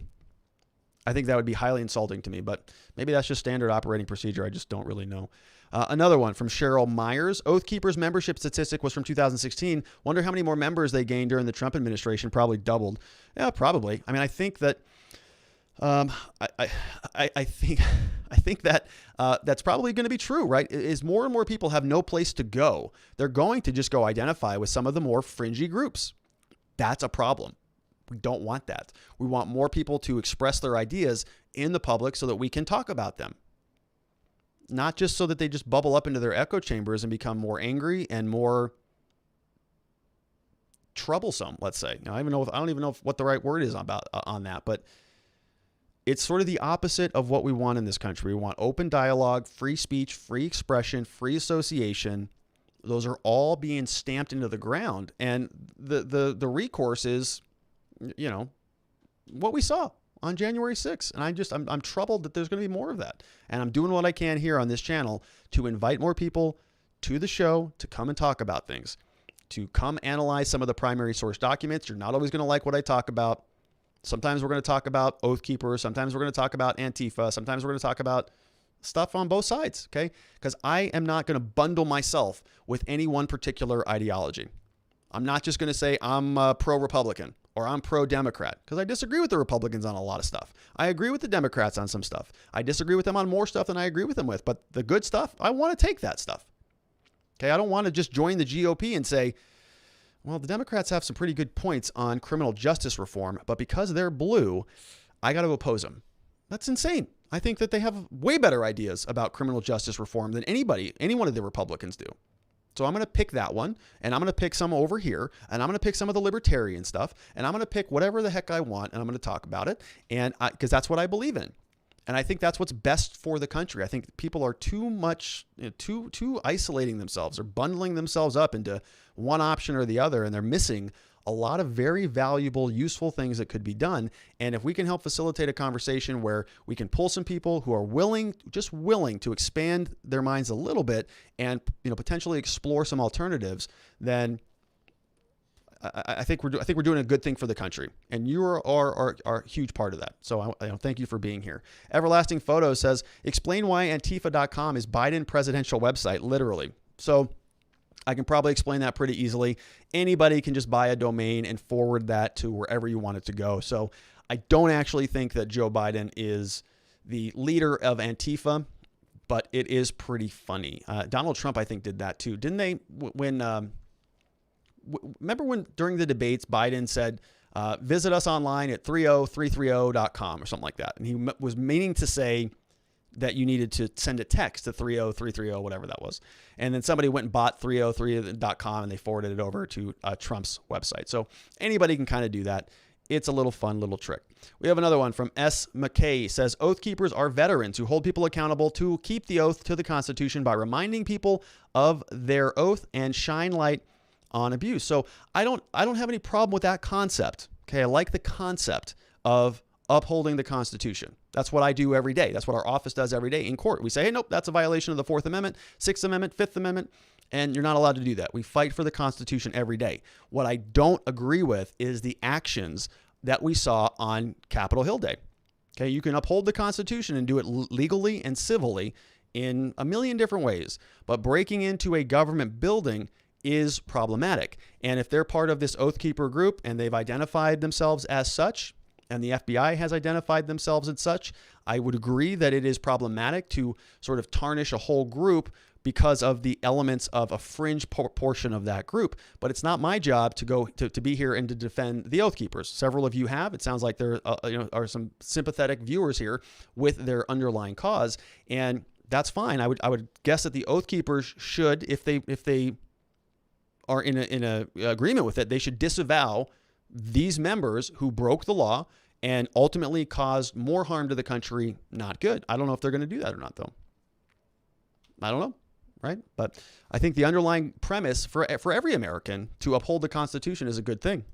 I think that would be highly insulting to me, but maybe that's just standard operating procedure. I just don't really know. Another one from Cheryl Myers. Oath Keepers membership statistic was from 2016. Wonder how many more members they gained during the Trump administration. Probably doubled. Yeah, probably. I mean, I think that I think that that's probably going to be true, right? Is more and more people have no place to go. They're going to just go identify with some of the more fringy groups. That's a problem. We don't want that. We want more people to express their ideas in the public so that we can talk about them. Not just so that they just bubble up into their echo chambers and become more angry and more troublesome, let's say. Now, I don't even know what the right word is on that, but it's sort of the opposite of what we want in this country. We want open dialogue, free speech, free expression, free association. Those are all being stamped into the ground. And the recourse is, what we saw on January 6th. And I'm troubled that there's going to be more of that. And I'm doing what I can here on this channel to invite more people to the show to come and talk about things, to come analyze some of the primary source documents. You're not always going to like what I talk about. Sometimes we're going to talk about Oath Keepers. Sometimes we're going to talk about Antifa. Sometimes we're going to talk about stuff on both sides, okay? Because I am not going to bundle myself with any one particular ideology. I'm not just going to say I'm pro-Republican or I'm pro-Democrat because I disagree with the Republicans on a lot of stuff. I agree with the Democrats on some stuff. I disagree with them on more stuff than I agree with them with. But the good stuff, I want to take that stuff. Okay, I don't want to just join the GOP and say, well, the Democrats have some pretty good points on criminal justice reform, but because they're blue, I got to oppose them. That's insane. I think that they have way better ideas about criminal justice reform than any one of the Republicans do. So I'm going to pick that one, and I'm going to pick some over here, and I'm going to pick some of the libertarian stuff, and I'm going to pick whatever the heck I want, and I'm going to talk about it, and because that's what I believe in. And I think that's what's best for the country. I think people are too much, too isolating themselves or bundling themselves up into one option or the other, and they're missing a lot of very valuable, useful things that could be done. And if we can help facilitate a conversation where we can pull some people who are willing to expand their minds a little bit and potentially explore some alternatives, then I think we're doing a good thing for the country, and you are a huge part of that. So I thank you for being here. Everlasting Photo says, explain why Antifa.com is Biden presidential website, literally. So I can probably explain that pretty easily. Anybody can just buy a domain and forward that to wherever you want it to go. So I don't actually think that Joe Biden is the leader of Antifa, but it is pretty funny. Donald Trump, I think, did that too. Didn't they? Remember when during the debates, Biden said, visit us online at 30330.com or something like that. And he was meaning to say that you needed to send a text to 30330, whatever that was. And then somebody went and bought 303.com and they forwarded it over to Trump's website. So anybody can kind of do that. It's a little fun little trick. We have another one from S. McKay. Says, Oath Keepers are veterans who hold people accountable to keep the oath to the Constitution by reminding people of their oath and shine light on abuse. So I don't have any problem with that concept. Okay, I like the concept of upholding the Constitution. That's what I do every day. That's what our office does every day in court. We say, hey, nope, that's a violation of the 4th Amendment, 6th Amendment, 5th Amendment, and you're not allowed to do that. We fight for the Constitution every day. What I don't agree with is the actions that we saw on Capitol Hill Day. Okay, you can uphold the Constitution and do it legally and civilly in a million different ways, but breaking into a government building is problematic. And if they're part of this Oath Keeper group and they've identified themselves as such, and the FBI has identified themselves as such, I would agree that it is problematic to sort of tarnish a whole group because of the elements of a fringe portion of that group. But it's not my job to go to be here and to defend the Oath Keepers. Several of you have. It sounds like there are some sympathetic viewers here with their underlying cause, and that's fine. I would guess that the Oath Keepers should, if they are in a agreement with it, they should disavow these members who broke the law and ultimately caused more harm to the country. Not good. I don't know if they're going to do that or not, though. I don't know, right? But I think the underlying premise for every American to uphold the Constitution is a good thing.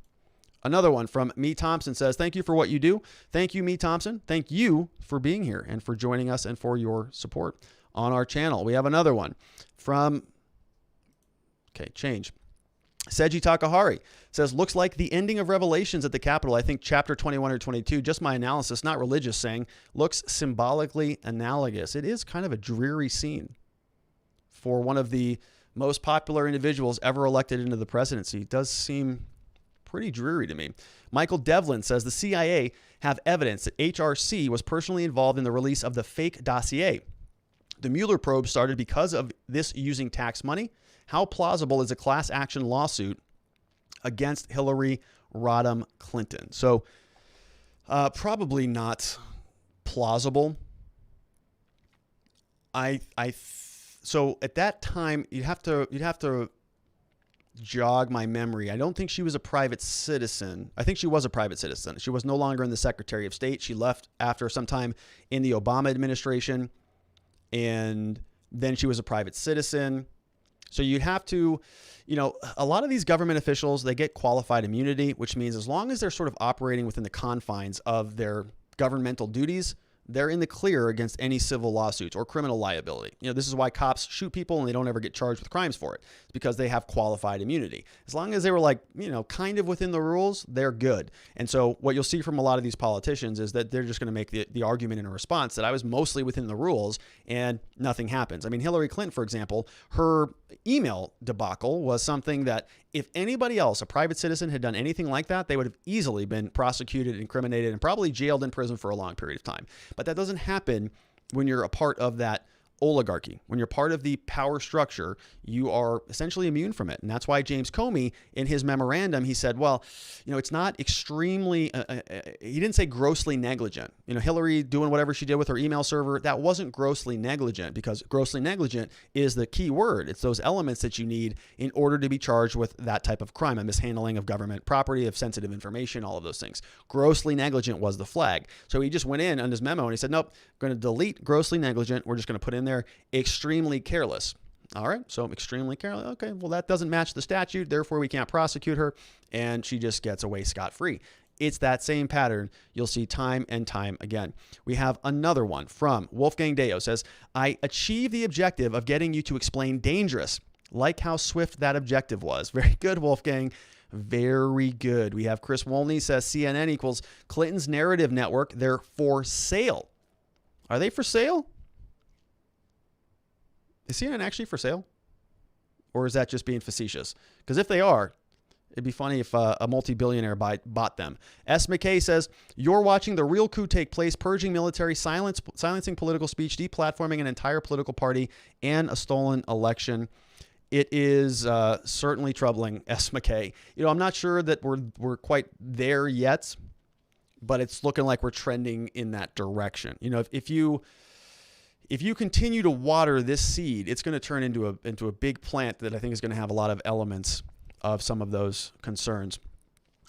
Another one from Me Thompson says, thank you for what you do. Thank you, Me Thompson. Thank you for being here and for joining us and for your support on our channel. We have another one from, change. Seiji Takahari says, looks like the ending of Revelations at the Capitol. I think chapter 21 or 22, just my analysis, not religious saying, looks symbolically analogous. It is kind of a dreary scene for one of the most popular individuals ever elected into the presidency. It does seem pretty dreary to me. Michael Devlin says the CIA have evidence that HRC was personally involved in the release of the fake dossier. The Mueller probe started because of this using tax money. How plausible is a class action lawsuit against Hillary Rodham Clinton? So probably not plausible. So at that time, you'd have to jog my memory. I don't think she was a private citizen. I think she was a private citizen. She was no longer in the Secretary of State. She left after some time in the Obama administration, and then she was a private citizen. So you'd have to, a lot of these government officials, they get qualified immunity, which means as long as they're sort of operating within the confines of their governmental duties, they're in the clear against any civil lawsuits or criminal liability. This is why cops shoot people and they don't ever get charged with crimes for it. It's because they have qualified immunity. As long as they were kind of within the rules, they're good. And so what you'll see from a lot of these politicians is that they're just going to make the argument in a response that I was mostly within the rules and nothing happens. I mean, Hillary Clinton, for example, her email debacle was something that if anybody else, a private citizen, had done anything like that, they would have easily been prosecuted, incriminated, and probably jailed in prison for a long period of time. But that doesn't happen when you're a part of that oligarchy. When you're part of the power structure, you are essentially immune from it. And that's why James Comey, in his memorandum, he said, well, it's not extremely, he didn't say grossly negligent. Hillary doing whatever she did with her email server, that wasn't grossly negligent, because grossly negligent is the key word. It's those elements that you need in order to be charged with that type of crime, a mishandling of government property, of sensitive information, all of those things. Grossly negligent was the flag. So he just went in on his memo and he said, nope, I'm going to delete grossly negligent. We're just going to put in there extremely careless. All right, so extremely careless. Okay, well, that doesn't match the statute, therefore we can't prosecute her, and she just gets away scot-free. It's that same pattern you'll see time and time again. We have another one from Wolfgang Deo. Says, I achieved the objective of getting you to explain dangerous, like how swift that objective was. Very good, Wolfgang. Very good. We have Chris Wolney says CNN equals Clinton's narrative network. They're for sale. Are they for sale? Is CNN actually for sale? Or is that just being facetious? Because if they are, it'd be funny if a multi-billionaire bought them. S. McKay says, you're watching the real coup take place, purging military, silencing political speech, deplatforming an entire political party, and a stolen election. It is certainly troubling, S. McKay. I'm not sure that we're quite there yet, but it's looking like we're trending in that direction. If you continue to water this seed, it's going to turn into a big plant that I think is going to have a lot of elements of some of those concerns.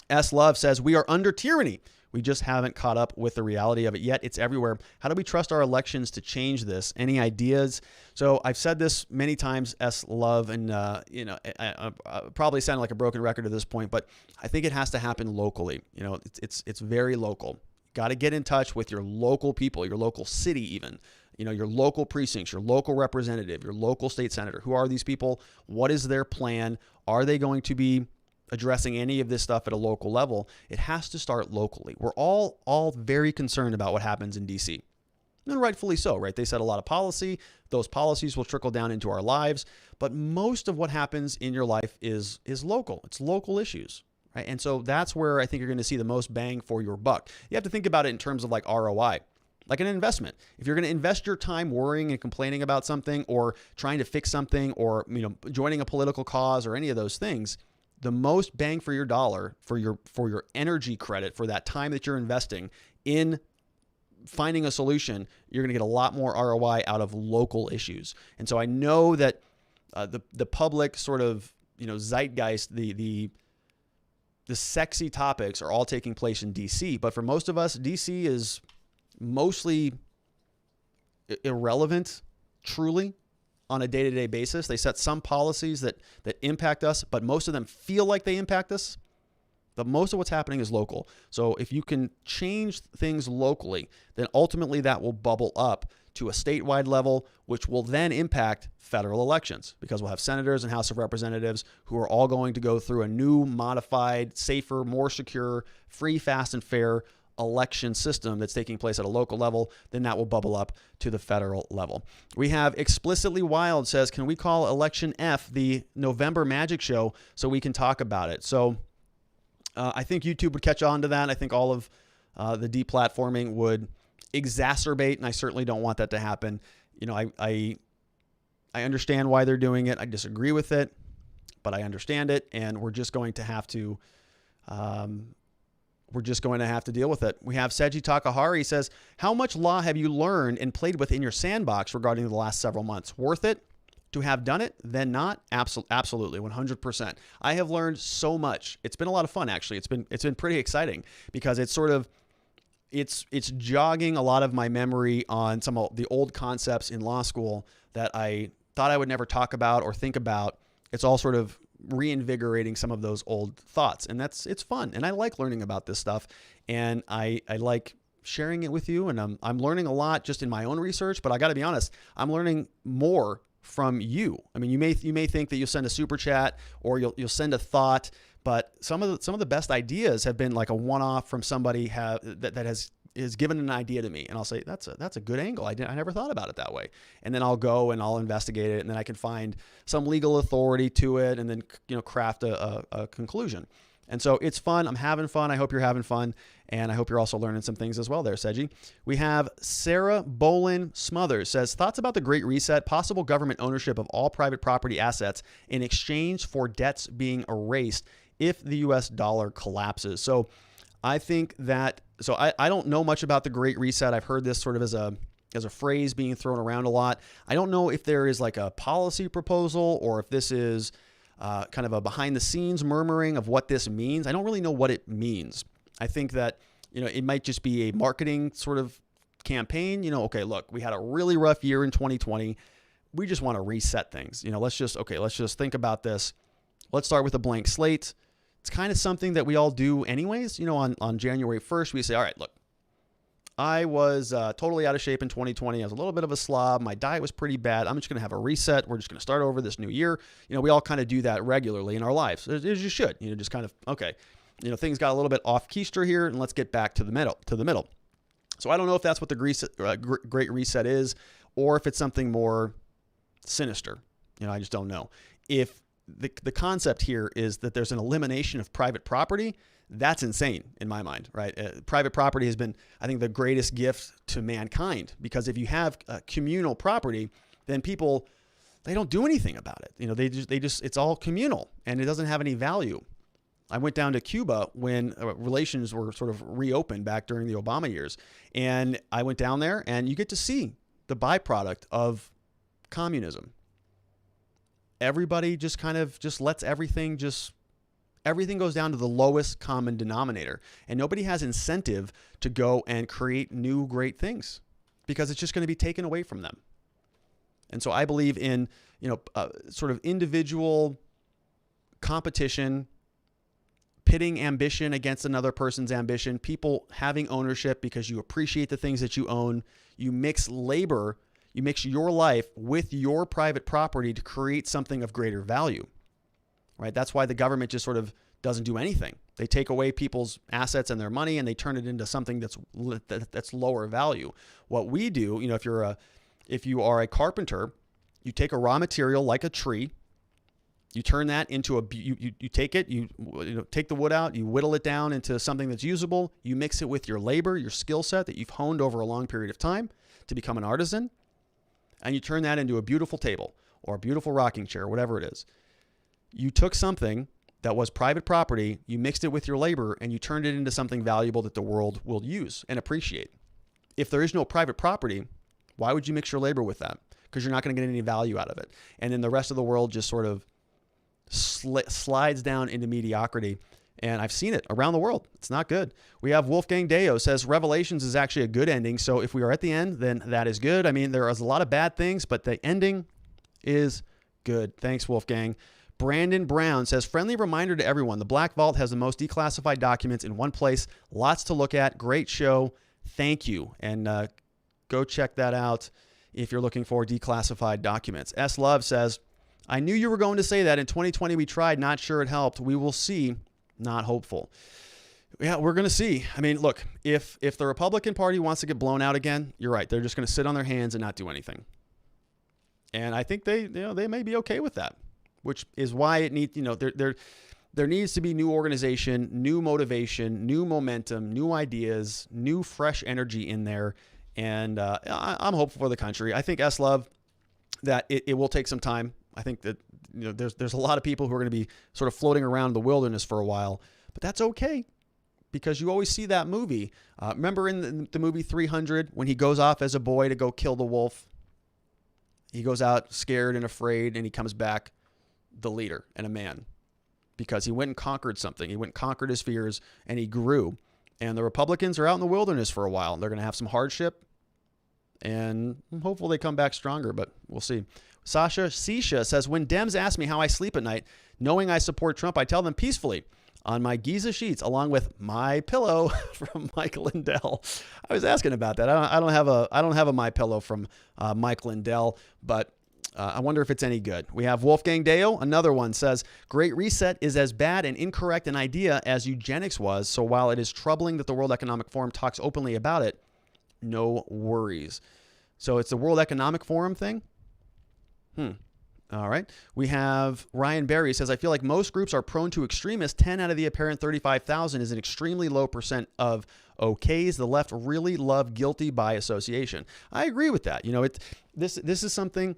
S. Love says, we are under tyranny. We just haven't caught up with the reality of it yet. It's everywhere. How do we trust our elections to change this? Any ideas? So I've said this many times, S. Love, and I probably sound like a broken record at this point, but I think it has to happen locally. It's very local. Got to get in touch with your local people, your local city even, your local precincts, your local representative, your local state senator. Who are these people? What is their plan? Are they going to be addressing any of this stuff at a local level? It has to start locally. We're all very concerned about what happens in D.C. And rightfully so, right? They set a lot of policy. Those policies will trickle down into our lives. But most of what happens in your life is local. It's local issues. Right? And so that's where I think you're going to see the most bang for your buck. You have to think about it in terms of like ROI, like an investment. If you're going to invest your time worrying and complaining about something or trying to fix something or joining a political cause or any of those things, the most bang for your dollar, for your energy credit, for that time that you're investing in finding a solution, you're going to get a lot more ROI out of local issues. And so I know that the public sort of zeitgeist, the sexy topics are all taking place in DC, but for most of us, DC is mostly irrelevant, truly, on a day-to-day basis. They set some policies that impact us, but most of them feel like they impact us. But most of what's happening is local. So if you can change things locally, then ultimately that will bubble up to a statewide level, which will then impact federal elections, because we'll have senators and House of Representatives who are all going to go through a new, modified, safer, more secure, free, fast, and fair election system that's taking place at a local level. Then that will bubble up to the federal level. We have Explicitly Wild says, can we call Election F the November magic show so we can talk about it? So I think YouTube would catch on to that. I think all of the deplatforming would exacerbate, and I certainly don't want that to happen. I understand why they're doing it. I disagree with it, but I understand it, and we're just going to have to deal with it. We have Seiji Takahari says, how much law have you learned and played with in your sandbox regarding the last several months? Worth it to have done it, then not? Absolutely, 100%. I have learned so much. It's been a lot of fun, actually. It's been pretty exciting because it's sort of it's jogging a lot of my memory on some of the old concepts in law school that I thought I would never talk about or think about. It's all sort of reinvigorating some of those old thoughts, and it's fun. And I like learning about this stuff, and I like sharing it with you. And I'm learning a lot just in my own research. But I got to be honest, I'm learning more from you. I mean, you may think that you'll send a super chat or you'll send a thought, but some of the best ideas have been like a one-off from somebody that has given an idea to me, and I'll say that's a good angle. I never thought about it that way, and then I'll go and I'll investigate it, and then I can find some legal authority to it, and then craft a conclusion. And so it's fun. I'm having fun. I hope you're having fun. And I hope you're also learning some things as well there, Seji. We have Sarah Bolin Smothers says, thoughts about the Great Reset, possible government ownership of all private property assets in exchange for debts being erased if the U.S. dollar collapses. So I think that, I don't know much about the Great Reset. I've heard this sort of as a phrase being thrown around a lot. I don't know if there is like a policy proposal or if this is kind of a behind the scenes murmuring of what this means. I don't really know what it means. I think that, it might just be a marketing sort of campaign. Okay, look, we had a really rough year in 2020. We just want to reset things. Let's just think about this. Let's start with a blank slate. It's kind of something that we all do anyways. On January 1st, we say, all right, look, I was totally out of shape in 2020. I was a little bit of a slob. My diet was pretty bad. I'm just going to have a reset. We're just going to start over this new year. We all kind of do that regularly in our lives. As you should. Just kind of, okay, things got a little bit off keister here, and let's get back to the middle. So I don't know if that's what the Great Reset is, or if it's something more sinister. I just don't know. If the concept here is that there's an elimination of private property, that's insane in my mind, right? Private property has been, I think, the greatest gift to mankind, because if you have communal property, then people, they don't do anything about it. They just, it's all communal and it doesn't have any value. I went down to Cuba when relations were sort of reopened back during the Obama years. And I went down there and you get to see the byproduct of communism. Everybody just kind of just lets everything goes down to the lowest common denominator, and nobody has incentive to go and create new great things because it's just going to be taken away from them. And so I believe in, sort of individual competition, pitting ambition against another person's ambition, people having ownership because you appreciate the things that you own. You mix labor, you mix your life with your private property to create something of greater value, right? That's why the government just sort of doesn't do anything. They take away people's assets and their money and they turn it into something that's lower value. What we do, you know, if you are a carpenter, you take a raw material like a tree, you turn that into you take it, you take the wood out, you whittle it down into something that's usable, you mix it with your labor, your skill set that you've honed over a long period of time to become an artisan, and you turn that into a beautiful table or a beautiful rocking chair, whatever it is. You took something that was private property, you mixed it with your labor, and you turned it into something valuable that the world will use and appreciate. If there is no private property, why would you mix your labor with that? Because you're not going to get any value out of it. And then the rest of the world just sort of slides down into mediocrity. And I've seen it around the world. It's not good. We have Wolfgang Deo says Revelations is actually a good ending. So if we are at the end, then that is good. I mean, there is a lot of bad things, but the ending is good. Thanks, Wolfgang. Brandon Brown says, friendly reminder to everyone, the Black Vault has the most declassified documents in one place. Lots to look at. Great show. Thank you. And go check that out if you're looking for declassified documents. S. Love says, I knew you were going to say that. In 2020, we tried. Not sure it helped. We will see. Not hopeful. Yeah, we're going to see. I mean, look, if the Republican Party wants to get blown out again, you're right. They're just going to sit on their hands and not do anything. And I think they may be okay with that, which is why it needs, there needs to be new organization, new motivation, new momentum, new ideas, new fresh energy in there. And I'm hopeful for the country. I think S. Love, that it will take some time. I think that there's a lot of people who are going to be sort of floating around the wilderness for a while, but that's okay because you always see that movie. Remember in the movie 300 when he goes off as a boy to go kill the wolf? He goes out scared and afraid, and he comes back the leader and a man because he went and conquered something. He went and conquered his fears, and he grew. And the Republicans are out in the wilderness for a while. They're going to have some hardship, and I'm hopeful they come back stronger, but we'll see. Sasha Sisha says, when Dems ask me how I sleep at night, knowing I support Trump, I tell them peacefully on my Giza sheets, along with my pillow from Mike Lindell. I was asking about that. I don't have a my pillow from Mike Lindell, but I wonder if it's any good. We have Wolfgang Deo. Another one says, Great Reset is as bad and incorrect an idea as eugenics was. So while it is troubling that the World Economic Forum talks openly about it, no worries. So it's the World Economic Forum thing? All right. We have Ryan Berry says, I feel like most groups are prone to extremists. 10 out of the apparent 35,000 is an extremely low percent of okays. The left really love guilty by association. I agree with that. This is something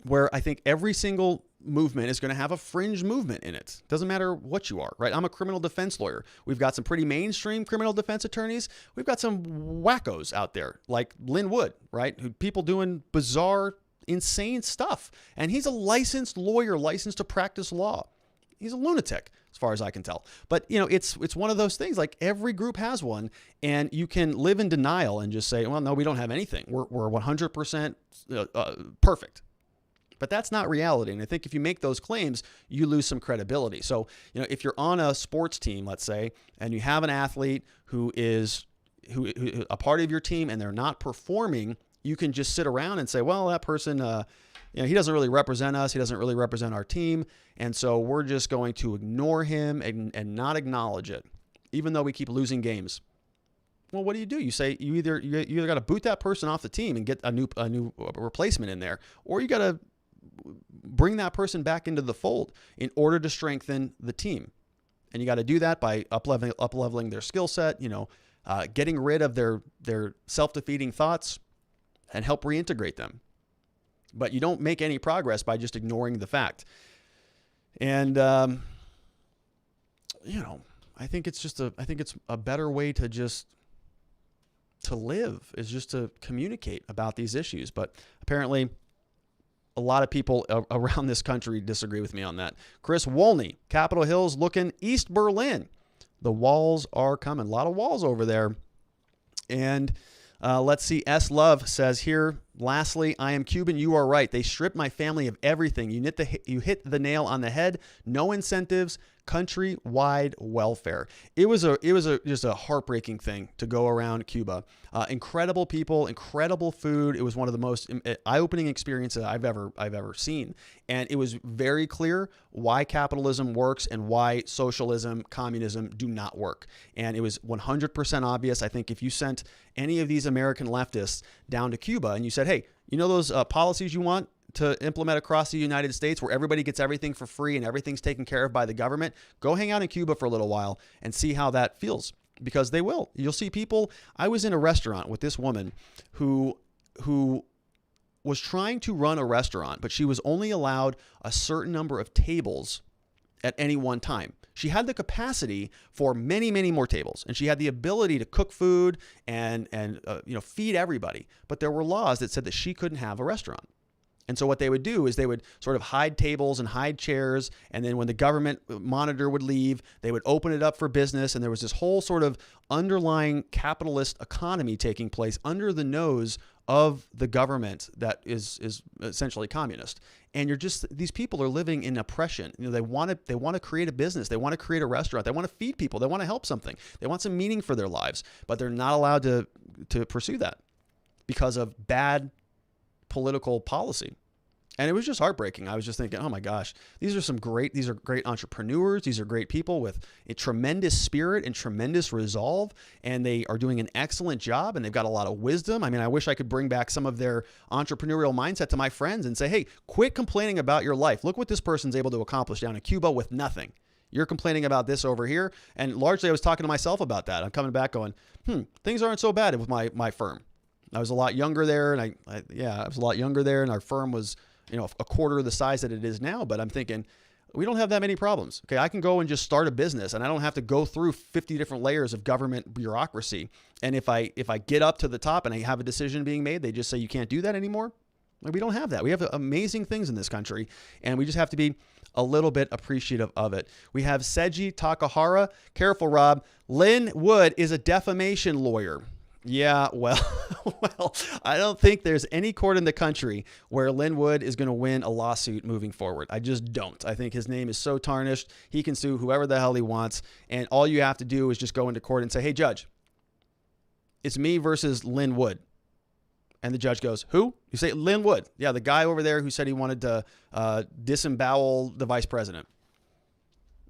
where I think every single movement is going to have a fringe movement in it. Doesn't matter what you are, right? I'm a criminal defense lawyer. We've got some pretty mainstream criminal defense attorneys. We've got some wackos out there like Lynn Wood, right? People doing bizarre, insane stuff. And he's a licensed lawyer, licensed to practice law. He's a lunatic as far as I can tell. But, it's one of those things, like every group has one, and you can live in denial and just say, well, no, we don't have anything. We're 100% perfect. But that's not reality. And I think if you make those claims, you lose some credibility. So, if you're on a sports team, let's say, and you have an athlete who is a part of your team and they're not performing, you can just sit around and say, well, that person, he doesn't really represent us. He doesn't really represent our team. And so we're just going to ignore him and not acknowledge it, even though we keep losing games. Well, what do? You say you either got to boot that person off the team and get a new replacement in there, or you got to bring that person back into the fold in order to strengthen the team. And you got to do that by up-leveling their skill set, getting rid of their self-defeating thoughts and help reintegrate them. But you don't make any progress by just ignoring the fact. And, I think it's a better way to live is just to communicate about these issues. But apparently a lot of people around this country disagree with me on that. Chris Wolney, Capitol Hill's looking East Berlin. The walls are coming. A lot of walls over there. And let's see. S. Love says here, lastly, I am Cuban. You are right. They stripped my family of everything. You hit the nail on the head. No incentives, countrywide welfare. It was just a heartbreaking thing to go around Cuba. Incredible people, incredible food. It was one of the most eye-opening experiences I've ever seen. And it was very clear why capitalism works and why socialism, communism do not work. And it was 100% obvious. I think if you sent any of these American leftists down to Cuba and you said, hey, you know those policies you want to implement across the United States where everybody gets everything for free and everything's taken care of by the government, go hang out in Cuba for a little while and see how that feels, because they will. You'll see people. I was in a restaurant with this woman who was trying to run a restaurant, but she was only allowed a certain number of tables at any one time. She had the capacity for many, many more tables, and she had the ability to cook food and feed everybody. But there were laws that said that she couldn't have a restaurant. And so what they would do is they would sort of hide tables and hide chairs. And then when the government monitor would leave, they would open it up for business. And there was this whole sort of underlying capitalist economy taking place under the nose of the government that is essentially communist. And these people are living in oppression. They want to create a business. They want to create a restaurant. They want to feed people. They want to help something. They want some meaning for their lives, but they're not allowed to pursue that because of bad political policy. And it was just heartbreaking. I was just thinking, oh my gosh, these are great entrepreneurs. These are great people with a tremendous spirit and tremendous resolve. And they are doing an excellent job and they've got a lot of wisdom. I mean, I wish I could bring back some of their entrepreneurial mindset to my friends and say, hey, quit complaining about your life. Look what this person's able to accomplish down in Cuba with nothing. You're complaining about this over here. And largely I was talking to myself about that. I'm coming back going, things aren't so bad with my firm. I was a lot younger there, and I was a lot younger there, and our firm was, a quarter of the size that it is now. But I'm thinking, we don't have that many problems. Okay, I can go and just start a business, and I don't have to go through 50 different layers of government bureaucracy. And if I get up to the top and I have a decision being made, they just say you can't do that anymore. Like, we don't have that. We have amazing things in this country, and we just have to be a little bit appreciative of it. We have Seiji Takahara. Careful, Rob. Lynn Wood is a defamation lawyer. Yeah, well, I don't think there's any court in the country where Lynn Wood is going to win a lawsuit moving forward. I just don't. I think his name is so tarnished. He can sue whoever the hell he wants. And all you have to do is just go into court and say, hey, judge, it's me versus Lynn Wood. And the judge goes, who? You say Lynn Wood. Yeah, the guy over there who said he wanted to disembowel the vice president.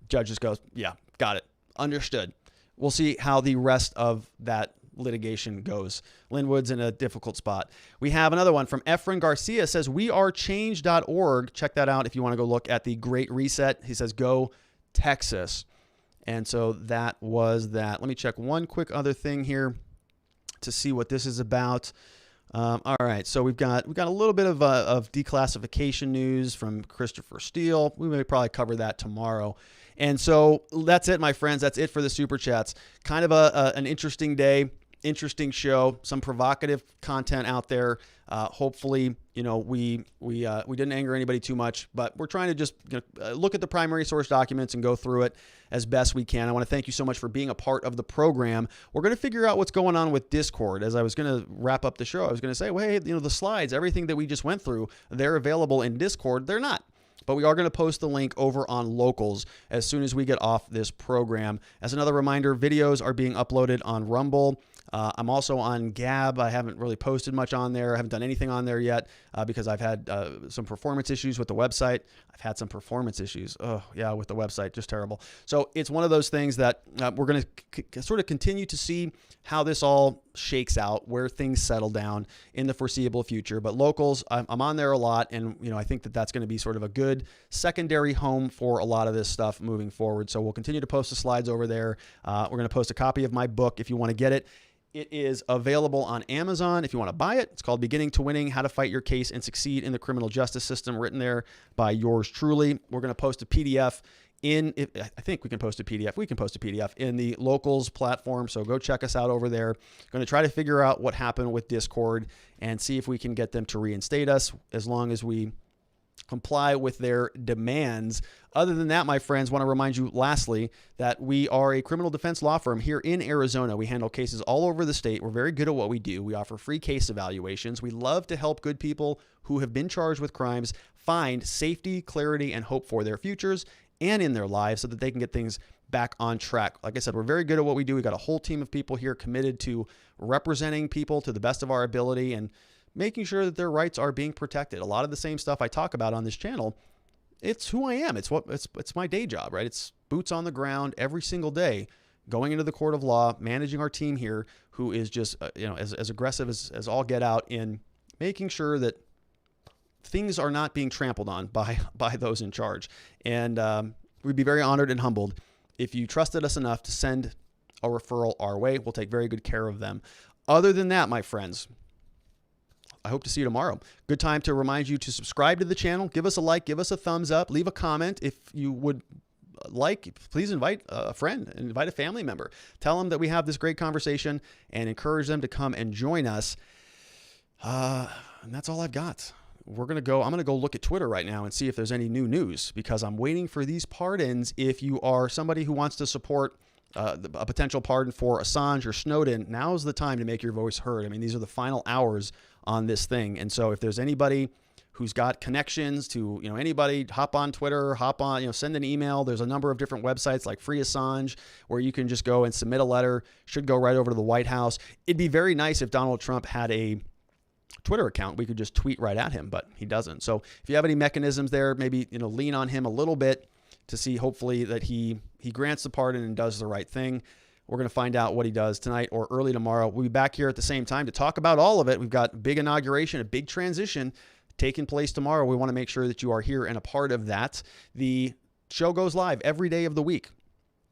Judge just goes, yeah, got it. Understood. We'll see how the rest of that litigation goes. Lynn Wood's in a difficult spot. We have another one from Efren Garcia. Says, wearechange.org. Check that out if you want to go look at the Great Reset. He says, go Texas. And so that was that. Let me check one quick other thing here to see what this is about. All right, so we've got a little bit of declassification news from Christopher Steele. We may probably cover that tomorrow. And so that's it, my friends. That's it for the Super Chats. Kind of an interesting day, interesting show, some provocative content out there. Hopefully, we didn't anger anybody too much, but we're trying to just look at the primary source documents and go through it as best we can. I want to thank you so much for being a part of the program. We're going to figure out what's going on with Discord. As I was going to wrap up the show, I was going to say, well, hey, the slides, everything that we just went through, they're available in Discord. They're not. But we are going to post the link over on Locals as soon as we get off this program. As another reminder, videos are being uploaded on Rumble. I'm also on Gab. I haven't really posted much on there. I haven't done anything on there yet because I've had some performance issues with the website. I've had some performance issues. Oh, yeah, with the website. Just terrible. So it's one of those things that we're going to sort of continue to see how this all shakes out, where things settle down in the foreseeable future. But Locals, I'm on there a lot, and I think that that's going to be sort of a good secondary home for a lot of this stuff moving forward. So we'll continue to post the slides over there. We're going to post a copy of my book if you want to get it. It is available on Amazon if you want to buy it. It's called Beginning to Winning: How to Fight Your Case and Succeed in the Criminal Justice System, written there by yours truly. We're going to post a PDF I think we can post a PDF. We can post a PDF in the Locals platform. So go check us out over there. Going to try to figure out what happened with Discord and see if we can get them to reinstate us as long as we comply with their demands. Other than that, my friends, want to remind you lastly that we are a criminal defense law firm here in Arizona. We handle cases all over the state. We're very good at what we do. We offer free case evaluations. We love to help good people who have been charged with crimes find safety, clarity, and hope for their futures. and in their lives so that they can get things back on track. Like I said, we're very good at what we do. We've got a whole team of people here committed to representing people to the best of our ability and making sure that their rights are being protected. A lot of the same stuff I talk about on this channel, it's who I am. It's my day job, right? It's boots on the ground every single day, going into the court of law, managing our team here, who is just as aggressive as all get out in making sure that things are not being trampled on by those in charge. And we'd be very honored and humbled if you trusted us enough to send a referral our way. We'll take very good care of them. Other than that, my friends, I hope to see you tomorrow. Good time to remind you to subscribe to the channel. Give us a like, give us a thumbs up, leave a comment. If you would like, please invite a friend, invite a family member. Tell them that we have this great conversation and encourage them to come and join us. And that's all I've got. I'm going to go look at Twitter right now and see if there's any new news, because I'm waiting for these pardons. If you are somebody who wants to support a potential pardon for Assange or Snowden, now's the time to make your voice heard. I mean, these are the final hours on this thing. And so if there's anybody who's got connections to, anybody, hop on Twitter, send an email. There's a number of different websites like Free Assange where you can just go and submit a letter. Should go right over to the White House. It'd be very nice if Donald Trump had a Twitter account. We could just tweet right at him, but he doesn't. So if you have any mechanisms there, maybe, lean on him a little bit to see, hopefully, that he grants the pardon and does the right thing. We're going to find out what he does tonight or early tomorrow. We'll be back here at the same time to talk about all of it. We've got a big inauguration, a big transition taking place tomorrow. We want to make sure that you are here and a part of that. The show goes live every day of the week.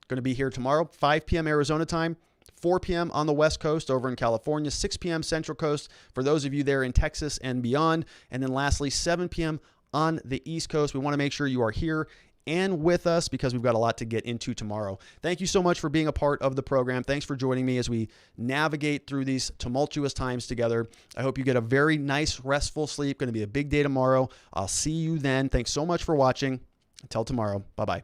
Going to be here tomorrow, 5 p.m. Arizona time, 4 p.m. on the West Coast over in California, 6 p.m. Central Coast for those of you there in Texas and beyond. And then lastly, 7 p.m. on the East Coast. We want to make sure you are here and with us because we've got a lot to get into tomorrow. Thank you so much for being a part of the program. Thanks for joining me as we navigate through these tumultuous times together. I hope you get a very nice, restful sleep. Going to be a big day tomorrow. I'll see you then. Thanks so much for watching. Until tomorrow. Bye-bye.